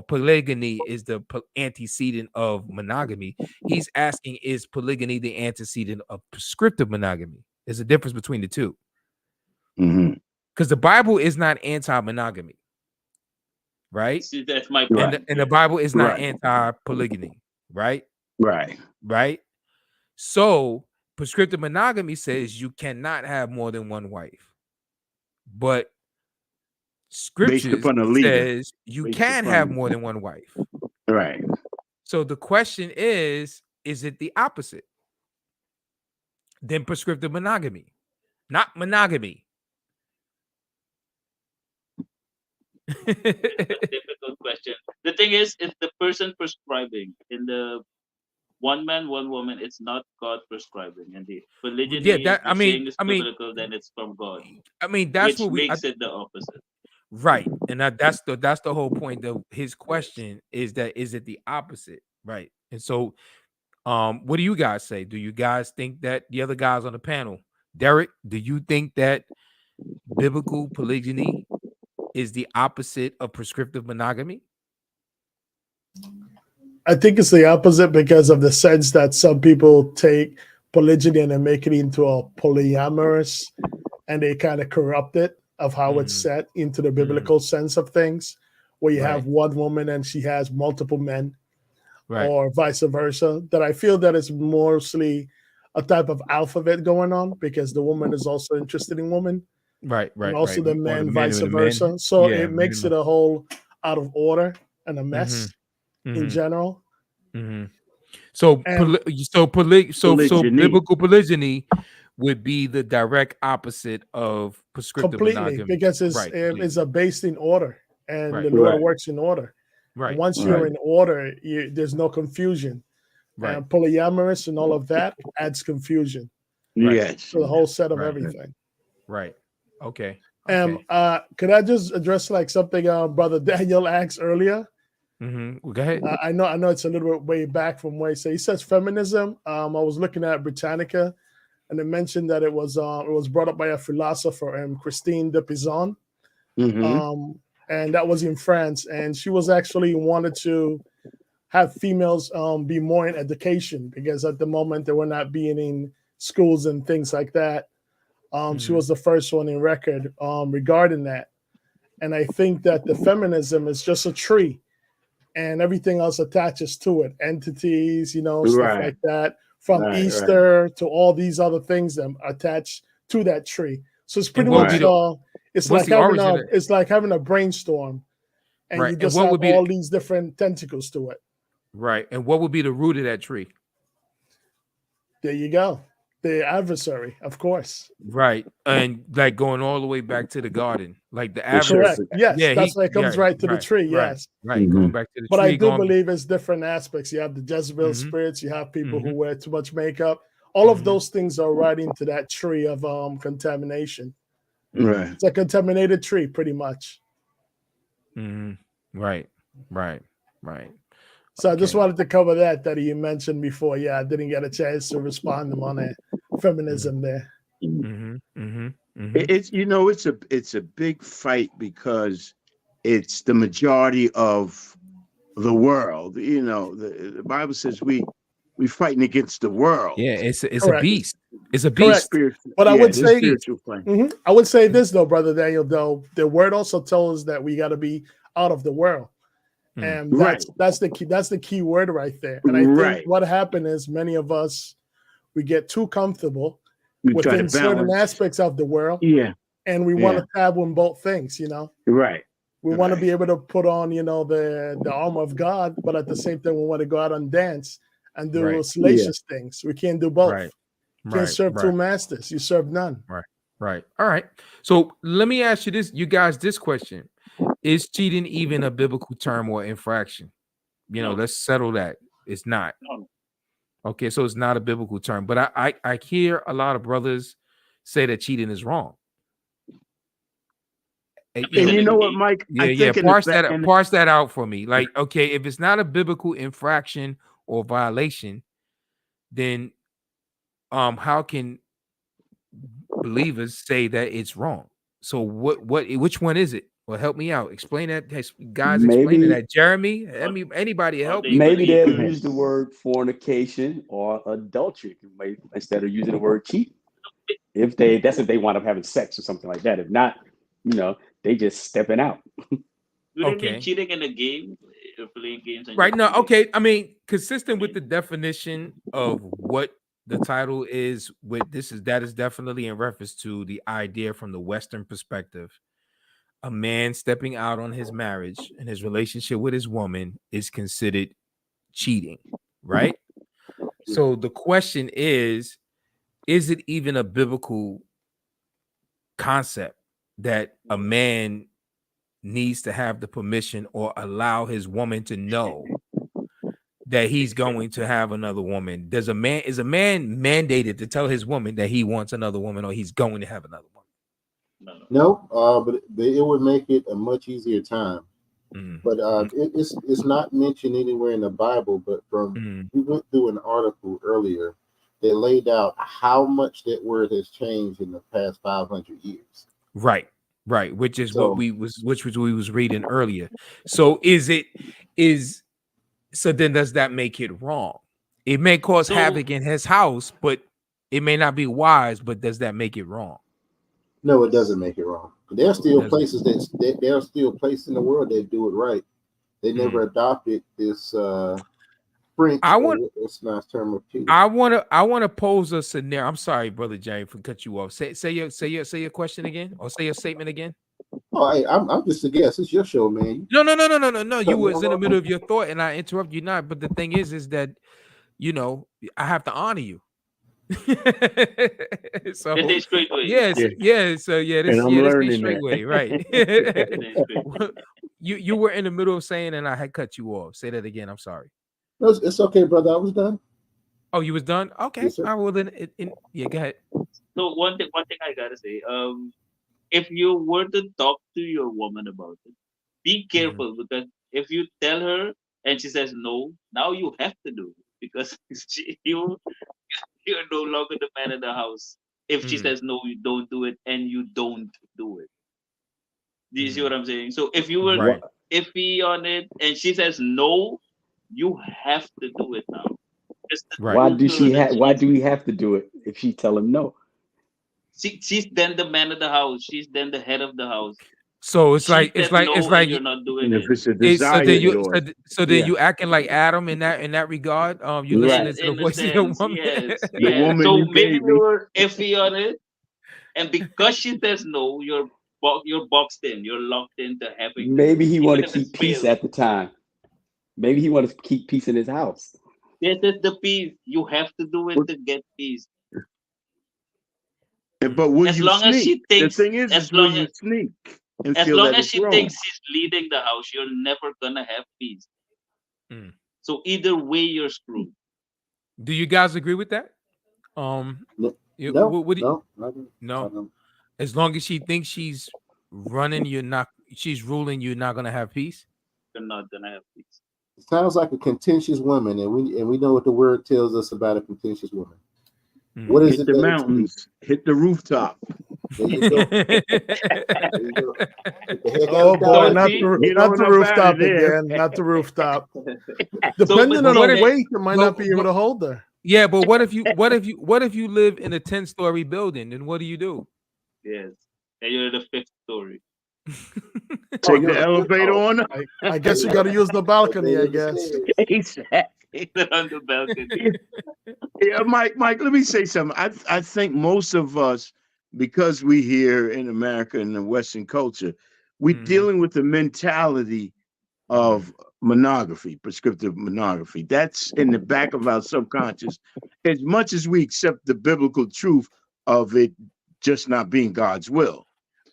polygyny is the antecedent of monogamy. He's asking, is polygyny the antecedent of prescriptive monogamy? There's a difference between the two. Because the Bible is not anti-monogamy, right? See, that's my point. And the Bible is not anti-polygyny, right? Right. So prescriptive monogamy says you cannot have more than one wife, but scripture says you can have more than one wife. Right. So the question is it the opposite than prescriptive monogamy? Not monogamy. That's a difficult question. The thing is, if the person prescribing in the one man, one woman, it's not God prescribing, and the polygyny is biblical, then it's from God. I mean, that's which what makes it the opposite. Right. And that's the whole point of his question, is that is it the opposite? Right. And so What do you guys say? Do you guys think that the other guys on the panel, Derek, do you think that biblical polygyny is the opposite of prescriptive monogamy? I think it's the opposite because of the sense that some people take polygyny and they make it into a polyamorous, and they kind of corrupt it of how it's set into the biblical sense of things, where you have one woman and she has multiple men, or vice versa. That I feel that it's mostly a type of alphabet going on because the woman is also interested in women, and also the men, vice versa. So it makes it a whole out of order and a mess in general. So biblical polygyny would be the direct opposite of prescriptive monogamy, because it's a based in order, and the Lord works in order. And once you're in order, there's no confusion. And polyamorous and all of that adds confusion. Yes, to the whole set of everything. Okay. Could I just address like something Brother Daniel asked earlier? Well, go ahead. I know it's a little bit way back from where he says feminism. I was looking at Britannica, and it mentioned that it was brought up by a philosopher, Christine de Pizan, and that was in France, and she was actually wanted to have females be more in education because at the moment they were not being in schools and things like that. She was the first one in record regarding that, and I think that the feminism is just a tree. And everything else attaches to it, entities, stuff like that, from Easter to all these other things that attach to that tree. So it's pretty much it's like having a brainstorm, and you just have all these different tentacles to it. Right. And what would be the root of that tree? There you go. The adversary, of course. Right. And like going all the way back to the garden, like the adversary. Correct. Yes, that's why it comes right to the tree. Yes. Right. Going back to the tree. But I do believe it's different aspects. You have the Jezebel spirits. You have people who wear too much makeup. All of those things are right into that tree of contamination. Right. It's a contaminated tree, pretty much. Right. So I just wanted to cover that you mentioned before. Yeah, I didn't get a chance to respond on that feminism there. It's it's a big fight because it's the majority of the world. The Bible says we fighting against the world. Yeah, it's a beast. It's a beast. But I would say I would say this though, Brother Daniel. Though the word also tells us that we got to be out of the world. And that's the key word right there. And I think what happened is many of us, we get too comfortable within certain aspects of the world. Yeah. And we want to dabble in both things, Right. We want to be able to put on, the armor of God, but at the same time, we want to go out and dance and do salacious things. We can't do both. You can't serve two masters. You serve none. Right. All right. So let me ask you this question. Is cheating even a biblical term or infraction? Let's settle that. It's not. Okay, so it's not a biblical term. But I hear a lot of brothers say that cheating is wrong. And you know what, Mike? Parse that out for me. Like, okay, if it's not a biblical infraction or violation, then how can believers say that it's wrong? So which one is it? Well, help me out. Explain that, guys. Explain that. Jeremy, anybody help me? Maybe they'll use the word fornication or adultery instead of using the word cheating. If they wind up having sex or something like that. If not, they just stepping out. Do they mean cheating in a game? Playing games? Right. No. Okay. I mean, consistent with the definition of what the title is. That is definitely in reference to the idea from the Western perspective. A man stepping out on his marriage and his relationship with his woman is considered cheating, right? So the question is it even a biblical concept that a man needs to have the permission or allow his woman to know that he's going to have another woman? Is a man mandated to tell his woman that he wants another woman or he's going to have another woman? No, but it would make it a much easier time But it's not mentioned anywhere in the Bible. But we went through an article earlier that laid out how much that word has changed in the past 500 years. Right, which is what we was reading earlier. So so then does that make it wrong? It may cause havoc in his house, but it may not be wise. But does that make it wrong? No, it doesn't make it wrong. There are still places that there are still places in the world that do it right. They never adopted this French. I want to pose a scenario. I'm sorry, Brother Jerry, for cut you off. Say your question again, or say your statement again. Oh, hey, I'm just a guest. It's your show, man. No. You was in the middle of your thought, and I interrupt you not. But the thing is that I have to honor you. So this straight way. Yes. So this is straight way, right? You were in the middle of saying, and I had cut you off. Say that again. I'm sorry. No, it's okay, brother. I was done. Oh, you was done? Okay. Yes, I will then. Yeah, go ahead. So one thing I gotta say, if you were to talk to your woman about it, be careful because if you tell her and she says no, now you have to do it because you're no longer the man in the house. If she says no, you don't do it, and you don't do it. Do you see what I'm saying? So if you were iffy on it and she says no, you have to do it now. Why do we have to do it if she tell him no? She's then the man of the house. She's then the head of the house. So it's like you're not doing it. If it's a desire, so then you acting like Adam in that regard. You listening to the voice of your woman. Yes. So maybe you were iffy on it, and because she says no, you're boxed in. You're locked into having. Maybe he want to keep peace at the time. Maybe he want to keep peace in his house. Yes, that's the peace. You have to do it to get peace. But will you sneak? As she thinks, the thing is will you sneak? As long as she thinks she's leading the house, you're never gonna have peace. So either way, you're screwed. Do you guys agree with that? No. As long as she thinks she's running, she's ruling, you're not gonna have peace. You're not gonna have peace. It sounds like a contentious woman, and we know what the word tells us about a contentious woman. What is hit the mountains, hit the rooftop. There you go. There you go. Oh boy, not the rooftop again. Not the rooftop. Depending on her weight, you might not be able to hold her. Yeah, but what if you live in a 10-story building? Then what do you do? Yes, and you're in the 5th story. Take the elevator on. I guess you got to use the balcony. I guess. On the balcony. Yeah, Mike. Let me say something. I think most of us, because we here in America in the Western culture, we're dealing with the mentality of monogamy, prescriptive monogamy. That's in the back of our subconscious. As much as we accept the biblical truth of it just not being God's will.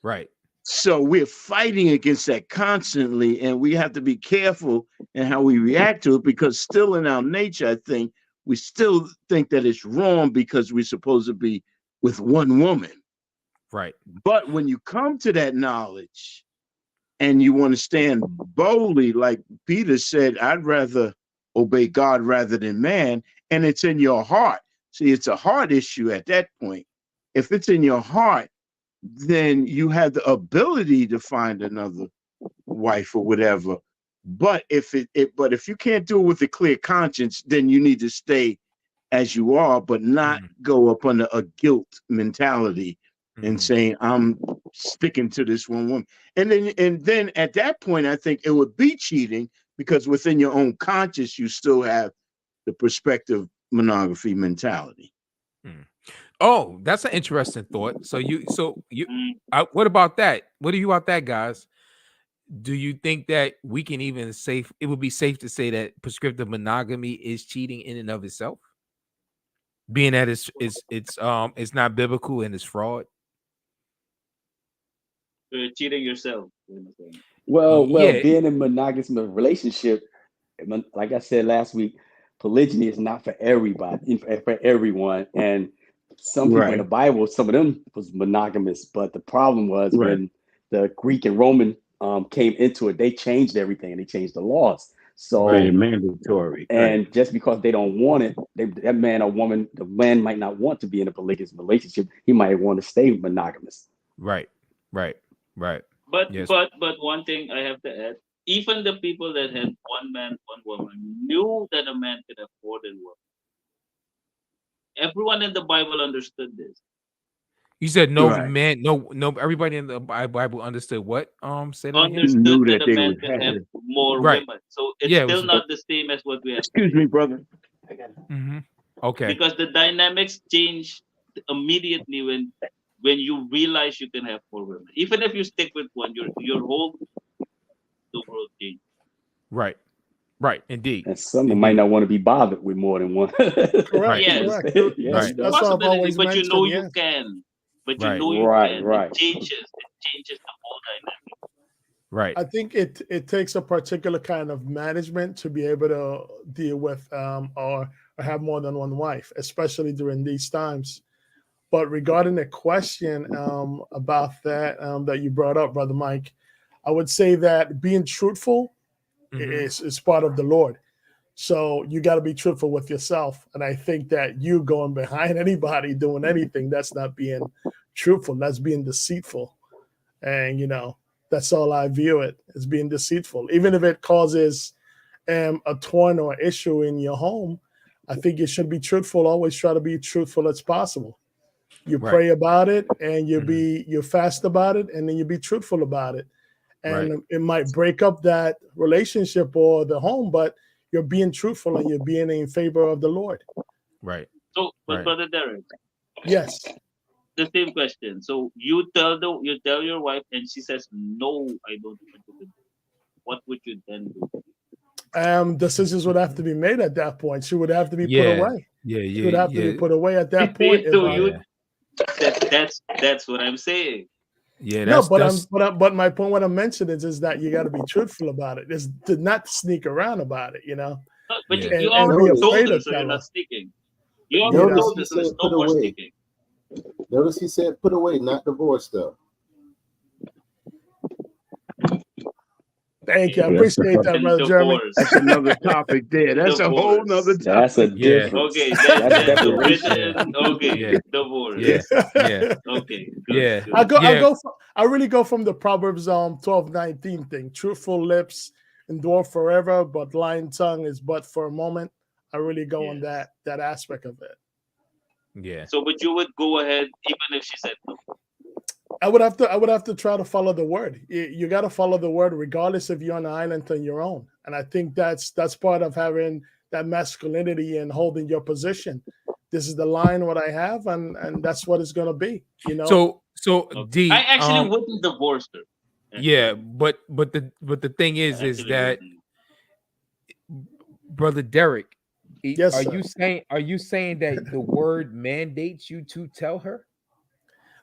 Right. So we're fighting against that constantly, and we have to be careful in how we react to it, because still in our nature, I think, we still think that it's wrong because we're supposed to be with one woman. Right. But when you come to that knowledge and you want to stand boldly, like Peter said, I'd rather obey God rather than man, and it's in your heart. See, it's a heart issue at that point. If it's in your heart, then you have the ability to find another wife or whatever. But if you can't do it with a clear conscience, then you need to stay as you are, but not go up under a guilt mentality and saying, I'm sticking to this one woman. And then at that point, I think it would be cheating, because within your own conscience, you still have the prescriptive monogamy mentality. Oh, that's an interesting thought. What about that? What do you about that, guys? Do you think that we can even it would be safe to say that prescriptive monogamy is cheating in and of itself, being that it's not biblical and it's fraud? You're cheating yourself. Well, being in a monogamous relationship, like I said last week, polygyny is not for everybody, for everyone, and some people in the Bible, some of them was monogamous, but the problem was when the Greek and Roman came into it, they changed everything and they changed the laws. So mandatory. And just because they don't want it, that man or woman, the man might not want to be in a polygamous relationship. He might want to stay monogamous. Right. But Yes. but one thing I have to add, even the people that had one man, one woman knew that a man could have more than one. Everyone in the Bible understood this. You said no man, no. Everybody in the Bible understood what? Say that again. Understood that a man could have more women. So it's still not the same as what we have. Excuse me, brother. Okay. Because the dynamics change immediately when you realize you can have more women. Even if you stick with one, your whole the world changes. Right, indeed. And some might not want to be bothered with more than one. Correct. Yes. Correct. Yes. That's what I've always but mentioned. You know yes. you can. But you know you can. It changes the whole dynamic. Right. I think it takes a particular kind of management to be able to deal with or have more than one wife, especially during these times. But regarding the question about that you brought up, Brother Mike, I would say that being truthful is part of the Lord. So you got to be truthful with yourself. And I think that you going behind anybody doing anything, that's not being truthful. That's being deceitful. And, that's all I view it as, being deceitful. Even if it causes a torn or issue in your home, I think you should be truthful. Always try to be truthful as possible. You pray about it and you fast about it, and then you be truthful about it. And it might break up that relationship or the home, but you're being truthful and you're being in favor of the Lord. Right. So, but Brother Derek. Yes. The same question. So you tell your wife and she says, no, I don't want you to do. What would you then do? Decisions would have to be made at that point. She would have to be put away. She would have to be put away at that point. That's what I'm saying. Yeah, but my point, what I'm mentioning is that you got to be truthful about it. Is to not sneak around about it, But you already told her, so you're not sneaking. You already told her, so there's no more sneaking. Notice he said put away, not divorce, though. Thank you. I appreciate that, Brother Jeremy. That's another topic there. That's a whole nother topic. That's a difference. Okay, that's the written. Okay, divorce. Yeah. Okay. Good. I really go from the Proverbs 12:19 thing. Truthful lips endure forever, but lying tongue is but for a moment. I really go on that aspect of it. Yeah. So, but you would go ahead even if she said no. I would have to try to follow the word. You got to follow the word, regardless if you're on an island on your own. And I think that's part of having that masculinity and holding your position. This is the line what I have, and that's what it's going to be. So D, I actually wouldn't divorce her. Yeah, but the thing is that Brother Derek, yes, are sir. you saying that the word mandates you to tell her?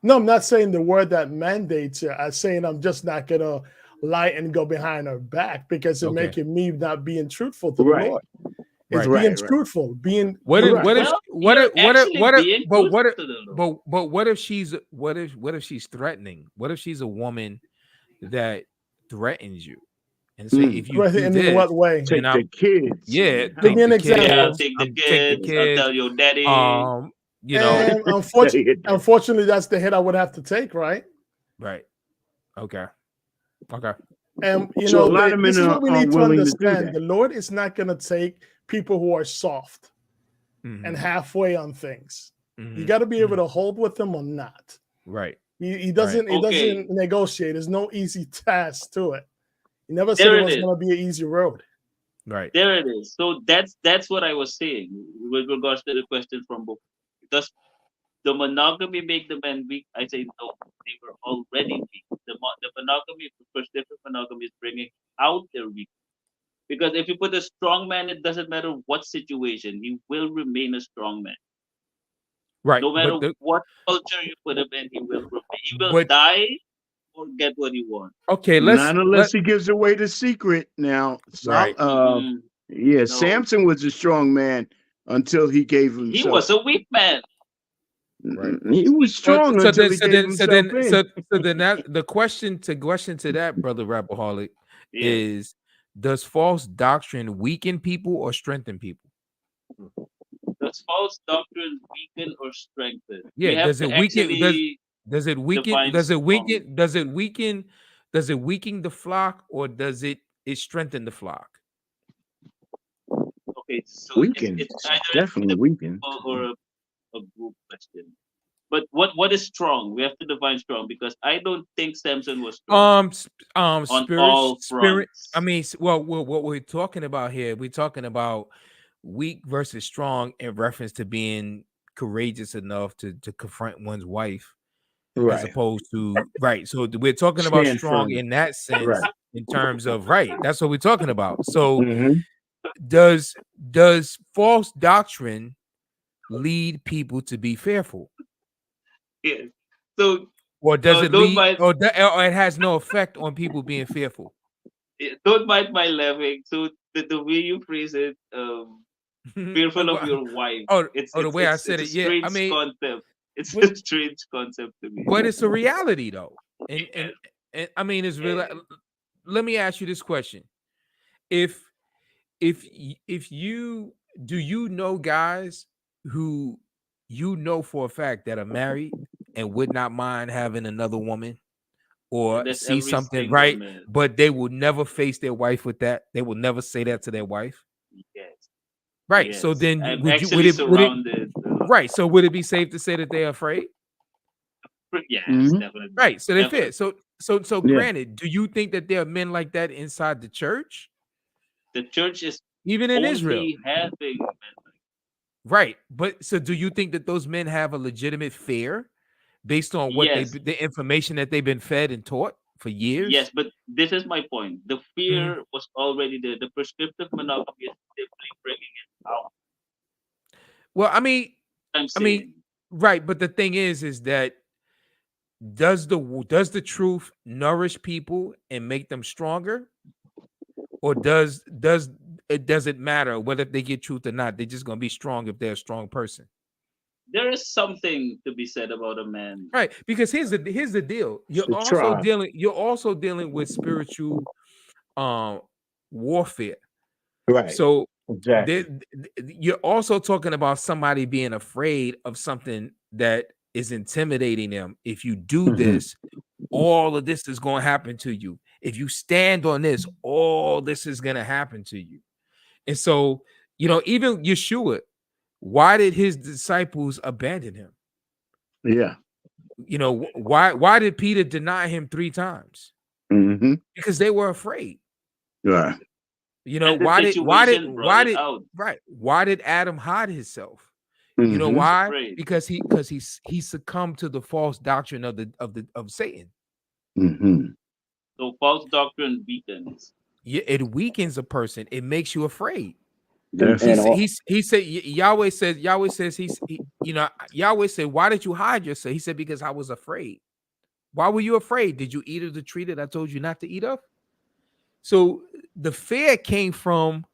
No, I'm not saying the word that mandates it. I'm saying I'm just not gonna lie and go behind her back because it's making me not being truthful to the Lord. It's being truthful, being what if she's threatening? What if she's a woman that threatens you and say if you do this, in what way? Take the kids. Yeah, give me an example. Take the kids. I'll tell your daddy. And unfortunately, that's the hit I would have to take, right? Right. Okay. And this is a lot of men this is what we need to understand. To the Lord is not going to take people who are soft and halfway on things. You got to be able to hold with them or not. Right. He doesn't. He doesn't negotiate. There's no easy task to it. He never said it was going to be an easy road. Right. There it is. So that's what I was saying with regards to the question from book. Does the monogamy make the men weak? I say no. They were already weak. The monogamy, prescriptive monogamy, is bringing out their weakness. Because if you put a strong man, it doesn't matter what situation, he will remain a strong man. Right. No matter what culture you put him in, he will remain. He will die or get what he wants. Okay, not unless he gives away the secret. Now, right? Samson was a strong man until he gave himself. He was a weak man. Right. He was strong until he gave himself in. So then that the question to that, brother Rapperholic, is: does false doctrine weaken people or strengthen people? Does false doctrine weaken or strengthen? Yeah. Does it weaken? Does it weaken? Does it weaken? Does it weaken? Does it weaken the flock, or does it strengthen the flock? Okay, so weaken. it's either Definitely weaken. Or a group question. But what is strong? We have to define strong, because I don't think Samson was strong. Spirit. I mean, well, what we're talking about here, we're talking about weak versus strong in reference to being courageous enough to confront one's wife, right, as opposed to right. So we're talking about strong in that sense, right, in terms of right. That's what we're talking about. So does false doctrine lead people to be fearful? Yes. So or does it lead, or it has no effect on people being fearful? Don't mind my laughing. So the way you phrase it, fearful of your wife. It's the way I said it. Yeah, I mean, concept. It's a strange concept to me. But it's a reality, though, and I mean, it's real. Let me ask you this question: If you do, you know guys who you know for a fact that are married and would not mind having another woman or see something right, but they will never face their wife with that. They will never say that to their wife. Yes. Right. Yes. So then would it right. So would it be safe to say that they're afraid? Yes, definitely. Right. So they fear. So granted, do you think that there are men like that inside the church? The church is even in Israel having men. Right. But so do you think that those men have a legitimate fear based on what the information that they've been fed and taught for years? Yes, but this is my point. The fear was already there. The prescriptive monogamy is simply bringing it out. Well, I mean, right. But the thing is that does the truth nourish people and make them stronger? Or does it matter whether they get truth or not? They're just gonna be strong if they're a strong person. There is something to be said about a man, right? Because here's the deal: you're also dealing with spiritual warfare, right? So you're also talking about somebody being afraid of something that is intimidating them. If you do this, all of this is going to happen to you. If you stand on this, all this is going to happen to you. And so, even Yeshua, why did his disciples abandon him? Yeah. Why did Peter deny him 3 times? Because they were afraid. Right. Why did Adam hide himself? You know why? Afraid. Because he succumbed to the false doctrine of Satan. So false doctrine weakens. Yeah, it weakens a person. It makes you afraid. He said Yahweh says Yahweh said, why did you hide yourself? He said, because I was afraid. Why were you afraid? Did you eat of the tree that I told you not to eat of? So the fear came from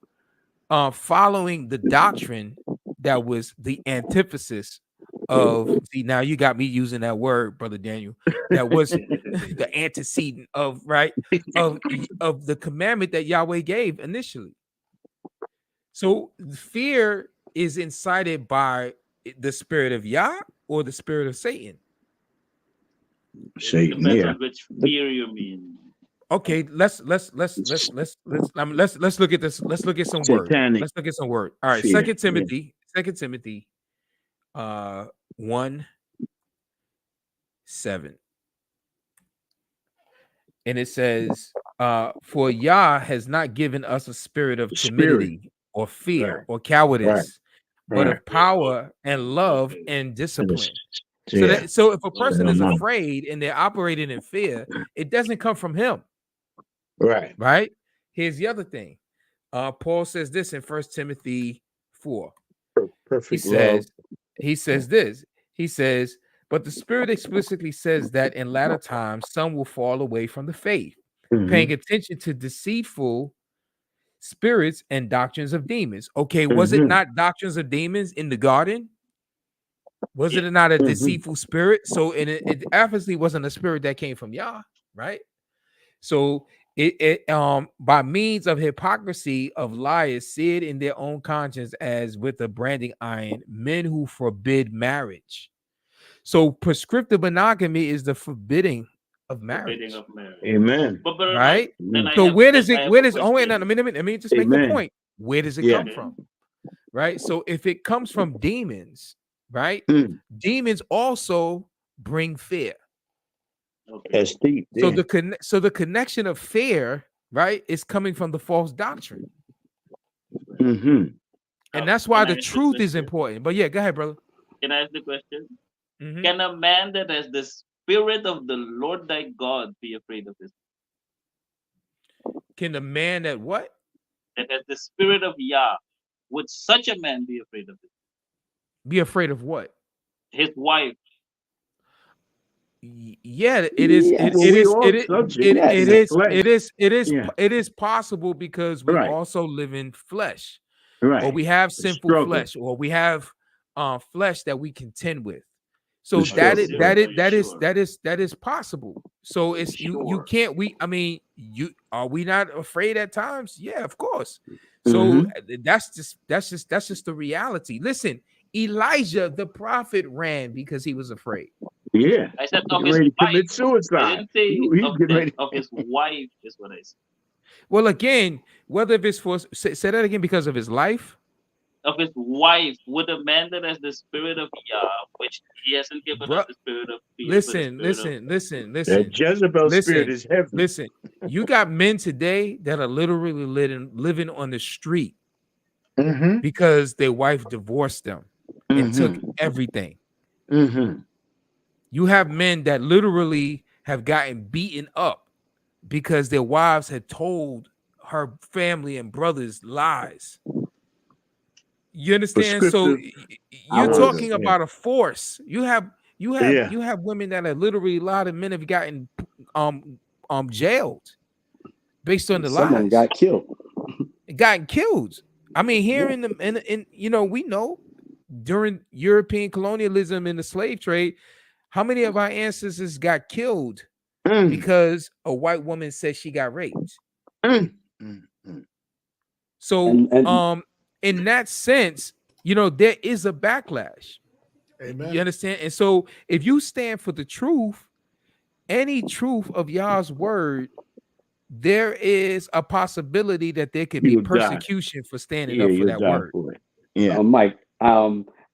following the doctrine that was the antithesis of, see, now you got me using that word, Brother Daniel, that was the antecedent of the commandment that Yahweh gave initially. So fear is incited by the spirit of Yah or the spirit of Satan. Satan, depends on which fear you mean. Okay, let's look at this. Let's look at some word. Let's look at some word. All right, Second Timothy 1:7. And it says, for Yah has not given us a spirit of timidity or fear or cowardice, but of power and love and discipline. So if a person is afraid and they're operating in fear, it doesn't come from him. Right. Here's the other thing. Paul says this in 1 Timothy 4. Perfect. He says this. He says, but the Spirit explicitly says that in latter times some will fall away from the faith, paying attention to deceitful spirits and doctrines of demons. Okay, was it not doctrines of demons in the garden? Was it not a deceitful spirit? So it obviously wasn't a spirit that came from Yah, right? So it by means of hypocrisy of liars seared in their own conscience as with a branding iron, men who forbid marriage. So prescriptive monogamy is the forbidding of marriage. Amen. But right? then So where does I it? have Where a does? Oh wait, question. no, let me just make the point. Where does it come from? Right. So if it comes from demons, right? Demons also bring fear. That's deep. So the connection of fear, right, is coming from the false doctrine. And that's why the truth is important. But yeah, go ahead, brother. Can I ask the question? Can a man that has the spirit of the Lord thy God be afraid of this? Can the man that what? That has the spirit of Yah, would such a man be afraid of this? Be afraid of what? His wife. Yeah, it is. It is possible because we also live in flesh, or we have sinful flesh, or we have flesh that we contend with. So that is possible. So it's you can't are we not afraid at times? Yeah, of course. So that's just the reality. Listen, Elijah the prophet ran because he was afraid. Yeah, I said of his wife. Commit suicide. I didn't say of his wife is what I said. Well, again, whether if it's for say that again, because of his life. Of his wife, would a man that has the spirit of Yah, which he hasn't given us the spirit of fear, listen. That Jezebel spirit is heavy. Listen, you got men today that are literally living on the street because their wife divorced them and took everything. You have men that literally have gotten beaten up because their wives had told her family and brothers lies. You understand? So you're talking about a force. You have women that are literally, a lot of men have gotten jailed based on the lies. Someone got killed. Gotten killed. I mean, here in we know during European colonialism and the slave trade, how many of our ancestors got killed because a white woman said she got raped? So in that sense, there is a backlash. Amen. You understand? And so if you stand for the truth, any truth of Yah's word, there is a possibility that there could be persecution for standing up for that word. Mike,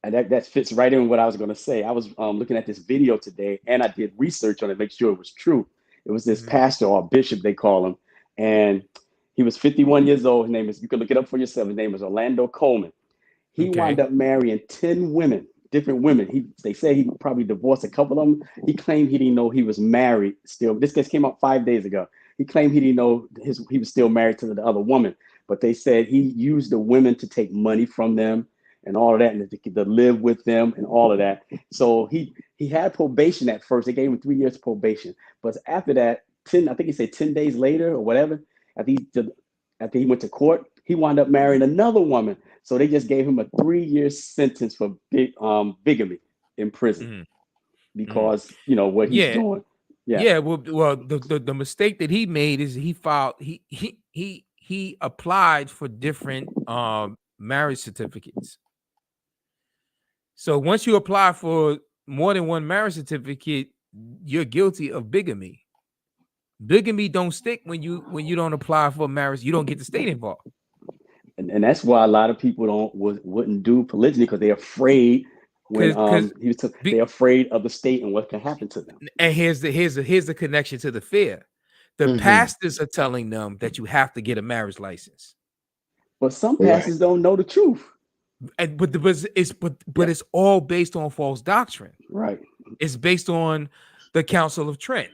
that fits right in what I was going to say. I was looking at this video today, and I did research on it, make sure it was true. It was this pastor or bishop, they call him, and he was 51 years old. His name is, you can look it up for yourself. His name was Orlando Coleman. He wound up marrying 10 women, different women. They say he probably divorced a couple of them. He claimed he didn't know he was married still. This case came out 5 days ago. He claimed he didn't know he was still married to the other woman. But they said he used the women to take money from them and all of that, and to live with them and all of that. So he had probation at first. They gave him 3 years probation. But after that, I think he said 10 days later or whatever, after he went to court, he wound up marrying another woman. So they just gave him a 3-year sentence for bigamy in prison because what he's doing. Yeah. Well, the mistake that he made is he applied for different marriage certificates. So once you apply for more than one marriage certificate, you're guilty of bigamy. Bigamy don't stick when you don't apply for marriage. You don't get the state involved. And that's why a lot of people wouldn't do polygyny, because they're afraid they're afraid of the state and what can happen to them. And here's the connection to the fear. The pastors are telling them that you have to get a marriage license. But some pastors don't know the truth. But it's all based on false doctrine. Right. It's based on the Council of Trent.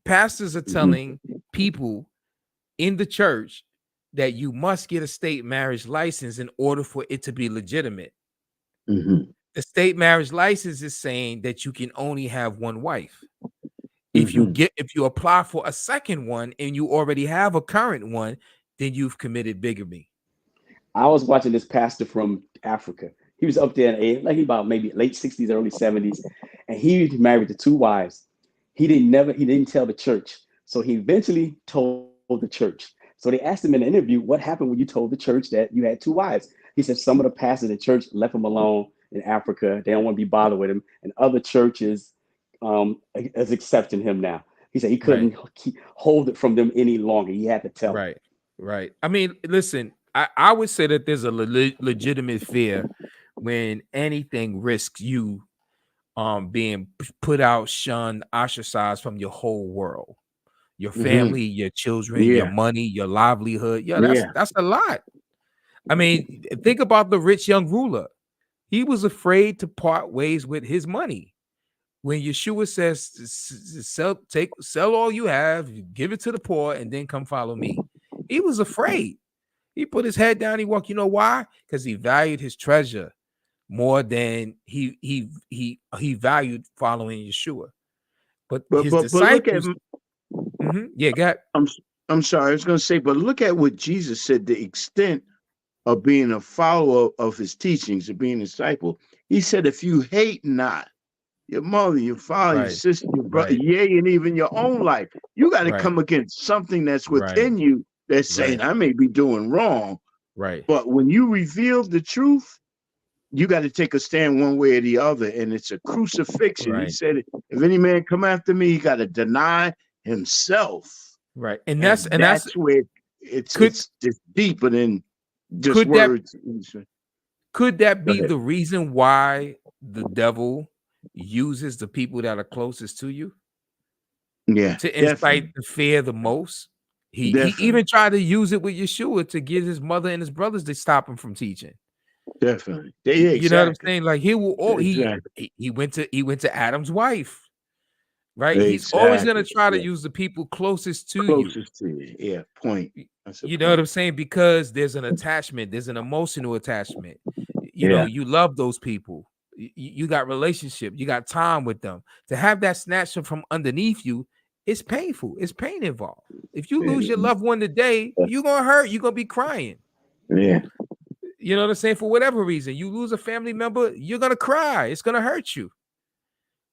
Pastors are telling people in the church that you must get a state marriage license in order for it to be legitimate. The state marriage license is saying that you can only have one wife. If you apply for a second one and you already have a current one, then you've committed bigamy. I was watching this pastor from Africa. He was up there in age, like about maybe late 60s, early 70s, and he was married to 2 wives. He didn't tell the church. So he eventually told the church. So they asked him in the interview, what happened when you told the church that you had 2 wives? He said some of the pastors in the church left him alone in Africa. They don't want to be bothered with him. And other churches is accepting him now. He said he couldn't hold it from them any longer. He had to tell them. Right. I mean, listen, I would say that there's a legitimate fear when anything risks you being put out, shunned, ostracized from your whole world, your family, your children, your money, your livelihood. That's a lot. I mean, think about the rich young ruler. He was afraid to part ways with his money. When Yeshua says, sell all you have, give it to the poor, and then come follow me. He was afraid. He put his head down. He walked. You know why? Because he valued his treasure more than he valued following Yeshua. But his disciples. Look at, yeah, got. I'm sorry. I was going to say, but look at what Jesus said. The extent of being a follower of his teachings, of being a disciple. He said, if you hate not your mother, your father, your sister, your brother, yea, and even your own life, you got to come against something that's within you that's saying, I may be doing wrong. But when you reveal the truth, you got to take a stand one way or the other. And it's a crucifixion. He said, if any man come after me, he got to deny himself. And that's where it's just deeper than just words. Could that be the reason why the devil uses the people that are closest to you? To incite the fear the most. He even tried to use it with Yeshua to get his mother and his brothers to stop him from teaching. Definitely. You know what I'm saying? Like he went to Adam's wife. He's always going to try to use the people closest to you. Point. You know what I'm saying? Because there's an attachment, there's an emotional attachment. You know, you love those people. You got relationship, you got time with them. To have that snatched from underneath you, it's painful. It's pain involved. If you lose your loved one today, you're going to hurt. You're going to be crying. You know what I'm saying? For whatever reason, you lose a family member, you're going to cry. It's going to hurt you.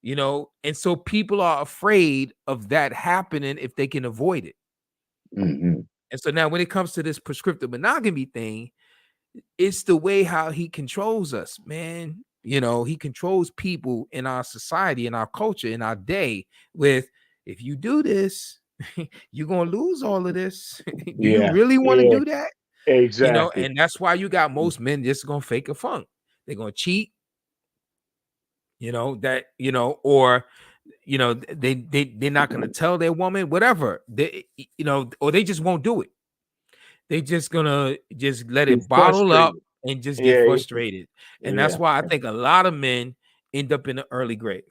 You know, and so people are afraid of that happening if they can avoid it. And so now when it comes to this prescriptive monogamy thing, it's the way how he controls us, man. You know, he controls people in our society, in our culture, in our day with, if you do this, you're going to lose all of this. Do you really want to do that? Exactly. You know, and that's why you got most men just going to fake a funk. They're going to cheat. You know, that, you know, or, you know, they're not going to tell their woman, whatever, they, you know, or they just won't do it. They just gonna just let it bottle up and just get frustrated. And that's why I think a lot of men end up in the early grave.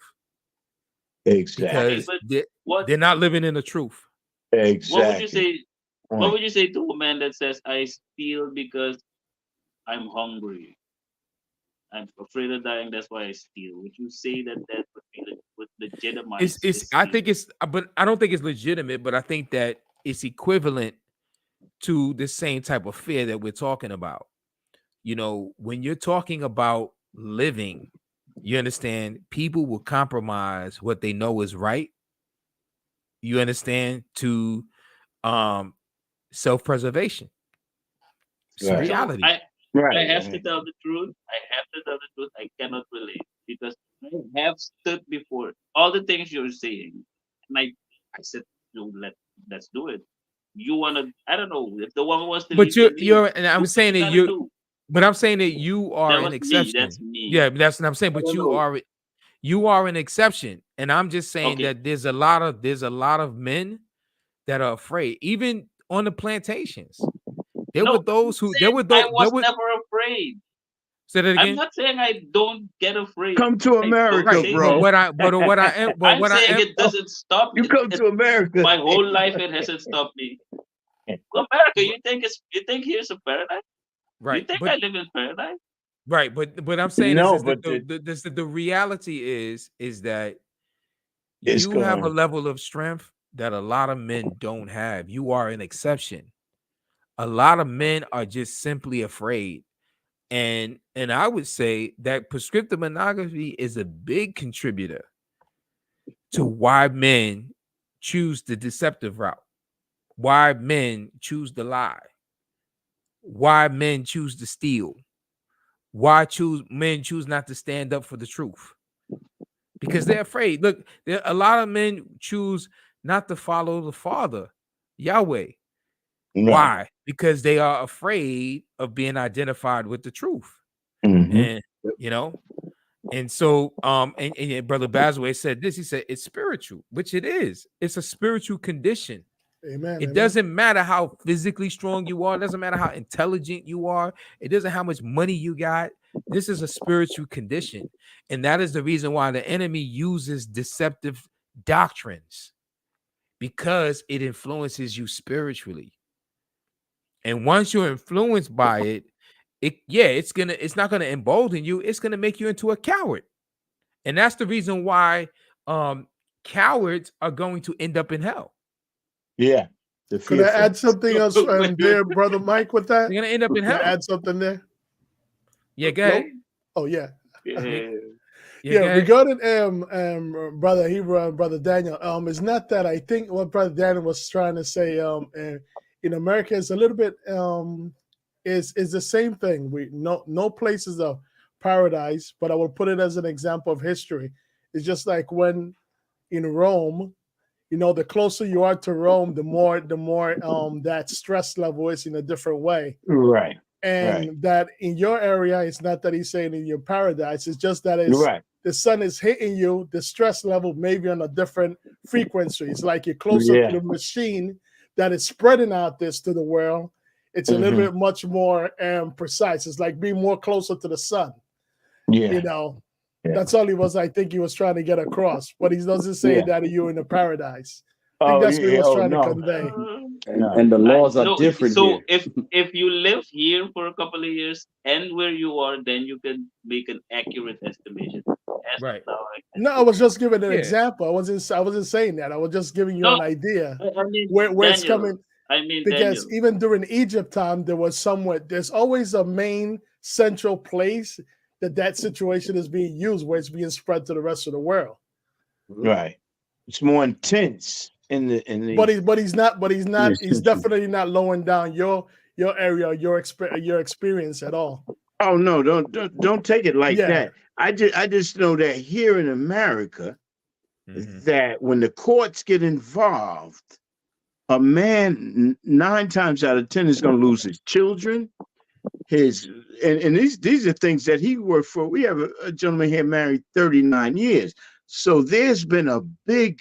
Because they're not living in the truth. Exactly. What would you say to a man that says, I steal because I'm hungry? I'm afraid of dying, that's why I steal. Would you say that would legitimize? I think it's, but I don't think it's legitimate, but I think that it's equivalent to the same type of fear that we're talking about. You know, when you're talking about living, you understand, people will compromise what they know is right. You understand, to self-preservation. It's reality. I have to tell the truth. I cannot relate because I have stood before all the things you're saying, and I said, let's do it. You want to? I don't know if the woman wants to. But you're, and I'm saying that you. But I'm saying that you are an exception. That's me. Yeah, that's what I'm saying. But you are an exception, and I'm just saying that there's a lot of men that are afraid, even on the plantations. There were those who. I was never afraid. Say that again. I'm not saying I don't get afraid. Come to America, bro. But I'm saying it doesn't stop me. You come to America. My whole life it hasn't stopped me. America, you think here's a paradise? Right. You think I live in paradise? Right, but I'm saying the reality is that you have a level of strength that a lot of men don't have. You are an exception. A lot of men are just simply afraid. And I would say that prescriptive monogamy is a big contributor to why men choose the deceptive route, why men choose the lie, why men choose to steal, why men choose not to stand up for the truth, because they're afraid. Look, a lot of men choose not to follow the Father, Yahweh. Right. Why? Because they are afraid of being identified with the truth. And and so and Brother Bazaway said this. He said it's spiritual, which it is. It's a spiritual condition. Amen. It doesn't matter how physically strong you are. It doesn't matter how intelligent you are. It doesn't matter how much money you got. This is a spiritual condition. And that is the reason why the enemy uses deceptive doctrines, because it influences you spiritually. And once you're influenced by it, it's not gonna embolden you. It's gonna make you into a coward. And that's the reason why cowards are going to end up in hell. Yeah. Could I add something else there, Brother Mike, with that? You're gonna end up in hell. Add something there? Yeah, go ahead. Oh, yeah. Yeah, regarding brother Daniel, it's not that. I think what Brother Daniel was trying to say in America is a little bit is the same thing. We no places of paradise, but I will put it as an example of history. It's just like when in Rome, the closer you are to Rome, the more that stress level is in a different way. Right. And that in your area, it's not that he's saying in your paradise. It's just that the sun is hitting you, the stress level may be on a different frequency. It's like you're closer to the machine that is spreading out this to the world. It's a little bit much more precise. It's like being more closer to the sun. That's all I think he was trying to get across. But he doesn't say that you're in a paradise. I think that's what he was trying to convey. And the laws are different. So if you live here for a couple of years and where you are, then you can make an accurate estimation. Right. No, I was just giving an example. I wasn't saying that. I was just giving you an idea where it's coming. Because even during Egypt time, there's always a main central place that situation is being used, where it's being spread to the rest of the world. Right. It's more intense in the. But he's not. He's definitely not lowering down your area, your experience at all. Oh no! Don't take it like that. I just know that here in America, that when the courts get involved, a man 9 times out of 10 is going to lose his children. And these are things that he worked for. We have a gentleman here married 39 years. So there's been a big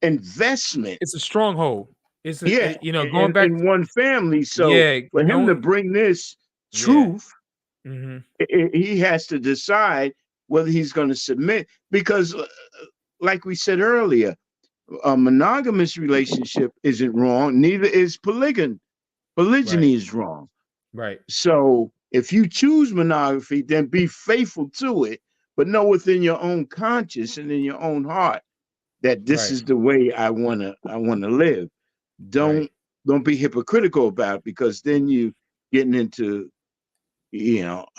investment. It's a stronghold. It's going back in one family. So for him to bring this truth, he has to decide whether he's going to submit, because like we said earlier, a monogamous relationship isn't wrong. Neither is polygyny. Polygyny is wrong. Right. So if you choose monogamy, then be faithful to it, but know within your own conscience and in your own heart that this is the way I wanna live. Don't be hypocritical about it, because then you getting into,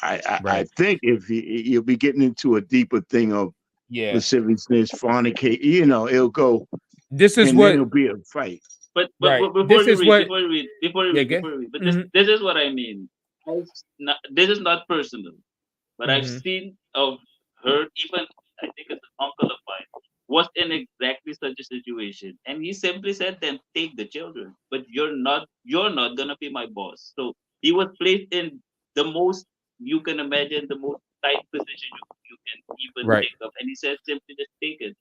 I think if you'll be getting into a deeper thing of lasciviousness, fornicate, it'll go. This is what it'll be a fight. But before you read, this is what I mean. This is not personal, but I've seen of her, even I think it's an uncle of mine, was in exactly such a situation, and he simply said, "Then take the children, but you're not gonna be my boss." So he was placed in the most you can imagine, the most tight position you can even think of, and he said, "Simply just take it."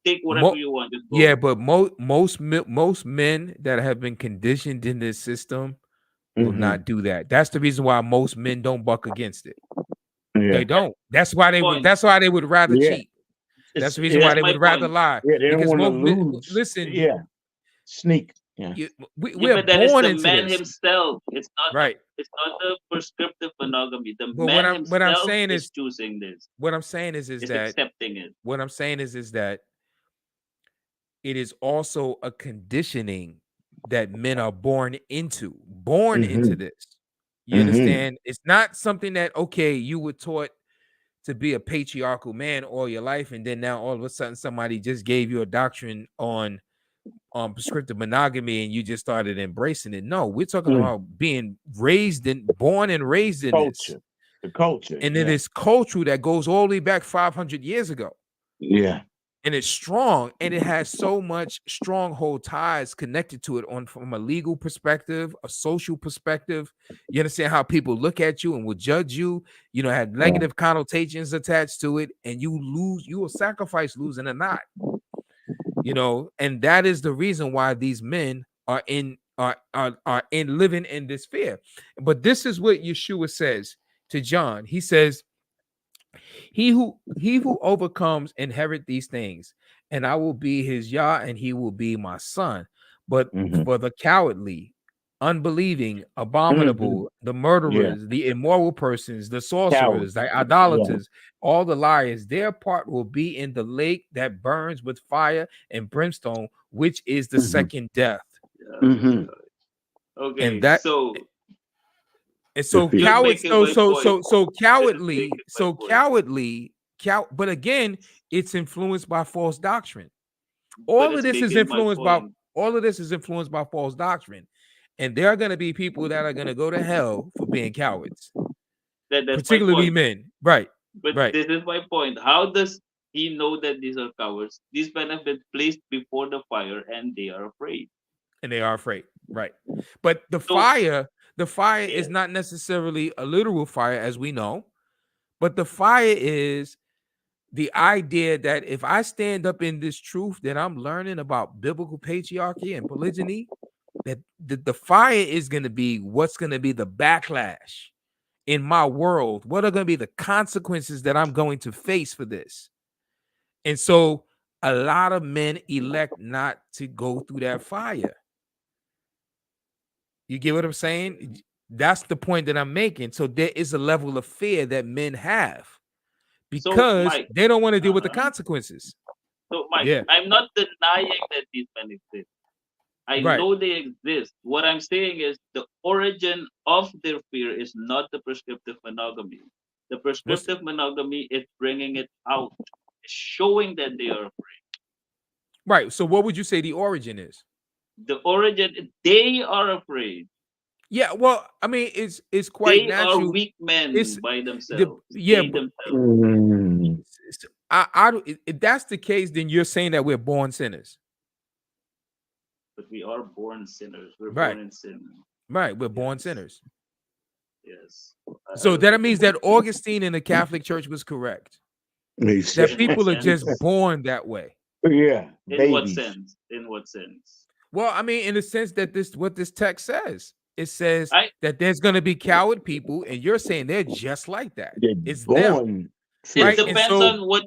Take whatever you want. But most men that have been conditioned in this system will not do that. That's the reason why most men don't buck against it. They don't. That's why they would rather cheat. That's the reason why they would rather lie. Yeah, they don't want to lose. Listen. Sneak. We're born into man this. Himself. It's not It's not the prescriptive monogamy. The man himself is choosing this. What I'm saying is that accepting it. What I'm saying is that it is also a conditioning that men are born into this. You understand? It's not something that, okay, you were taught to be a patriarchal man all your life, and then now all of a sudden somebody just gave you a doctrine on prescriptive monogamy and you just started embracing it. No, we're talking about being born and raised in culture. this. The culture. And it is culture that goes all the way back 500 years ago. Yeah. And it's strong, and it has so much stronghold ties connected to it from a legal perspective, a social perspective. You understand how people look at you and will judge you, have negative connotations attached to it, and you will sacrifice losing or not. And that is the reason why these men are in living in this fear. But this is what Yeshua says to John. He says, he who overcomes inherit these things, and I will be his Yah, and he will be my son. But for the cowardly, unbelieving, abominable, the murderers, the immoral persons, the sorcerers, the idolaters, all the liars, their part will be in the lake that burns with fire and brimstone, which is the second death. Okay, and that so cowardly, but again, it's influenced by false doctrine. All of this is influenced by false doctrine, and there are going to be people that are going to go to hell for being cowards. That's particularly men, right? But this is my point. How does he know that these are cowards? These men have been placed before the fire, and they are afraid. Right? But the fire is not necessarily a literal fire, as we know, but the fire is the idea that if I stand up in this truth that I'm learning about biblical patriarchy and polygyny, that the fire is going to be what's going to be the backlash in my world. What are going to be the consequences that I'm going to face for this? And so a lot of men elect not to go through that fire. You get what I'm saying? That's the point that I'm making. So there is a level of fear that men have because they don't want to deal with the consequences. So, Mike, I'm not denying that these men exist. I know they exist. What I'm saying is the origin of their fear is not the prescriptive monogamy. The prescriptive monogamy is bringing it out, showing that they are afraid. Right. So what would you say the origin is? The origin, they are afraid. Yeah, well, I mean, it's quite natural. They are weak men by themselves. If that's the case, then you're saying that we're born sinners. But we are born sinners. We're born in sin. Right, we're born sinners. Yes. So that means that Augustine in the Catholic Church was correct. That people are just born that way. Yeah. In what sense? In what sense? Well, I mean, in the sense that what this text says. It says that there's going to be coward people, and you're saying they're just like that. It's them. It depends on what.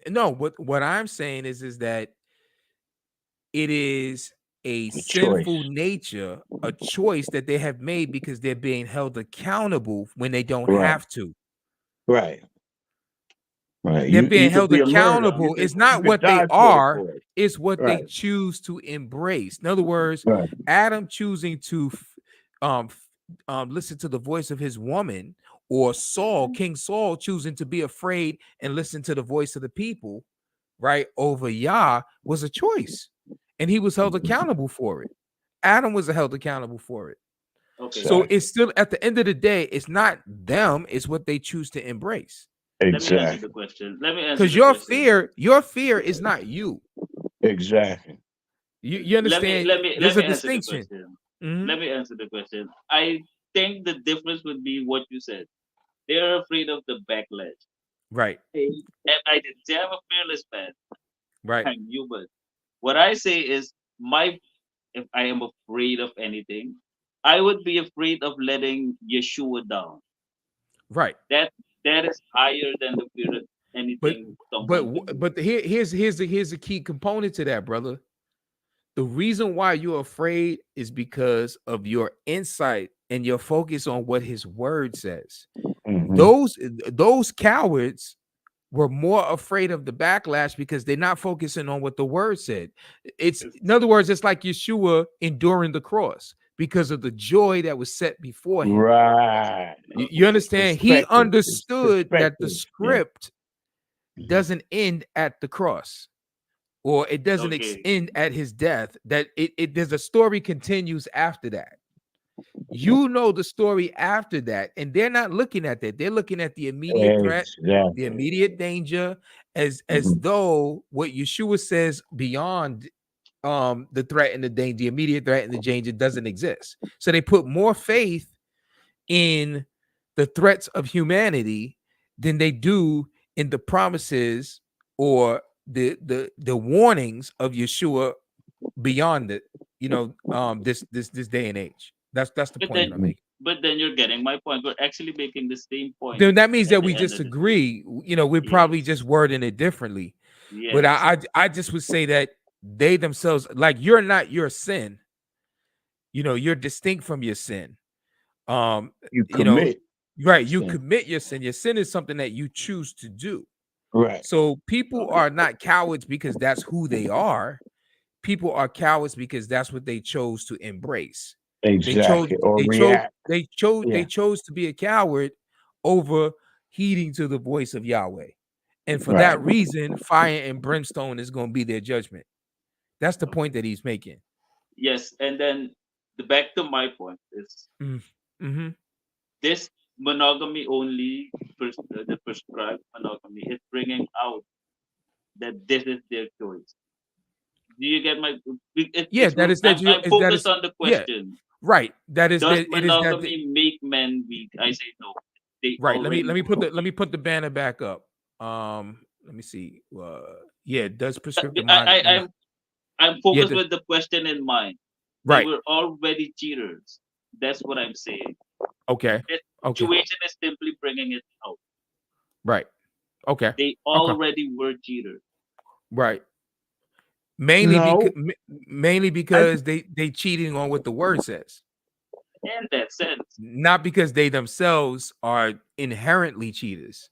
No, what I'm saying is that it is a sinful nature, a choice that they have made because they're being held accountable when they don't have to. Right. They're being held accountable. It's not what they are, it's what they choose to embrace. In other words, Adam choosing to listen to the voice of his woman, or King Saul choosing to be afraid and listen to the voice of the people, right, over Yah, was a choice. And he was held accountable for it. Adam was held accountable for it. Okay. So it's still, at the end of the day, it's not them, it's what they choose to embrace. Exactly. Let me answer the question. Because your fear is not you. Exactly. You understand? There's a distinction. Let me answer the question. I think the difference would be what you said. They're afraid of the backlash. Right. And I didn't say I'm a fearless man. Right. I'm human. What I say is, if I am afraid of anything, I would be afraid of letting Yeshua down. Right. That is higher than the fear of anything. But here's the key component to that, brother. The reason why you're afraid is because of your insight and your focus on what his word says. Those cowards were more afraid of the backlash because they're not focusing on what the word said. In other words, it's like Yeshua enduring the cross. because of the joy that was set before him. Right. You understand? He understood that the script doesn't end at the cross, or it doesn't end at his death. That there's a story continues after that. You know the story after that, and they're not looking at that. They're looking at the immediate threat, the immediate danger, as though what Yeshua says beyond the threat and the danger, the immediate threat and the danger doesn't exist. So they put more faith in the threats of humanity than they do in the promises or the warnings of Yeshua beyond it, this day and age. That's the point that I'm making. But then you're getting my point. We're actually making the same point. Then that means that we disagree. We're probably just wording it differently. Yes. But I just would say that they themselves, like, you're not your sin. You're distinct from your sin. You commit. Right. You commit your sin. Your sin is something that you choose to do. Right. So people are not cowards because that's who they are. People are cowards because that's what they chose to embrace. Exactly. They chose to be a coward over heeding to the voice of Yahweh. And for that reason, fire and brimstone is going to be their judgment. That's the point that he's making. Yes. And then back to my point is this monogamy only, the prescribed monogamy, is bringing out that this is their choice. Do you get my? I'm focused on the question. Yeah, right. That is. Does monogamy make men weak? I say no. Right. Let me put the banner back up. Let me see. Does prescriptive monogamy? I'm focused with the question in mind. Right. We're already cheaters. That's what I'm saying. Okay. This situation is simply bringing it out. Right. Okay. They already were cheaters. Right. Mainly because they cheating on what the word says. In that sense. Not because they themselves are inherently cheaters.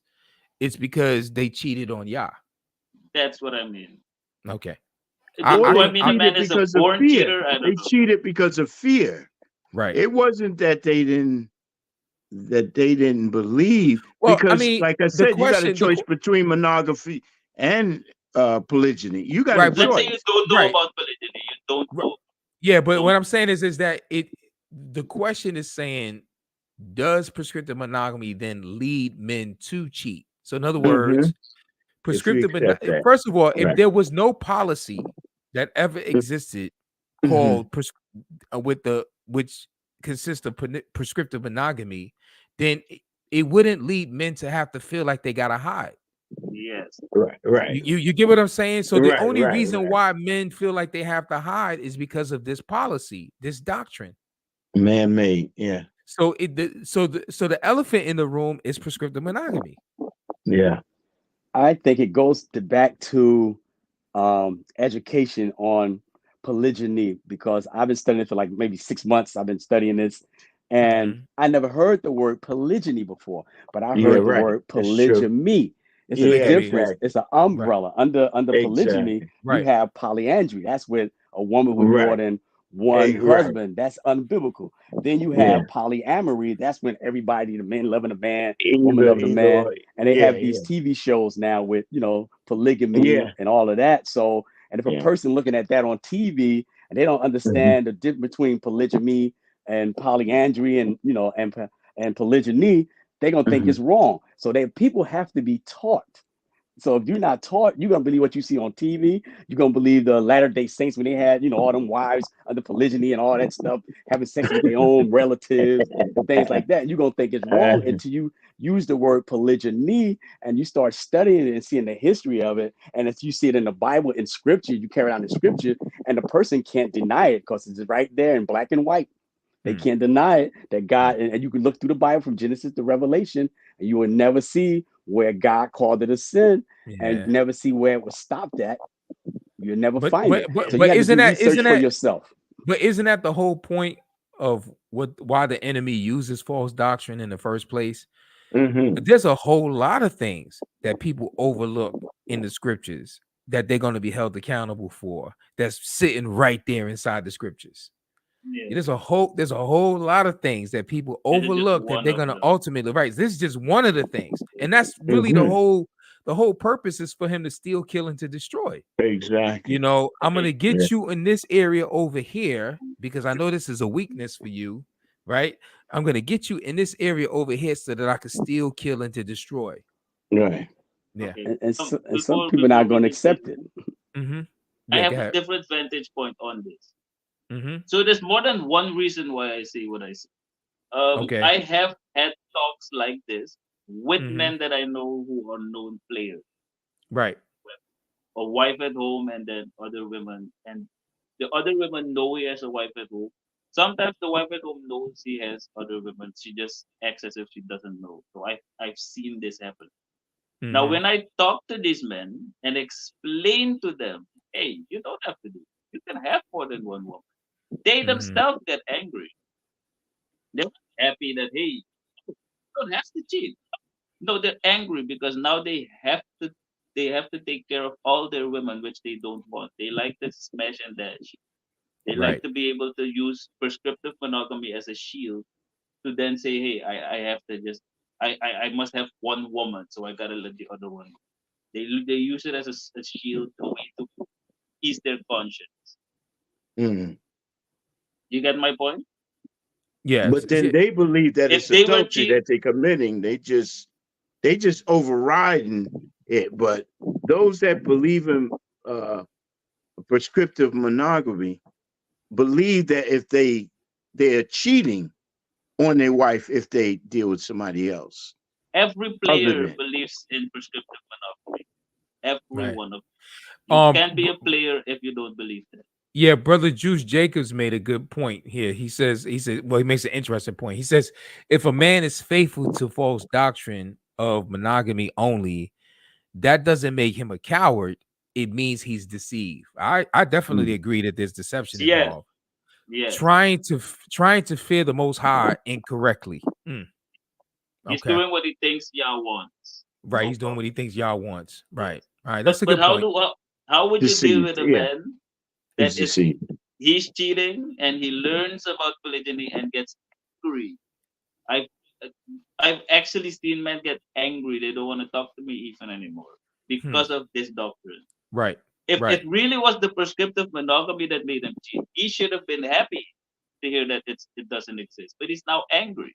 It's because they cheated on Yah. That's what I mean. Okay. I mean a man is a born cheater? They cheated because of fear. Right. It wasn't that they didn't believe. Well, because like I said, you got a choice between monogamy and polygyny. You got a choice. Let's say you don't know about polygyny. You don't know. Yeah, but what I'm saying is that the question is saying, does prescriptive monogamy then lead men to cheat? So in other words, prescriptive monogamy, first of all, if there was no policy that ever existed called which consists of prescriptive monogamy, then it wouldn't lead men to have to feel like they gotta hide. Yes. Right. You get what I'm saying? So the only reason why men feel like they have to hide is because of this policy, this doctrine. Man-made, yeah. So the elephant in the room is prescriptive monogamy. Yeah. I think it goes back to education on polygyny, because I've been studying it for like maybe 6 months. I've been studying this, and I never heard the word polygyny before, but I heard the word polygamy. It's a difference. Exactly. It's an umbrella. Under polygyny, you have polyandry. That's when a woman with more than one husband. That's unbiblical. Then you have polyamory. That's when everybody, the man loving a man, woman loving a man, and they have these TV shows now with polygamy and all of that. So, and if a person looking at that on TV and they don't understand the difference between polygamy and polyandry and and polygyny, they're gonna think it's wrong. So people have to be taught. So if you're not taught, you're gonna believe what you see on TV. You're gonna believe the Latter-day Saints when they had, all them wives under polygyny and all that stuff, having sex with their own relatives and things like that. You're gonna think it's wrong until you use the word polygyny and you start studying it and seeing the history of it. And if you see it in the Bible, in scripture, you carry out the scripture, and the person can't deny it because it's right there in black and white. They can't deny it, that God, and you can look through the Bible from Genesis to Revelation, and you will never see where God called it a sin, and never see where it was stopped at. You'll never find it. So but isn't that for yourself? But isn't that the whole point of why the enemy uses false doctrine in the first place? There's a whole lot of things that people overlook in the scriptures that they're going to be held accountable for. That's sitting right there inside the scriptures. There's a whole lot of things that people overlook that they're gonna ultimately This is just one of the things, and that's really the whole purpose is for him to steal, kill, and to destroy. Exactly. You know, I'm gonna get you in this area over here because I know this is a weakness for you, right? I'm gonna get you in this area over here so that I can steal, kill, and to destroy. Right. Yeah. And some people are not going to accept it. I have a different vantage point on this. So there's more than one reason why I say what I say. I have had talks like this with men that I know who are known players. Right. A wife at home and then other women. And the other women know he has a wife at home. Sometimes the wife at home knows he has other women. She just acts as if she doesn't know. So I've seen this happen. Now, when I talk to these men and explain to them, hey, you don't have to do it. You can have more than one woman. They themselves get angry. They're happy that, hey, you don't have to cheat. No, they're angry because now they have to take care of all their women, which they don't want. They like to smash and dash. They like to be able to use prescriptive monogamy as a shield to then say, hey, I have to just I must have one woman, so I gotta let the other one go. They use it as a shield, a way to ease their conscience. You get my point? Yes. But then they believe that it's adultery that they're committing. They just overriding it. But those that believe in prescriptive monogamy believe that if they're cheating on their wife if they deal with somebody else. Every player believes in prescriptive monogamy. Every one of them. You can't be a player if you don't believe that. Yeah, brother Juice Jacobs made a good point here. He makes an interesting point. He says, if a man is faithful to false doctrine of monogamy only, that doesn't make him a coward. It means he's deceived. I definitely agree that there's deception involved. Yeah. Trying to fear the Most High incorrectly. He's doing what he thinks Yah wants. Right, he's doing what he thinks Yah wants. Right. All right, that's a good point. How would you deal with a man that is he's cheating and he learns about polygyny and gets angry? I've actually seen men get angry. They don't want to talk to me even anymore because of this doctrine. Right. If it really was the prescriptive monogamy that made him cheat, he should have been happy to hear that it doesn't exist. But he's now angry.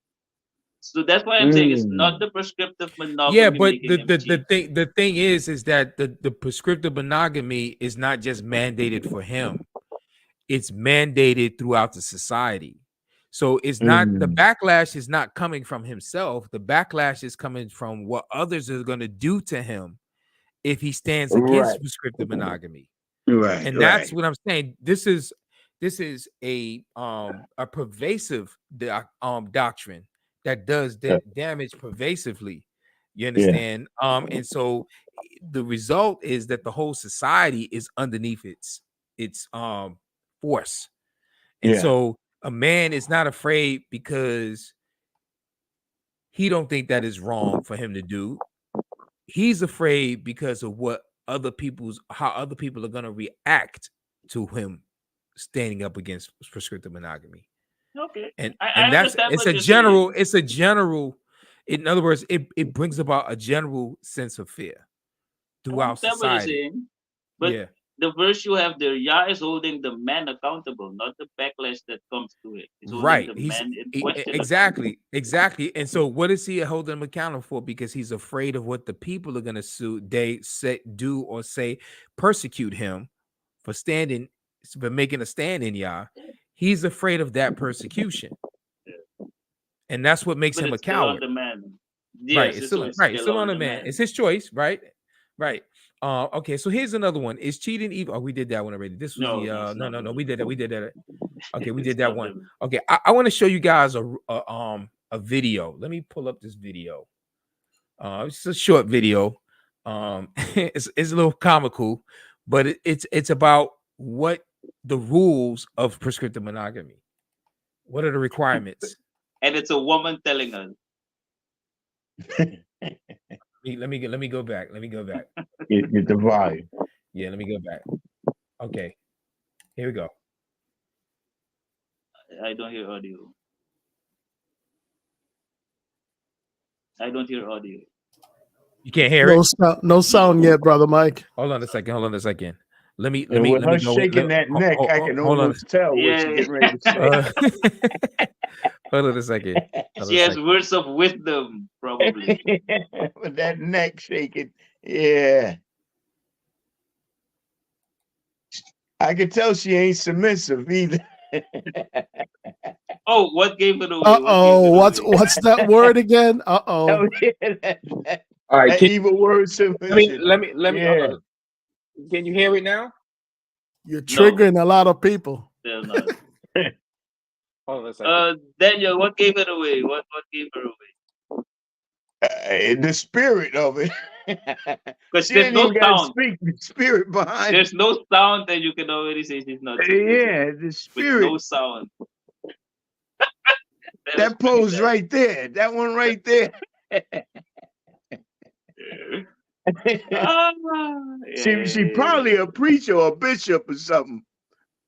So that's why I'm saying it's not the prescriptive monogamy. Yeah, but the thing is that the prescriptive monogamy is not just mandated for him. It's mandated throughout the society. So it's not the backlash is not coming from himself. The backlash is coming from what others are going to do to him if he stands against prescriptive monogamy. Right. And that's what I'm saying. This is a pervasive doctrine that does damage pervasively. You understand? And so the result is that the whole society is underneath its force. And so a man is not afraid because he don't think that is wrong for him to do. He's afraid because of how other people are going to react to him standing up against prescriptive monogamy. Okay. And it's a general, in other words, it brings about a general sense of fear throughout society. But the verse you have there, Yah is holding the man accountable, not the backlash that comes to it. He's holding the man in question. Exactly. And so what is he holding him accountable for? Because he's afraid of what the people are going to persecute him for making a stand in Yah. He's afraid of that persecution. And that's what makes him a coward. Yes, it's still on the man. It's his choice, right? Okay, so here's another one. Is cheating evil? Oh, we did that one already. This was no. We did that. Okay, we did that one. Okay, I want to show you guys a video. Let me pull up this video. It's a short video. It's a little comical, but it's about what the rules of prescriptive monogamy. What are the requirements? And it's a woman telling us. Let me go back. Get the volume. Yeah, let me go back. Okay, here we go. I don't hear audio. I don't hear audio. You can't hear it? No sound yet, brother Mike. Hold on a second. Let me with her go. shaking that neck, I can almost tell what she's getting ready to say. Hold on a second. She has words of wisdom, probably. With that neck shaking. Yeah. I can tell she ain't submissive either. Oh, what gave it away? What's that word again? All right, that evil word submission. Let me. Yeah. Can you hear it now? You're triggering a lot of people. Still not. Hold on a second. Daniel, what gave it away? What gave her away? The spirit of it. Because she there's ain't no even got to sound. speak the spirit behind. There's no sound that you can already say she's not. Yeah, the spirit. With no sound. that pose right there. That one right there. She probably a preacher or a bishop or something.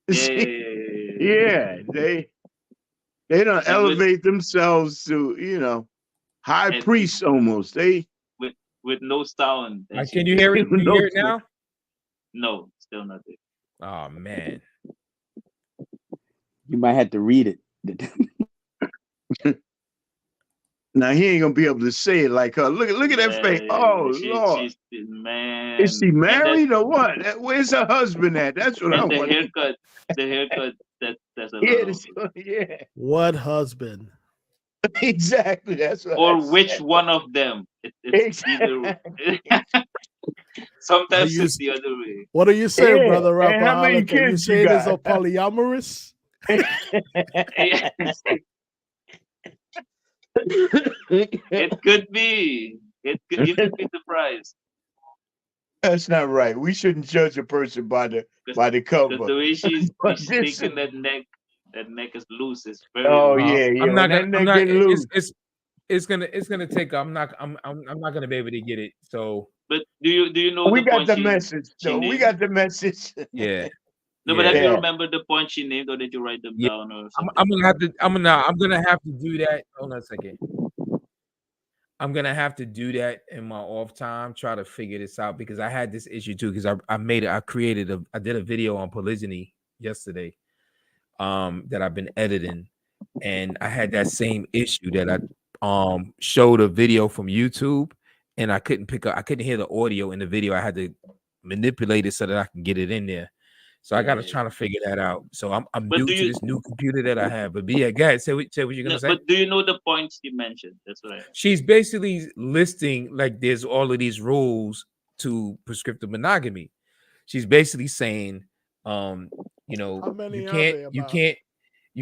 Yeah, they don't elevate themselves to high priests almost. They with no sound. Can you hear it? Can you hear it now? No, still not there. Oh man, you might have to read it. Now he ain't gonna be able to say it like her. Look at that face. Oh Lord, man. Is she married or what? Where's her husband at? That's what I'm wondering. The haircut. That's a yeah. What husband? Exactly. That's what. Or which one of them? It's either. Sometimes it's the other way. What are you saying, brother Rapaholic? How many kids are you saying there's a polyamorous? It could be. You could be surprised. That's not right. We shouldn't judge a person by the cover. The way she's shaking that neck is loose. It's very. Yeah. I'm not gonna. It's gonna take. I'm not gonna be able to get it. So. But do you know? We got the message. though. We got the message. Yeah. No, but do you remember the point she named, or did you write them down, or something? I'm gonna have to do that. Hold on a second. I'm gonna have to do that in my off time. Try to figure this out because I had this issue too. Because I did a video on polygyny yesterday, that I've been editing, and I had that same issue that I showed a video from YouTube, and I couldn't hear the audio in the video. I had to manipulate it so that I can get it in there. So I got to try to figure that out. So I'm new to this new computer that I have. But yeah, go ahead. Say what you're gonna say. But do you know the points she mentioned? That's what I. She's basically listing like there's all of these rules to prescriptive monogamy. She's basically saying, you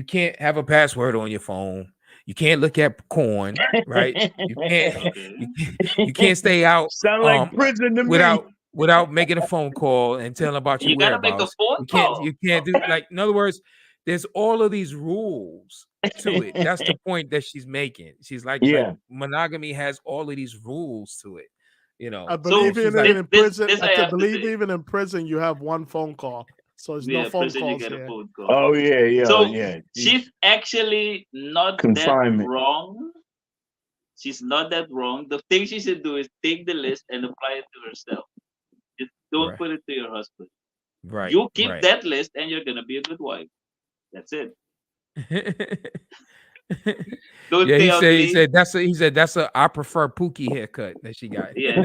can't have a password on your phone. You can't look at porn, right? You can't stay out. Sound like prison to me. Without making a phone call and telling about your whereabouts. You gotta make a phone call. You can't do in other words, there's all of these rules to it. That's the point that she's making. She's like monogamy has all of these rules to it. I believe even in prison. I believe even in prison you have one phone call. So there's no phone calls here. Oh yeah. So she's actually not that wrong. She's not that wrong. The thing she should do is take the list and apply it to herself. Just don't put it to your husband. Right. You keep that list and you're gonna be a good wife. That's it. He said that's a I prefer Pookie haircut that she got. Yeah.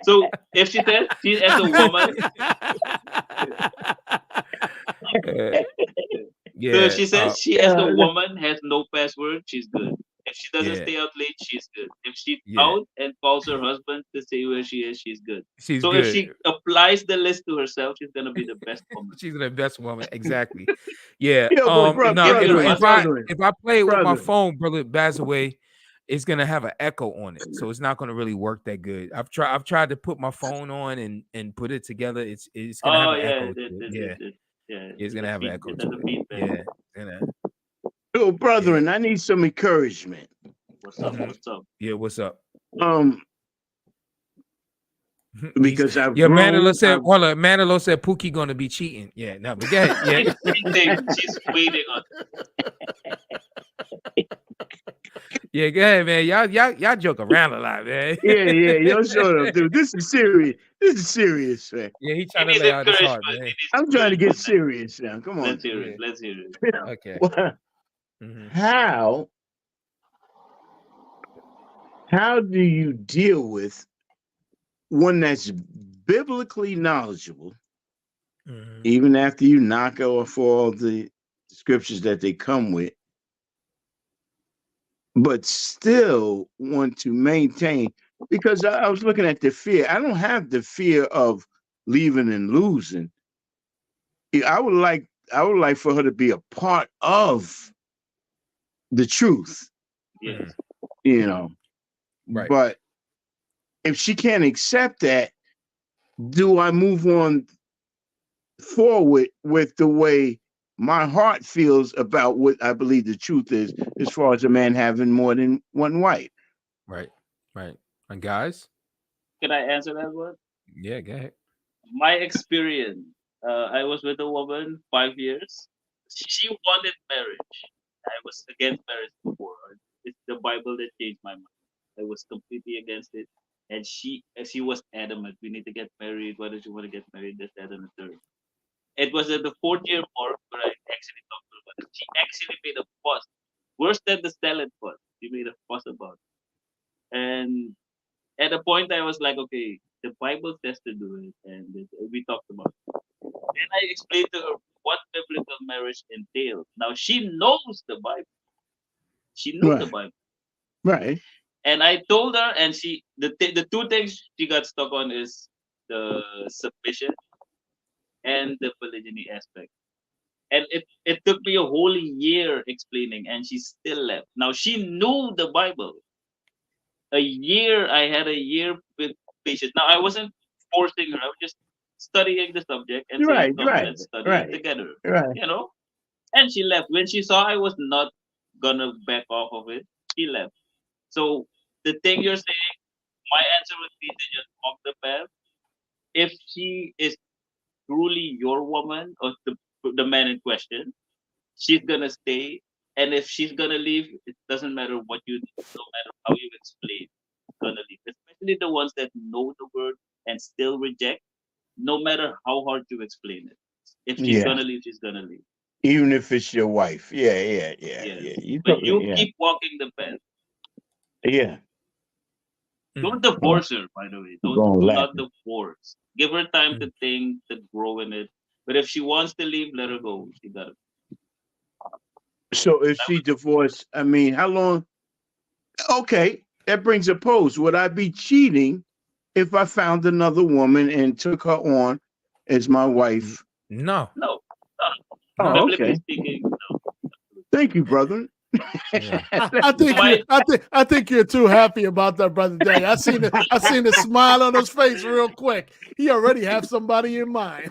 So if she says she's as a woman, so if she says she as a woman has no password, she's good. If she doesn't stay out late, she's good. If she's out and calls her husband to say where she is, she's good. If she applies the list to herself, she's gonna be the best woman. She's the best woman, exactly. Yeah. If I play it with my phone, brother Bazaway, it's gonna have an echo on it, so it's not gonna really work that good. I've tried to put my phone on and put it together. It's gonna have an echo. It's gonna have an echo to it. Yeah. Oh, brethren, I need some encouragement. What's up? Yeah, what's up? because I've yeah, grown. Manilo said, hold on, Manilo said Pookie gonna be cheating. Yeah, no, but go ahead. Yeah. She's waiting on. Yeah, go ahead, man. Y'all joke around a lot, man. Yeah, y'all showed up, dude. This is serious. This is serious, man. Yeah, he's trying to lay out his heart, man. I'm trying to get serious now. Come on. Let's hear it. Let's hear it. Okay. How do you deal with one that's biblically knowledgeable, even after you knock off all the scriptures that they come with, but still want to maintain? Because I was looking at the fear. I don't have the fear of leaving and losing. I would like for her to be a part of the truth. Yes. You know. Right. But if she can't accept that, do I move on forward with the way my heart feels about what I believe the truth is, as far as a man having more than one wife? Right. And guys? Can I answer that one? Yeah, go ahead. My experience, I was with a woman 5 years. She wanted marriage. I was against marriage before. It's the Bible that changed my mind. I was completely against it. And she was adamant, we need to get married. Why don't you want to get married? This, that, and the third. It was at the 4th year mark where I actually talked to her about it. She actually made a fuss. Worse than the salad fuss. She made a fuss about it. And at a point I was like, okay, the Bible says to do it. And we talked about it. Then I explained to her what biblical marriage entails. Now she knows the Bible. She knew the Bible. Right. And I told her, and the two things she got stuck on is the submission and the polygyny aspect. And it took me a whole year explaining, and she still left. Now she knew the Bible. I had a year with patience. Now I wasn't forcing her. I was just studying the subject and saying, let's study it together. Right. You know? And she left. When she saw I was not gonna back off of it, she left. So the thing you're saying, my answer would be to just walk the path. If she is truly your woman or the man in question, she's gonna stay. And if she's gonna leave, it doesn't matter what you do, no matter how you explain, it's gonna leave. Especially the ones that know the word and still reject, no matter how hard you explain it. If she's gonna leave, she's gonna leave. Even if it's your wife. Yeah. But you keep walking the path. Yeah. Don't divorce her, by the way. Do not divorce. Give her time to think, to grow in it. But if she wants to leave, let her go. She got it. So if she divorced, I mean, how long? Okay, that brings a pose. Would I be cheating if I found another woman and took her on as my wife? No. Oh, okay. Speaking, no. Thank you, brother. Yeah. I think you're too happy about that, brother Danny. I seen the smile on his face real quick. He already has somebody in mind.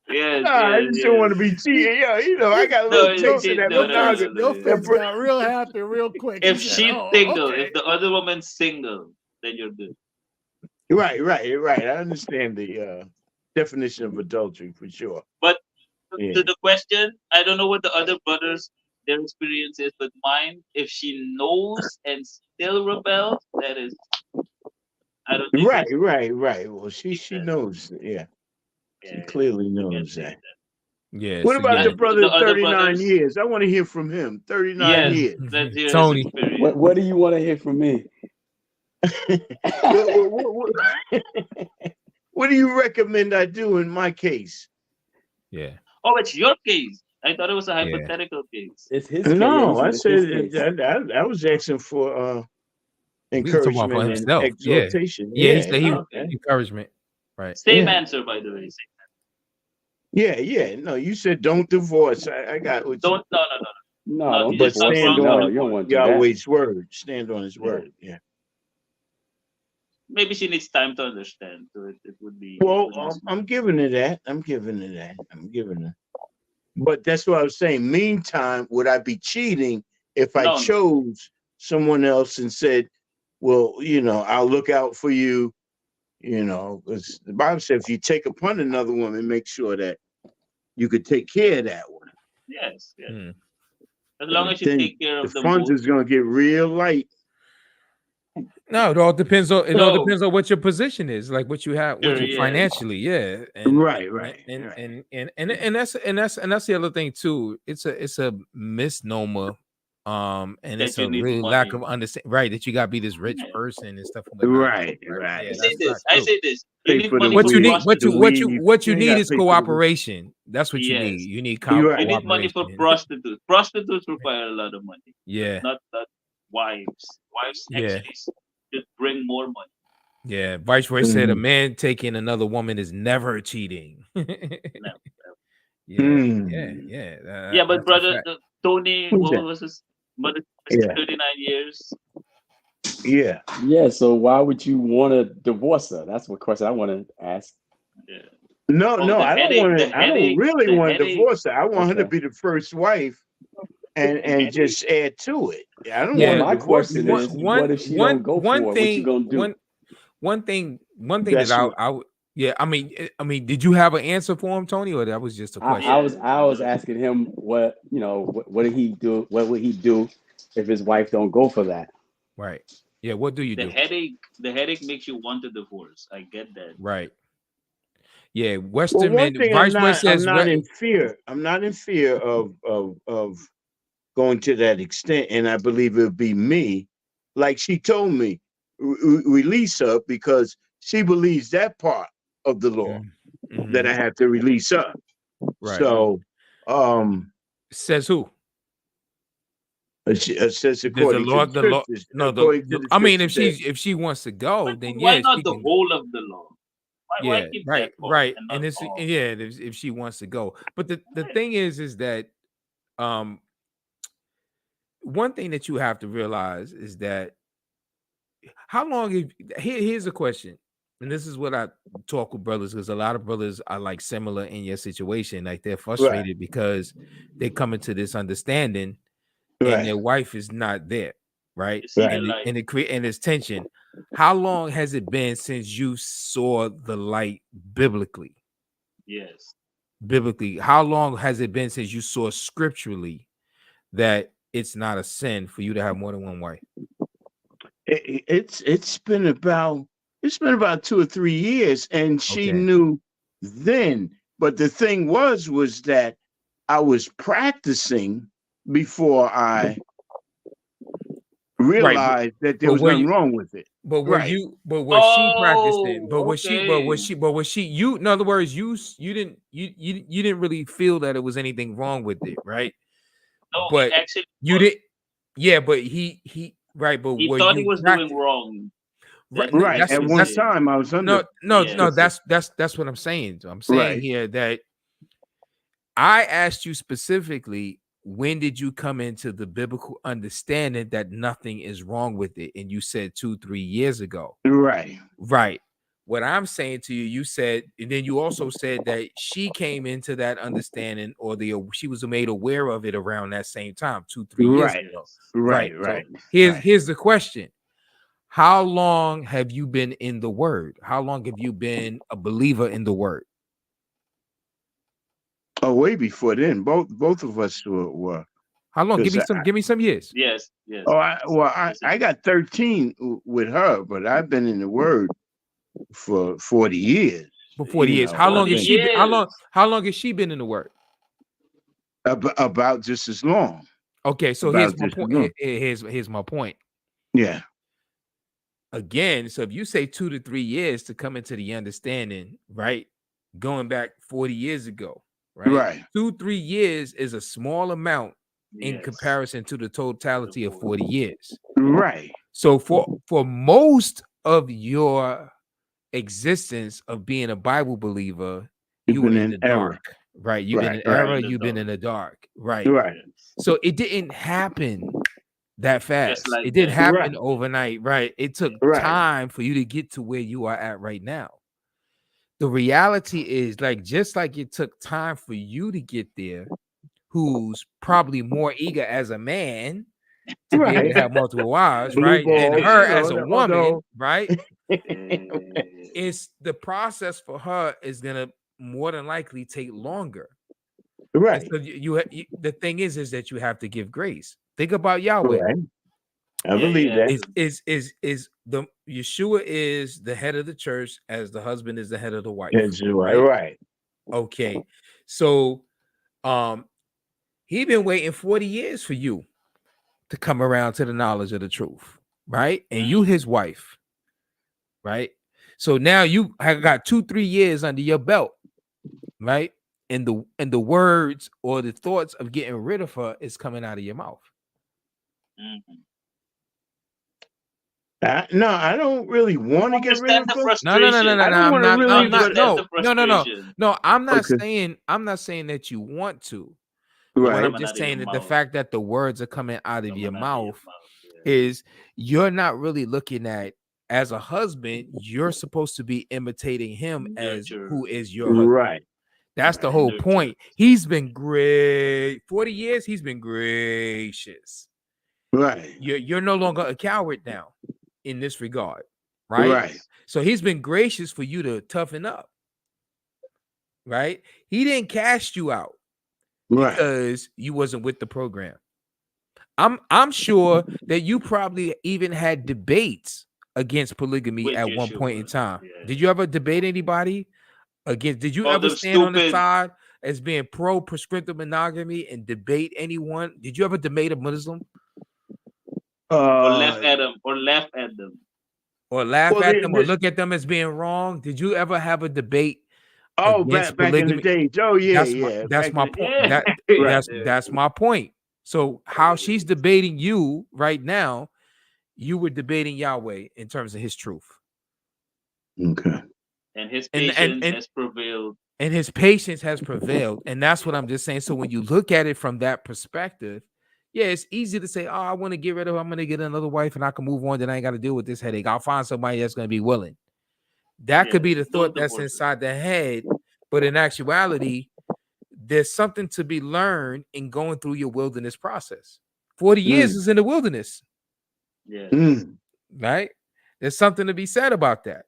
I just don't want to be cheating. Yeah, I got a little taste of that. Your face got real happy real quick. If she's single, if the other woman's single, then you're good. Right. I understand the definition of adultery for sure. But to the question, I don't know what the other brothers, their experience is, but mine, if she knows and still rebels, that is, I don't think. Right. Well, she knows. Yeah. She clearly knows that. Yeah. What about the brother 39 years? I want to hear from him. 39 years. Let's hear Tony. What do you want to hear from me? What do you recommend I do in my case? Yeah. Oh, it's your case. I thought it was a hypothetical case. It's his case. No, I said I was asking for encouragement and exhortation. Yeah, he said encouragement. Right. Same answer, by the way. Yeah. No, you said don't divorce. I got what don't. No, but stand on Yahweh's word. Stand on His word. Yeah. Maybe she needs time to understand. So it would be. Well, I'm giving her that. I'm giving her. But that's what I was saying. Meantime, would I be cheating if I chose someone else and said, well, I'll look out for you. Because the Bible says if you take upon another woman, make sure that you could take care of that one. Yes, yes. Hmm. As long as you Then take care the of them funds both. is gonna get real light. No, it all depends on So, what your position is, like what you have, what sure, you yes. financially, yeah, and Right. that's the other thing too. It's a misnomer, and That it's you a need real lack money. of understanding, right? That you gotta be this rich Yeah. person and stuff and whatnot. Right. Yeah, I say that's this. not I true. say this. You Pay need for the money What for you need, prostitutes. what you ain't need gotta is pay for the weed. cooperation. That's what you need. Yes. You need You're right. You need money for cooperation. prostitutes. Prostitutes require a lot of money. Yeah, Not wives. Wives yeah, actually just bring more money. yeah. Vice versa said a Mhm. man taking another woman is never cheating. No. Yeah, Mm. Yeah, but that's a brother fact. Tony, Who's what that? was his? But it's Yeah. 39 years. Yeah. Yeah. So why would you want to divorce her? That's what question I want to ask. Yeah. No, Oh, the I don't headache, want the to. I don't headache, really the want to headache, divorce her. I want her to Okay. be the first wife and headache. just add to it. I don't Well, want Yeah, to my divorce her. question one is, what if she don't go for it? What you gonna do? one thing that That's what. I would, yeah, I mean, did you have an answer for him, Tony, or that was just a question? I was asking him what what did he do? What would he do if his wife don't go for that? Right. Yeah, what do you The do? headache makes you want a divorce. I get that. Right. Yeah, Well, Western one men. thing Vice versa I'm says, not in fear. I'm not in fear of going to that extent, and I believe it would be me. Like she told me, release her because she believes that part of the law that I have to release her. right. So, Says who? it says Does according to the the law? scriptures. No, According to the I mean, scriptures, that if she wants to go, then Why yeah, not she the can. whole of the law? Why Yeah, keep right, that part right. and And not it's all? yeah, if she wants to go. But the thing is that um one thing that you have to realize is that how long here's a question. And this is what I talk with brothers, because a lot of brothers are like similar in your situation. Like they're right, frustrated because they come into this understanding and right, their wife is not there, right? You see the right. light. And there's tension. How long has it been since you saw the light biblically? Yes. Biblically, how long has it been since you saw scripturally that it's not a sin for you to have more than one wife? It's been about 2 or 3 years, and she Okay. knew then. But the thing was that I was practicing before I realized that there But was were nothing you wrong with it. Right. but was she practicing? Oh, okay. But was she you, in other words, you didn't really feel that it was anything wrong with it, right? No, he But actually you was. did, yeah, but he right, but He were thought he you was doing practicing? wrong. Right, Then he Right. that's At fixed one that's it. time, I was under. no, Yes. that's what I'm saying. So I'm saying Right. here that I asked you specifically, when did you come into the biblical understanding that nothing is wrong with it? And you said 2-3 years ago. Right. Right. What I'm saying to you, you said, and then you also said that she came into that understanding, or she was made aware of it around that same time, 2-3 years Right. ago. Right. Right. Right. So Right. here's the question. How long have you been in the word? How long have you been a believer in the word? Oh, way before then, both of us were. How long? Give Because me some years. Yes. Yes. I got 13 with her, but I've been in the word for 40 years. For 40 years. How long 40 has she been? years. How long has she been in the word? About just as long. Okay, so About here's my just as point. long. Here's my point. Yeah. Again, so if you say 2 to 3 years to come into the understanding, right? Going back 40 years ago, right? Right. 2-3 years is a small amount in Yes. comparison to the totality of 40 years. Right. So for most of your existence of being a Bible believer, you were been in in the error. dark, right? You've been Right. in Right. error, In the you've been dark. in the dark, right? Right. So it didn't happen that fast. like It didn't that. happen Right. overnight, right? It took Right. time for you to get to where you are at right now. The reality is, like, just like it took time for you to get there, who's probably more eager as a man to be able to have multiple wives, Blue right? And balls, her you know, as a woman, although- right? It's the process for her is gonna more than likely take longer. Right. And so you the thing is that you have to give grace. Think about Yahweh. Right. I believe that. Is the Yeshua is the head of the church as the husband is the head of the wife. That's right. Okay. So he been waiting 40 years for you to come around to the knowledge of the truth, right? And you his wife, right? So now you have got 2-3 years under your belt, right? And the words or the thoughts of getting rid of her is coming out of your mouth. No, I don't really want to get rid of her. No. I don't want to really. No. I'm not saying that you want to. Right. What I'm just saying that the fact that the words are coming out of your mouth is you're not really looking at as a husband. You're supposed to be imitating him as who is your husband. Right. That's the whole point. He's been great. 40 years, he's been gracious. Right. You're no longer a coward now in this regard, right? Right. So he's been gracious for you to toughen up, right? He didn't cast you out because you wasn't with the program. I'm sure that you probably even had debates against polygamy with at Yeshua. One point in time. Yeah. Did you ever debate anybody against? Did you ever stand on the side as being pro prescriptive monogamy and debate anyone? Did you ever debate a Muslim? Or laugh at them, or laugh at them, or look at them as being wrong? Did you ever have a debate? Oh, back in the days. Oh, yeah, that's my point. That's my point. So how she's debating you right now, you were debating Yahweh in terms of his truth. Okay. And his patience has prevailed. And his patience has prevailed. And that's what I'm just saying. So when you look at it from that perspective, yeah, it's easy to say, oh, I want to get rid of her. I'm going to get another wife and I can move on. Then I ain't got to deal with this headache. I'll find somebody that's going to be willing. That could be the thought that's inside the head. But in actuality, there's something to be learned in going through your wilderness process. 40 years is in the wilderness. Yeah. Right? There's something to be said about that.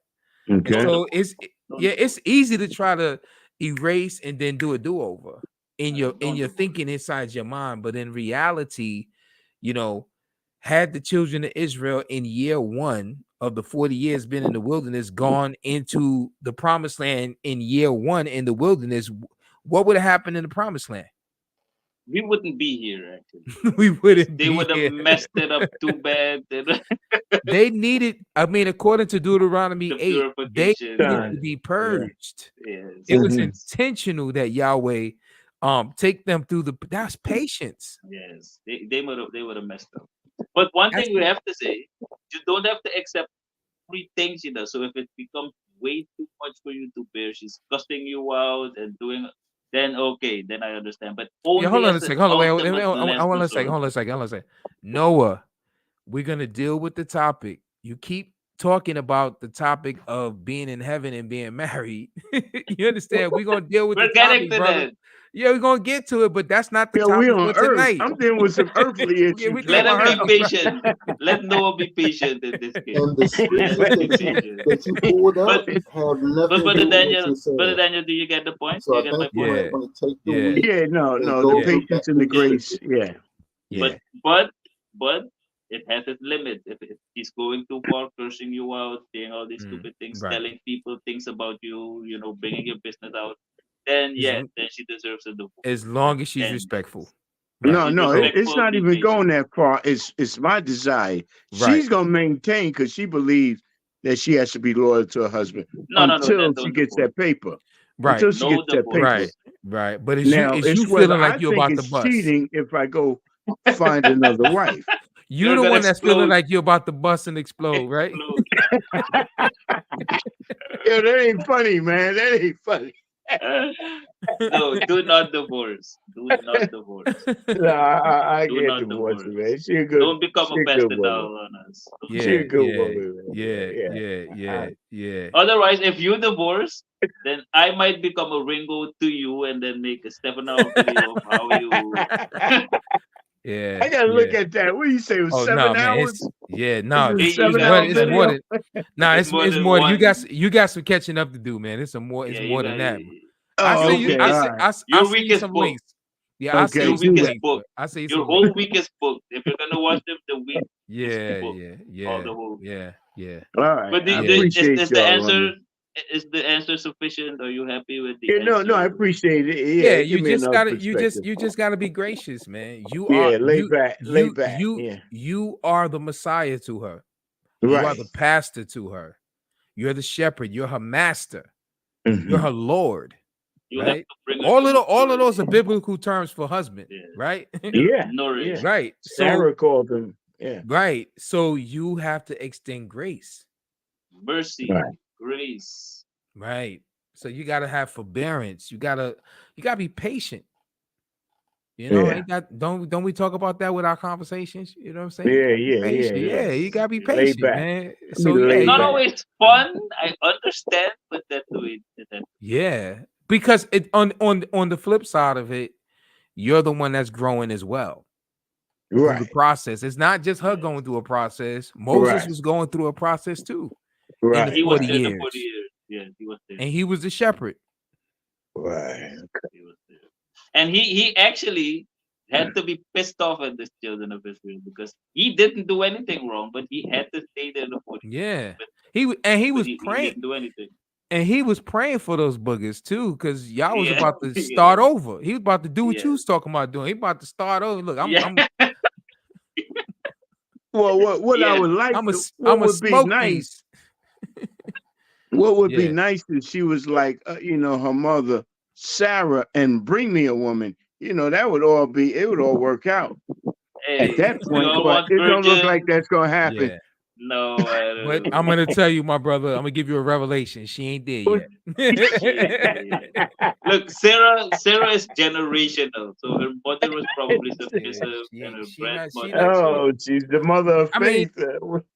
Okay. So it's easy to try to erase and then do a do-over in your thinking inside your mind, but in reality, had the children of Israel in year 1 of the 40 years been in the wilderness gone into the promised land in year 1 in the wilderness, what would have happened in the promised land? We wouldn't be here, actually. We wouldn't. They would have messed it up too bad. They needed, according to Deuteronomy 8, they needed to be purged. Yes. It was intentional that Yahweh take them through that's patience. Yes, they would have messed up. But one thing we have to say, you don't have to accept 3 things, So if it becomes way too much for you to bear, she's cussing you out and doing, then okay, then I understand. But only hold on a second. Hold on a second. Noah, we're gonna deal with the topic. You keep talking about the topic of being in heaven and being married. You understand? We're gonna deal with the topic, brother. Yeah, we're gonna get to it, but that's not the topic for tonight. I'm dealing with some earthly issues. Let him be patient. Let Noah be patient in this case. And the scriptures that you pulled up have nothing Brother Daniel, do you get the point? So you get my point? The patience and the grace. Yeah. But it has its limits. If he's going too far, cursing you out, saying all these stupid things, telling people things about you, bringing your business out, then then she deserves a divorce. As long as she's respectful. Right? No, it's not even going that far. It's my desire. Right. She's gonna maintain because she believes that she has to be loyal to her husband until she gets that paper. Right. Until she gets that paper. Right. But is you feeling like you're about to bust? Cheating if I go find another wife. You're the one that's feeling like you're about to bust and explode, right? Yo, that ain't funny, man. That ain't funny. No, do not divorce. Do not divorce. No, I get divorced, man. She a good. Don't become a pestidal on us. She a good woman, man. Yeah. Otherwise, if you divorce, then I might become a Ringo to you and then make a Stefano video of how you Yeah. I gotta look at that. What do you say? It was 7 hours? No, It's You it's more than it's more it's than more. one. You got some catching up to do, man. It's more You than got that. Oh, okay. All right. I your see week you is some booked. links. Yeah, I see Your you some week is links. booked. I see Your some whole links. week is booked. If you're gonna watch the week Yeah, is booked. All the whole week. yeah. All right. But I appreciate is the y'all on answer this. is the answer sufficient? Are you happy with the Yeah, answer? no, I appreciate it. Yeah, Yeah, give me another perspective. you just gotta be gracious, man. You Yeah, are lay back. Yeah. you are the Messiah to her. You are Right. the pastor to her. You're the shepherd. You're her master. Mhm. You're her Lord. You have Right? to bring her All of those are biblical terms for husband, right? Yeah. Nourish. Right. Sarah called him. Yeah. Right. So you have to extend grace. Mercy. Right. Grace. Right. So you gotta have forbearance. You gotta be patient. You know, Yeah. ain't that don't we talk about that with our conversations? You know what I'm saying? Yeah. Yeah, you gotta be Lay patient, back. man. Let So me yeah, lay It's not back. always fun. I understand, but that's the way. Yeah, because it on the flip side of it, you're the one that's growing as well through the Right. process. It's not just her going through a process. Moses was going through a process too in Right. the He was 40 there the years, 40 years. Yeah, he was there. and he was the shepherd. Right. He was there. And he actually had to be pissed off at the children of Israel because he didn't do anything wrong, but he had to stay there the 40 years. Yeah, But he was he praying, didn't do anything. and he was praying for those boogers too, because y'all was Yeah. about to start over. He was about to do what you Yeah. was talking about doing. He about to start over. Look, Yeah. I'm Well, what I Yeah. would like I'm a to, what would be smoke nice, these. what would be Yeah. nice if she was like, her mother, Sarah, and bring me a woman. That would all it would all work out Hey, at that we point. all But want it don't look like virgin. that's gonna happen. Yeah. No, But I'm gonna tell you, my brother, I'm gonna give you a revelation. She ain't there yet. Look, Sarah is generational, so her mother was probably submissive, and her grandmother. Oh, she's the mother of faith.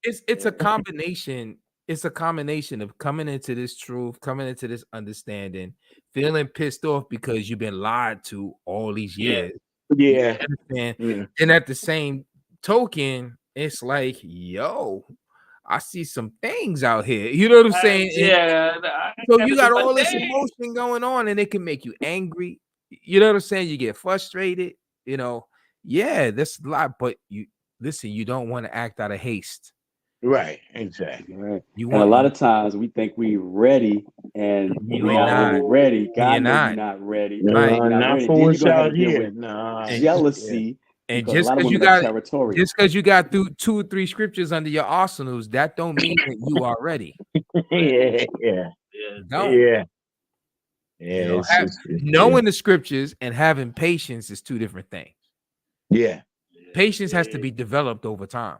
It's a combination. It's a combination of coming into this truth, coming into this understanding, feeling pissed off because you've been lied to all these years. Yeah. You understand? And at the same token, it's like, yo, I see some things out here. You know what I'm saying? So you got all this emotion going on, and it can make you angry. You know what I'm saying? You get frustrated. Yeah, that's a lot. But you listen. You don't want to act out of haste. Right. Exactly. Right. And a lot of times we think we're ready, and we're not really ready. God knows you're not ready. Right. Not for what's out here. Jealousy. And because just because you got through 2 or 3 scriptures under your arsenals, that don't mean that you are ready. Knowing the scriptures and having patience is 2 different things. Yeah. Patience has to be developed over time.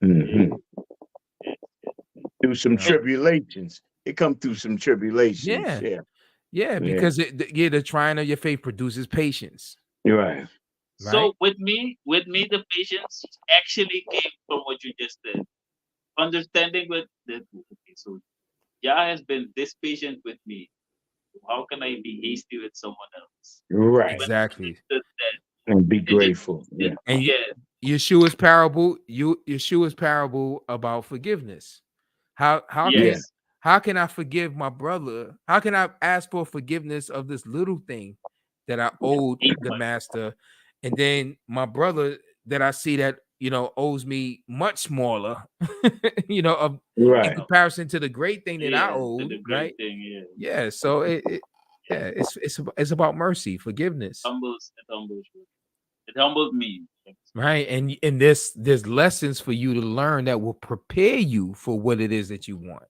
Mm-hmm. Through some tribulations. It come through some tribulations. Yeah, because the trying of your faith produces patience. You're right. So with me, the patience actually came from what you just said. Understanding so Yah has been this patient with me. How can I be hasty with someone else? Right. Exactly. And be grateful. And Yeshua's parable about forgiveness. How can I forgive my brother? How can I ask for forgiveness of this little thing that I owed the master, and then my brother that I see that owes me much smaller, in comparison to the great thing that I owed, right? So it's about mercy, forgiveness. It humbled me. Right. And there's lessons for you to learn that will prepare you for what it is that you want.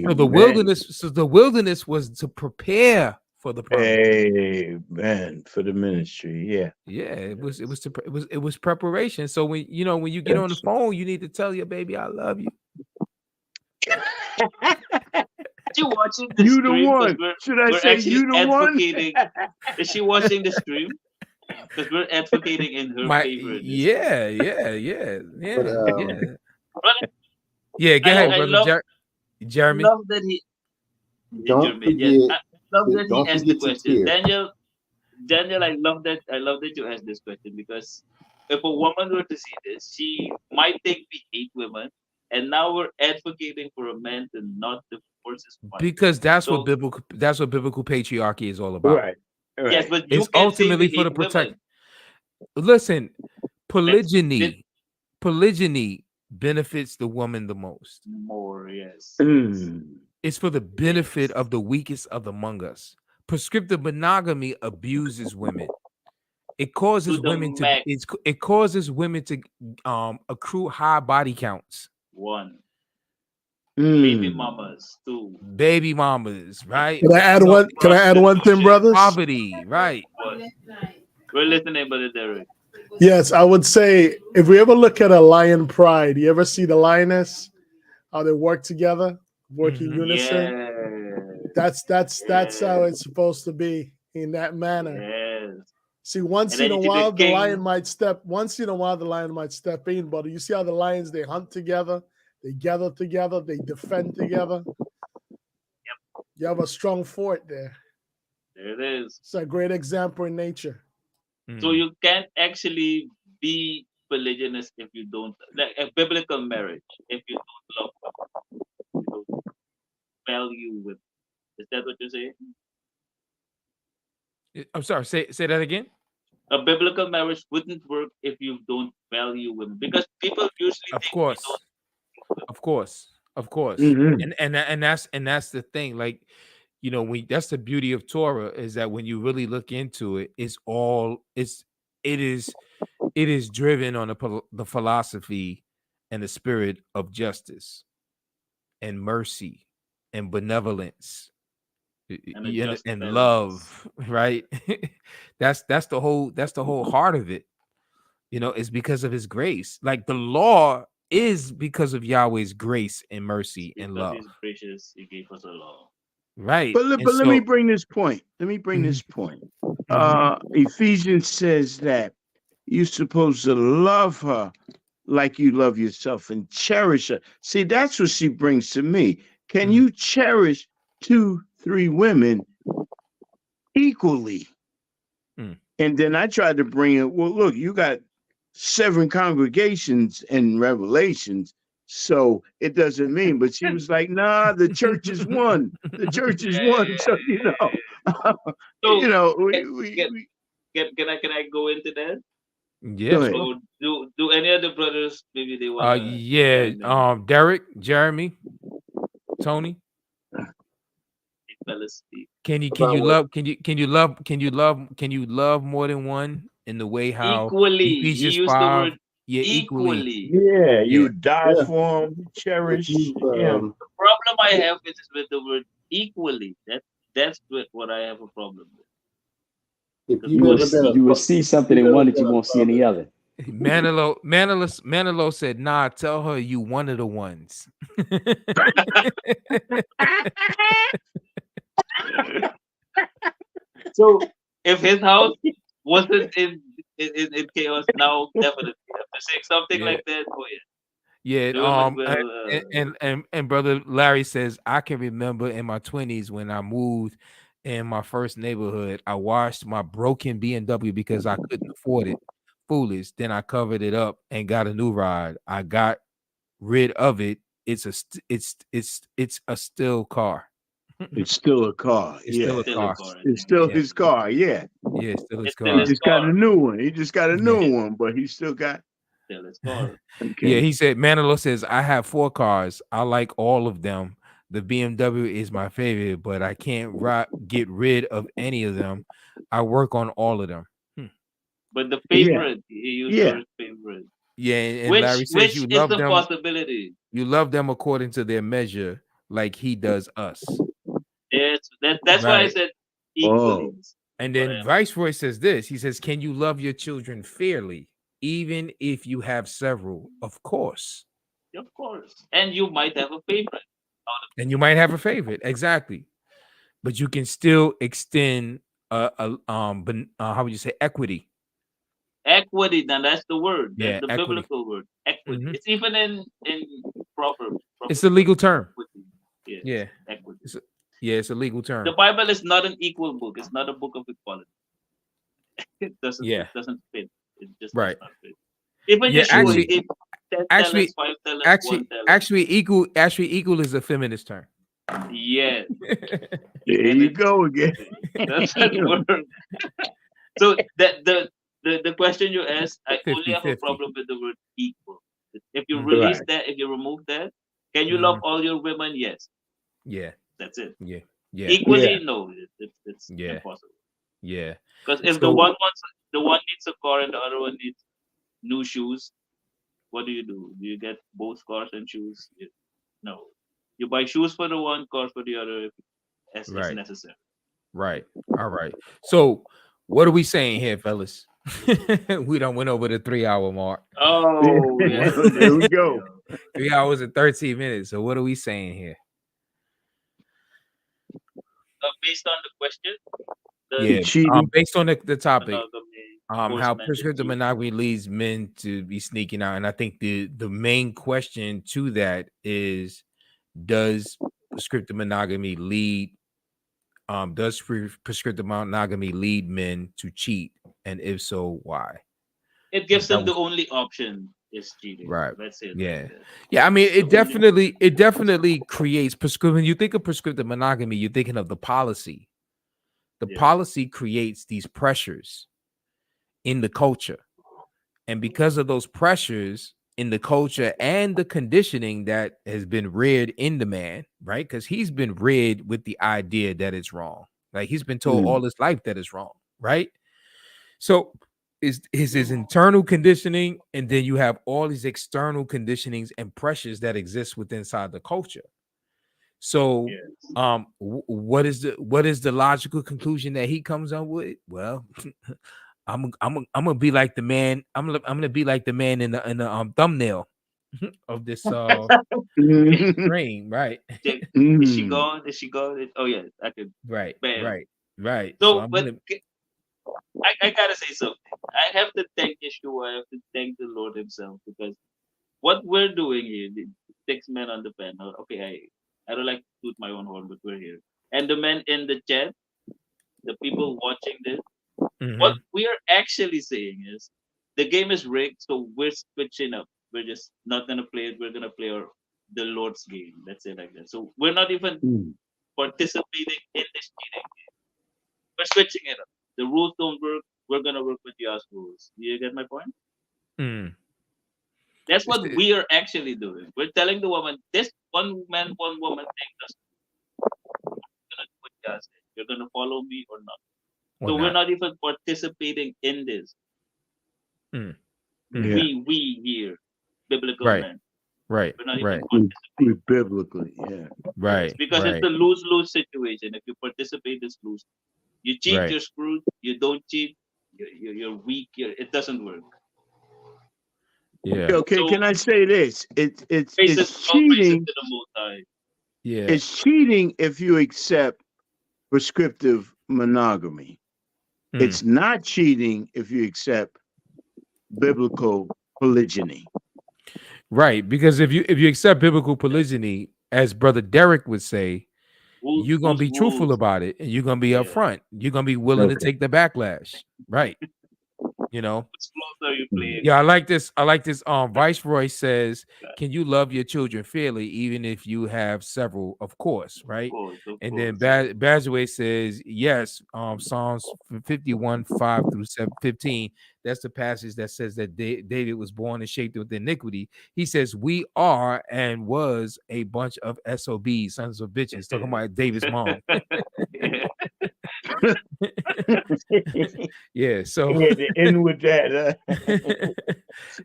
So the wilderness was to prepare for the promise. Amen. For the ministry. It was preparation. So when you get on the phone, you need to tell your baby I love you. You watching the you stream? The one. Should I say you the one? Is she watching the stream? Because we're advocating in her favor. Yeah. Go ahead, brother Jeremy. I love that he. Don't forget. I love that he asked the question. Daniel, Daniel, I love that. I love that you asked this question because if a woman were to see this, she might think we hate women, and now we're advocating for a man to not divorce his wife. Because that's So what biblical patriarchy is all about. Right. yes, Right. but you It's can say ultimately we for the hate protect. women. Listen, Let's polygyny benefits the woman the most. more, yes. It's for the benefit of the weakest of among us. Prescriptive monogamy abuses women. It causes women to accrue high body counts. One. Baby mamas, two. Baby mamas, right? Can I add one? Can I add one thing, brothers? Poverty, right? What? We're listening, Brother Derek. Yes, I would say if we ever look at a lion pride, you ever see the lioness, how they work together, work in unison? Yes. That's how it's supposed to be in that manner. Yes. See, once in a while the lion might step. Once in a while the lion might step in, but you see how the lions, they hunt together, they gather together, they defend together. Yep. You have a strong fort there. There it is. It's a great example in nature. So you can't actually be polygynous if you don't, like a biblical marriage, if you don't love women, you don't value women. Is that what you're saying? I'm sorry. Say that again. A biblical marriage wouldn't work if you don't value women, because people usually think we don't. Of course. And that's the thing. Like, you know, that's the beauty of Torah, is that when you really look into it, it is driven on the philosophy and the spirit of justice and mercy and benevolence and love, right? that's the whole heart of it. You know, it's because of his grace. Like the law is because of Yahweh's grace and mercy and love. He's gracious, he gave us a law. Right. But let me bring this point. Ephesians says that you're supposed to love her like you love yourself and cherish her. See, that's what she brings to me. Can you cherish 2, 3 women equally? And then I tried to bring it. Well, look, you got 7 congregations in Revelations, so it doesn't mean. But she was like, "Nah, the church is one. The church is one." So So, you know, can I go into that? Yes. So do any of the brothers, maybe they want? Yeah. Derek, Jeremy, Tony. Can you love more than one in the way how equally? Ephesians he used 5, the word equally. Yeah, you die for them, cherish. The problem I have is with the word equally. That's what I have a problem with. If you will see something in one that you won't see in the other. Manilow said, "Nah, tell her you one of the ones." So if his house wasn't in chaos now, definitely after saying something like that, oh yeah. And brother Larry says, I can remember in my 20s when I moved in my first neighborhood, I washed my broken BMW because I couldn't afford it. Foolish. Then I covered it up and got a new ride. I got rid of it. It's a still car. It's still a car. It's still a car. It's still his car. Yeah. Yeah, it's still his car. He just got a new one. He just got a new one, but he still got his car. Okay. Yeah, he said, Manilow says, I have 4 cars. I like all of them. The BMW is my favorite, but I can't get rid of any of them. I work on all of them. But the favorite, he used the favorite. Yeah, and Larry says you love them. Which is the possibility? You love them according to their measure, like he does us. Yes, that's why I said equally. And then Viceroy says this. He says, can you love your children fairly, even if you have several? Of course. Of course. And you might have a favorite. Exactly. But you can still extend how would you say, equity? Equity, now that's the word. That's the equity. biblical word. Equity. It's even in Proverbs. It's a legal term. Equity. It's a legal term. The Bible is not an equal book. It's not a book of equality. It doesn't fit. It just does Right. not fit. Even Yeah, Yeshua, he gave 10 actually, talents, 5 talents, 1 talent. actually, equal is a feminist term. Yes. There you go again. Doesn't work. So the question you asked, I only have a 50-50. problem with the word equal. If you Mhm. release Right. that, if you remove that, can you love all your women? Yes. Yeah. That's it. Yeah. Yeah. Equally, Yeah. no. It's Yeah. impossible. Yeah. Because if So the one needs a car and the other one needs new shoes, what do? Do you get both cars and shoes? No. You buy shoes for the one, cars for the other, as right. necessary. Right. All right. So what are we saying here, fellas? We don't went over the 3-hour mark. Oh, yeah. There we go. 3 hours and 13 minutes. So what are we saying here? Based on the question, based on the topic, monogamy, how forced men to prescriptive cheat. monogamy leads men to be sneaking out, and I think the main question to that is, does prescriptive monogamy lead? Does prescriptive monogamy lead men to cheat, and if so, why? It gives them the only option is cheating. Right. Let's say it Yeah. like that. Yeah. I mean, it definitely creates prescriptive. When you think of prescriptive monogamy, you're thinking of the policy. The policy creates these pressures in the culture. And because of those pressures in the culture and the conditioning that has been reared in the man, right? Because he's been reared with the idea that it's wrong. Like he's been told all his life that it's wrong, right? So is his internal conditioning, and then you have all these external conditionings and pressures that exist within inside the culture. So what is the logical conclusion that he comes up with? Well, I'm gonna be like the man. I'm gonna be like the man in the thumbnail of this stream, right? Is she gone? Is she gone? Oh yeah, I could. Right, Bam. right. So, but I gotta say something. I have to thank Yeshua. I have to thank the Lord Himself, because what we're doing here, the 6 men on the panel. Okay, I don't like to toot my own horn, but we're here, and the men in the chat, the people watching this. What we are actually saying is the game is rigged, so we're switching up. We're just not gonna play it. We're gonna play the Lord's game. Let's say like that. So we're not even participating in this cheating game. We're switching it up. The rules don't work. We're gonna work with Yah's rules. Do you get my point? That's what we are actually doing. We're telling the woman, this one man, one woman thing doesn't. We're gonna do what Yah said. You're gonna follow me or not. So we're not even participating in this. We here, biblical men. Right. We're not even participating. Biblically, yeah. Right. Because it's a lose-lose situation. If you participate, it's lose. You cheat, you're screwed. You don't cheat, you're weak. It doesn't work. Yeah. Okay. So, can I say this? It's cheating. Yeah. It's cheating if you accept prescriptive monogamy. It's not cheating if you accept biblical polygyny. Right, because if you accept biblical polygyny, as Brother Derek would say, you're gonna be truthful about it, and you're gonna be upfront. You're gonna be willing to take the backlash, right? You know. Yeah, I like this. Viceroy says, "Can you love your children fairly, even if you have several?" Of course, right? And then Bazaway says, "Yes." Psalms 51:5-15. That's the passage that says that David was born and shaped with iniquity. He says, "We are and was a bunch of SOBs, sons of bitches." Talking about David's mom. Yeah, so to end with that.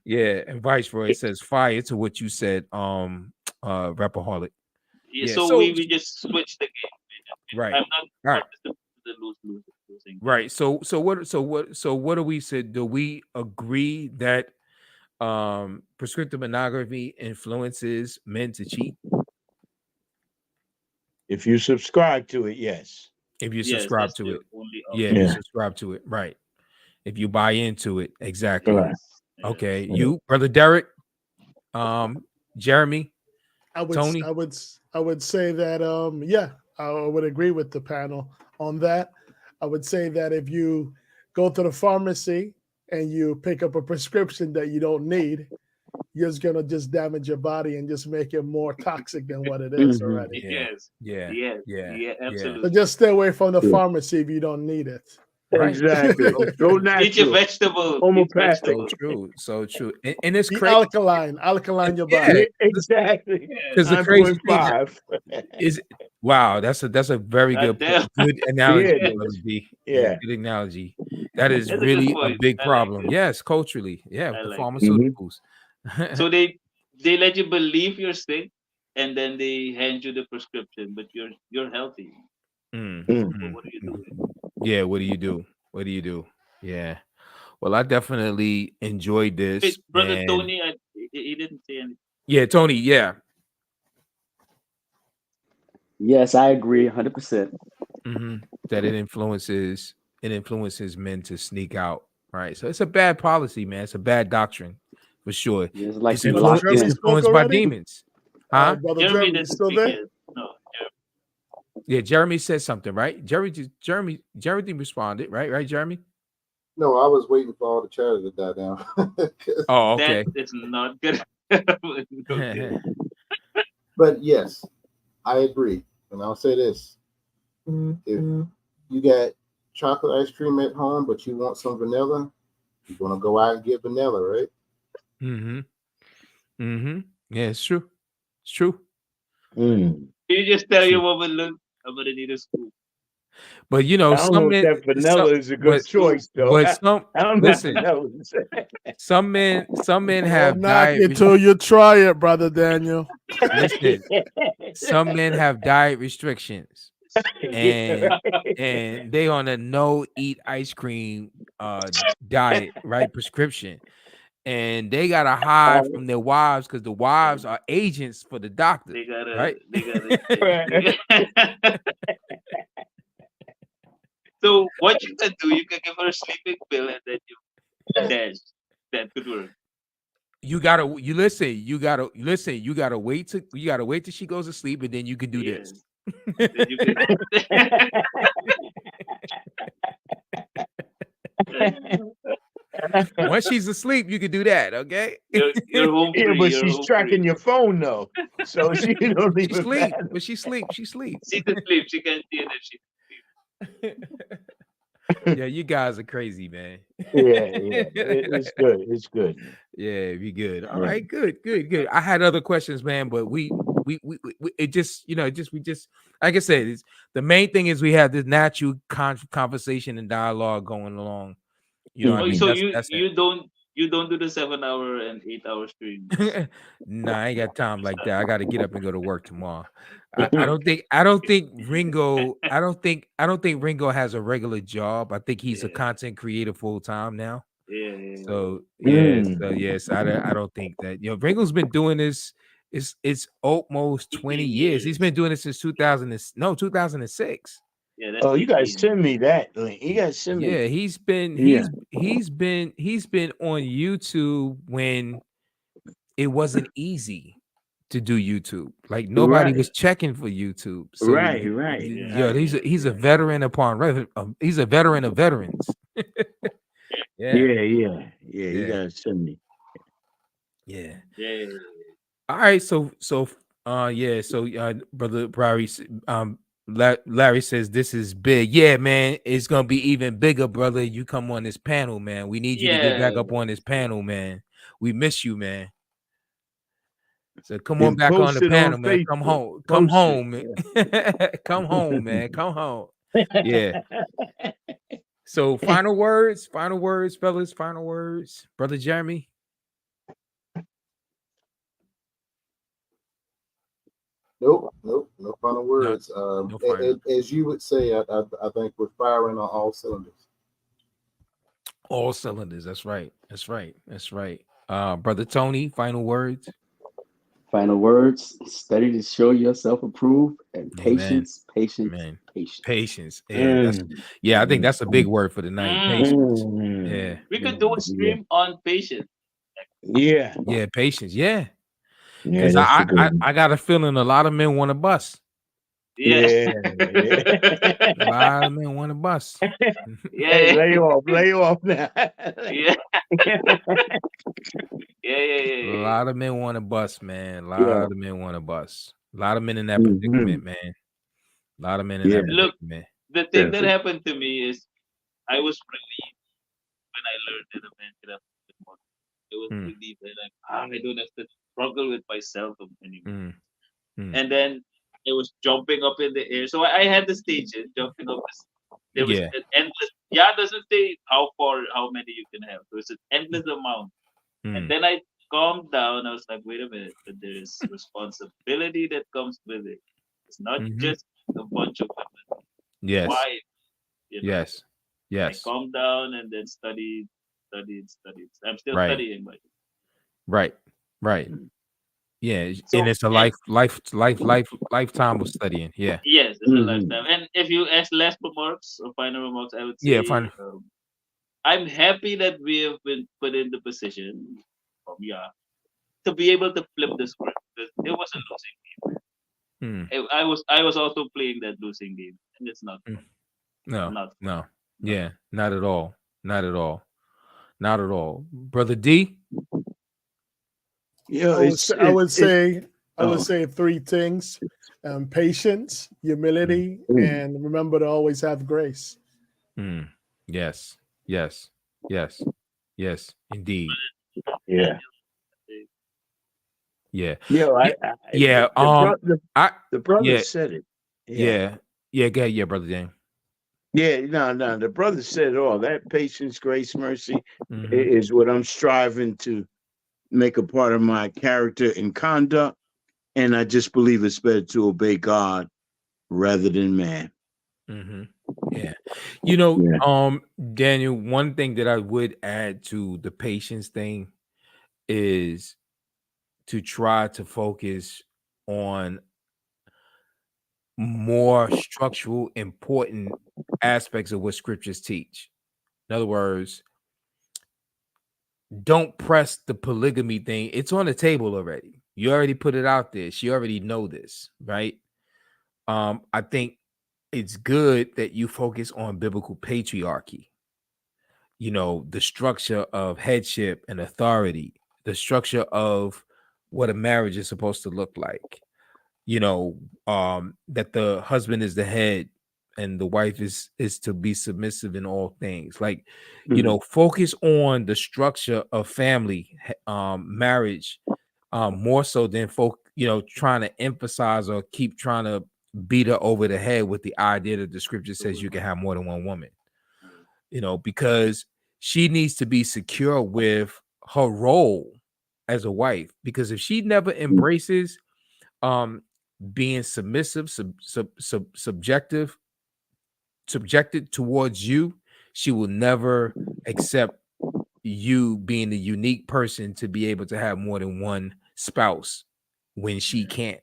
Yeah, and Viceroy says fire to what you said, Rapperholic. Yeah, so we just switch the game. Right. I'm not the losing. Right. So what do we say? Do we agree that prescriptive monogamy influences men to cheat? If you subscribe to it, yes. If you subscribe to it, if you subscribe to it, right? If you buy into it, exactly. Right. Okay, you, Brother Derek, Jeremy, Tony. I would say that I would agree with the panel on that. I would say that if you go to the pharmacy and you pick up a prescription that you don't need, you're just gonna just damage your body and just make it more toxic than what it is already. Yeah, absolutely. So just stay away from the pharmacy if you don't need it. Right. Exactly. Go natural. Eat your vegetable. Homeopathic. So true. And it's Be crazy. alkaline your body. Exactly. Because the crazy thing 9.5. is, wow, that's a very good analogy. Good analogy. That is really a big problem. Yes, culturally. Yeah, the pharmaceuticals. So they let you believe you're sick, and then they hand you the prescription, but you're healthy. What do you do? Yeah, what do you do? What do you do? Yeah. Well, I definitely enjoyed this. Wait, Brother Tony, he didn't say anything. Yeah, Tony, yeah. Yes, I agree 100%. That it influences men to sneak out, right? So it's a bad policy, man. It's a bad doctrine for sure. Yeah, it's like it's influenced by demons. Huh? Brother Jeremy, you still there? No. Yeah, Jeremy said something, right? Jeremy responded, right? Right, Jeremy? No, I was waiting for all the chatter to die down. Oh, okay. That is not good. But yes, I agree. And I'll say this. If you got chocolate ice cream at home, but you want some vanilla, you're going to go out and get vanilla, right? Yeah, it's true. It's true. You just tell your woman, look, I'm going to need a scoop. But you know, I don't know if that vanilla is a good choice, though. But some men have diet until you try it, Brother Daniel. Listen, some men have diet restrictions, and they on a no eat ice cream diet, right? Prescription, and they gotta hide from their wives because the wives are agents for the doctor. Right? So what you can do, you can give her a sleeping pill and then you dash. That could work. You gotta wait till she goes to sleep, and then you can do this. Once she's asleep, you can do that. Okay. You're home free, but she's tracking your phone though, so she don't even. She sleep, but she sleeps. She can sleep. She can see it if she. Yeah, you guys are crazy, man. It's good. It's good. Yeah, be good. All right, good. I had other questions, man, but we it just, we just like I said, it's the main thing is we have this natural conversation and dialogue going along. You know, what I mean? So you don't do the 7-hour and 8-hour streams. Nah, I ain't got time like that. I got to get up and go to work tomorrow. I don't think Ringo has a regular job. I think he's a content creator full time now. So yes, I don't think that Ringo's been doing this. It's almost 20 years. He's been doing it since 2006. Yeah, you guys send me that link. You guys send me. Yeah, he's been on YouTube when it wasn't easy to do YouTube. Like nobody was checking for YouTube. So, right. Yeah, he's a veteran he's a veteran of veterans. Yeah. You guys send me. Yeah. All right, so Brother Barry, Larry says this is big. Yeah, man, it's gonna be even bigger, brother. You come on this panel, man. We need you to get back up on this panel, man. We miss you, man. So come on back on the panel, man. Come home. Come home, man. Come home, man. Come home. Yeah. So final words, fellas. Final words, Brother Jeremy. Nope, no final words. No final. As you would say, I think we're firing on all cylinders. All cylinders. That's right. Brother Tony, final words. Final words. Study to show yourself approved, and patience. Patience. Yeah, I think that's a big word for the night. Patience. Yeah. We could do a stream on patience. Yeah, patience. Yeah. Because I got a feeling a lot of men want to bust. Yes. A lot of men want to bust. Hey, lay off now. Yeah. A lot of men want to bust, man. A lot of men want to bust. A lot of men in that Mhm. predicament, man. A lot of men in that Look, predicament. the thing that happened to me is I was relieved when I learned that a man could have more. I was relieved that I don't have to struggle with myself anymore. And then it was jumping up in the air. So I had the stages jumping up. There was an endless. Yeah, doesn't say how far, how many you can have. There was an endless amount. And then I calmed down. I was like, wait a minute, but there is responsibility that comes with it. It's not just a bunch of women. Yes. Why? You know? Yes. I calmed down and then studied. I'm still studying, but right. Yeah, so, and it's a lifetime of studying. Yeah. Yes, it's a lifetime. And if you ask last remarks or final remarks, I would say, I'm happy that we have been put in the position, to be able to flip the script. Because it was a losing game. I was also playing that losing game, and it's not. No. Yeah, not at all. Not at all. Brother D. Yeah, I would say 3 things: patience, humility, and remember to always have grace. Yes, indeed. Yeah. The brother said it. Yeah. Go ahead, brother Dan. Yeah, no. The brother said it all. That patience, grace, mercy is what I'm striving to make a part of my character and conduct. And I just believe it's better to obey God rather than man. Yeah. Daniel, one thing that I would add to the patience thing is to try to focus on more structural, important aspects of what scriptures teach. In other words, don't press the polygamy thing. It's on the table already. You already put it out there. She already know this, right? I think it's good that you focus on biblical patriarchy. The structure of headship and authority, the structure of what a marriage is supposed to look like. That the husband is the head and the wife is to be submissive in all things. Like, focus on the structure of family, marriage, more so than trying to emphasize or keep trying to beat her over the head with the idea that the scripture says you can have more than one woman. Because she needs to be secure with her role as a wife. Because if she never embraces being submissive, subjected towards you, she will never accept you being the unique person to be able to have more than one spouse when she can't.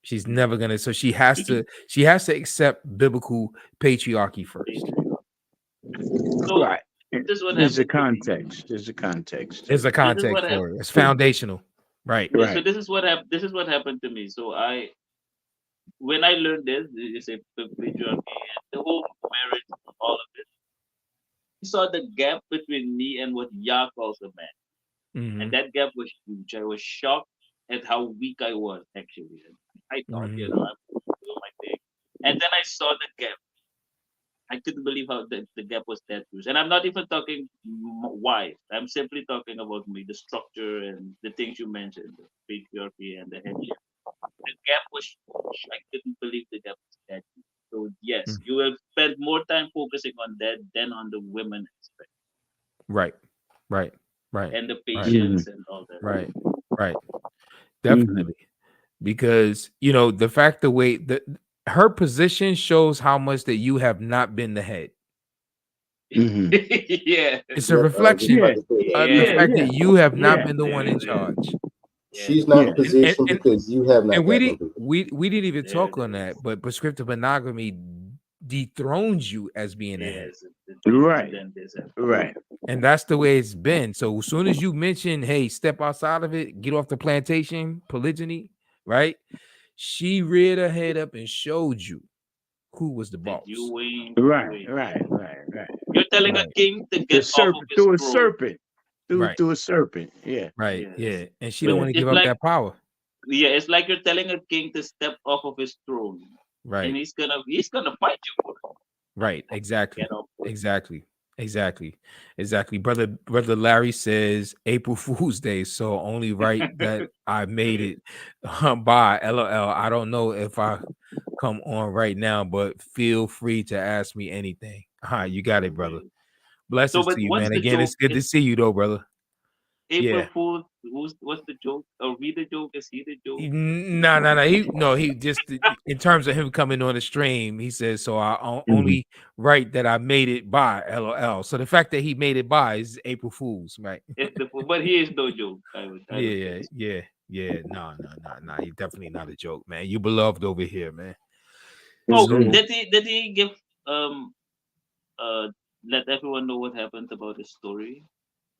She's never gonna. So she has to accept biblical patriarchy first. So right. There's a context. There's a context for it. It's foundational. Right. So this is what happened to me. So when I learned this, it's a patriarchy and the whole marriage, all of it. I saw the gap between me and what Yah calls a man, and that gap was huge. I was shocked at how weak I was actually. I thought, I'm doing my thing, and then I saw the gap. I couldn't believe how the gap was that huge. And I'm not even talking wife. I'm simply talking about the structure and the things you mentioned, the patriarchy and the headship. The gap was huge. I couldn't believe the gap was that huge. So yes, you will spend more time focusing on that than on the women aspect. Right. And the patience and all that. Right. Definitely. Because the fact the way that her position shows how much that you have not been the head. Yeah. It's a reflection of the fact that you have not been the one in charge. She's not in position because you have not. And we didn't even talk on that, but prescriptive monogamy dethrones you as being a head. Right. And that's the way it's been. So as soon as you mention, hey, step outside of it, get off the plantation, polygyny, right? she reared her head up and showed you who was the boss. Right. You're telling a king to get off of his through a throne. serpent. Through a serpent. Yeah. Right. Yes. Yeah. And she don't want to give It's up like, that power. yeah, it's like you're telling a king to step off of his throne. Right. And he's gonna fight you for it. Right. Exactly. Get off for it. Exactly. Brother Larry says April Fool's Day, so only right that I made it by LOL. I don't know if I come on right now, but feel free to ask me anything. You got it, brother. Blessings but to you, what's man. the Again, joke? it's good to see you, though, brother. April Fool. What's the joke? Are we the joke? Is he the joke? No. He just in terms of him coming on the stream, he says so. I only write that I made it by LOL. So the fact that he made it by is April Fool's, right? But he is no joke. Yeah. No. He's definitely not a joke, man. You beloved over here, man. Oh, did he give let everyone know what happened about his story,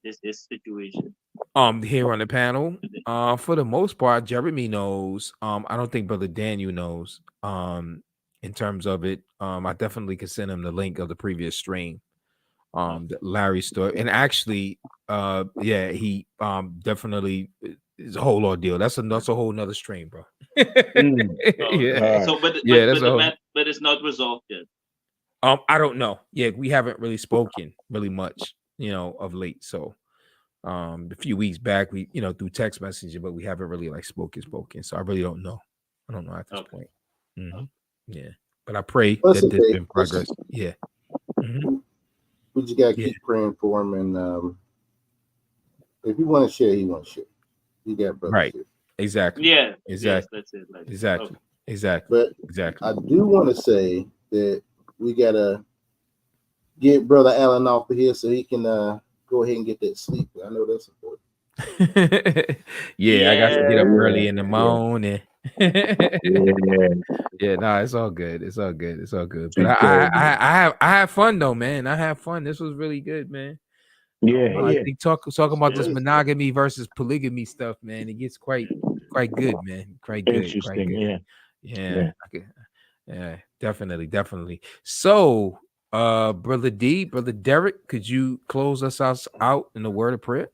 his situation? Here on the panel, for the most part, Jeremy knows. I don't think Brother Daniel knows. In terms of it, I definitely can send him the link of the previous stream. Larry's story, and actually, he definitely is a whole ordeal. That's a whole nother stream, bro. Yeah. So, but it's not resolved yet. I don't know. Yeah, we haven't really spoken really much, of late. So, a few weeks back, we, through text messaging, but we haven't really like spoken. So I really don't know. I don't know at this point. Yeah, but I pray that there's been progress. Yeah. We just gotta keep praying for him, and if you want to share, he want to share. You got brothers right. Here. Exactly. Yeah. Exactly. Yes, that's it. Exactly. But I do want to say that we gotta get Brother Allen off of here so he can go ahead and get that sleep. I know that's important. I got to get up early in the morning. No, it's all good. It's all good. But I have fun though, man. I have fun. This was really good, man. I think talking about this monogamy versus polygamy stuff, man. It gets quite good, man. Quite good. Interesting. Yeah. Definitely. So, Brother Derek, could you close us out in a word of prayer?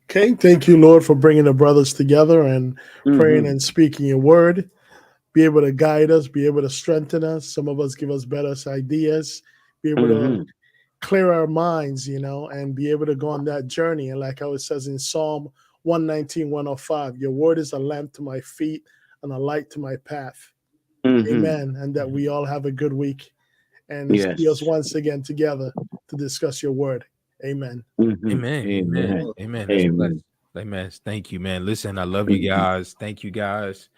Okay, thank you, Lord, for bringing the brothers together and praying and speaking your word. Be able to guide us, be able to strengthen us. Some of us give us better ideas, be able to clear our minds, and be able to go on that journey. And like how it says in Psalm 119, 105, your word is a lamp to my feet and a light to my path. Amen. And that we all have a good week and see us once again together to discuss your word. Amen. Amen. Thank you, man. Listen, I love you guys. Thank you guys.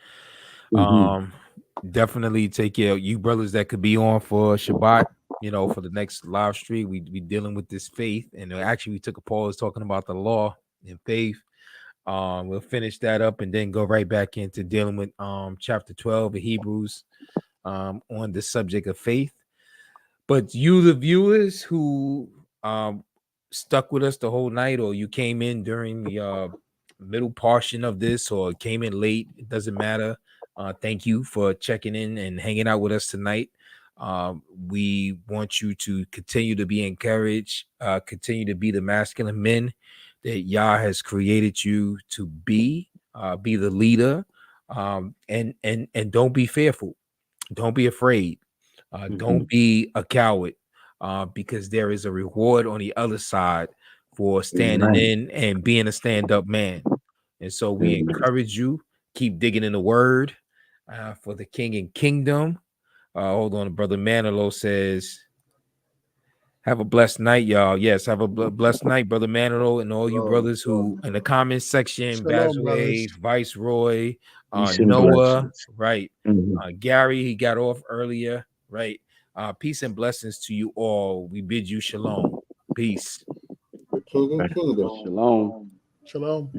Definitely take care of you brothers that could be on for Shabbat, for the next live stream. We dealing with this faith, and actually we took a pause talking about the law and faith. We'll finish that up and then go right back into dealing with chapter 12 of Hebrews on the subject of faith. But you, the viewers who stuck with us the whole night, or you came in during the middle portion of this, or came in late, it doesn't matter. Thank you for checking in and hanging out with us tonight. We want you to continue to be encouraged, continue to be the masculine men that Yah has created you to be the leader, and don't be fearful, don't be afraid, don't be a coward, because there is a reward on the other side for standing in and being a stand-up man. And so we encourage you, keep digging in the word for the king and kingdom. Hold on, Brother Manilow says, have a blessed night, y'all. Yes, have a blessed night, Brother Manilow, and all you brothers who in the comments section, Bazway, Viceroy, Noah, right? Gary, he got off earlier, right? Peace and blessings to you all. We bid you shalom. Peace. The king and kingdom. Shalom. Shalom.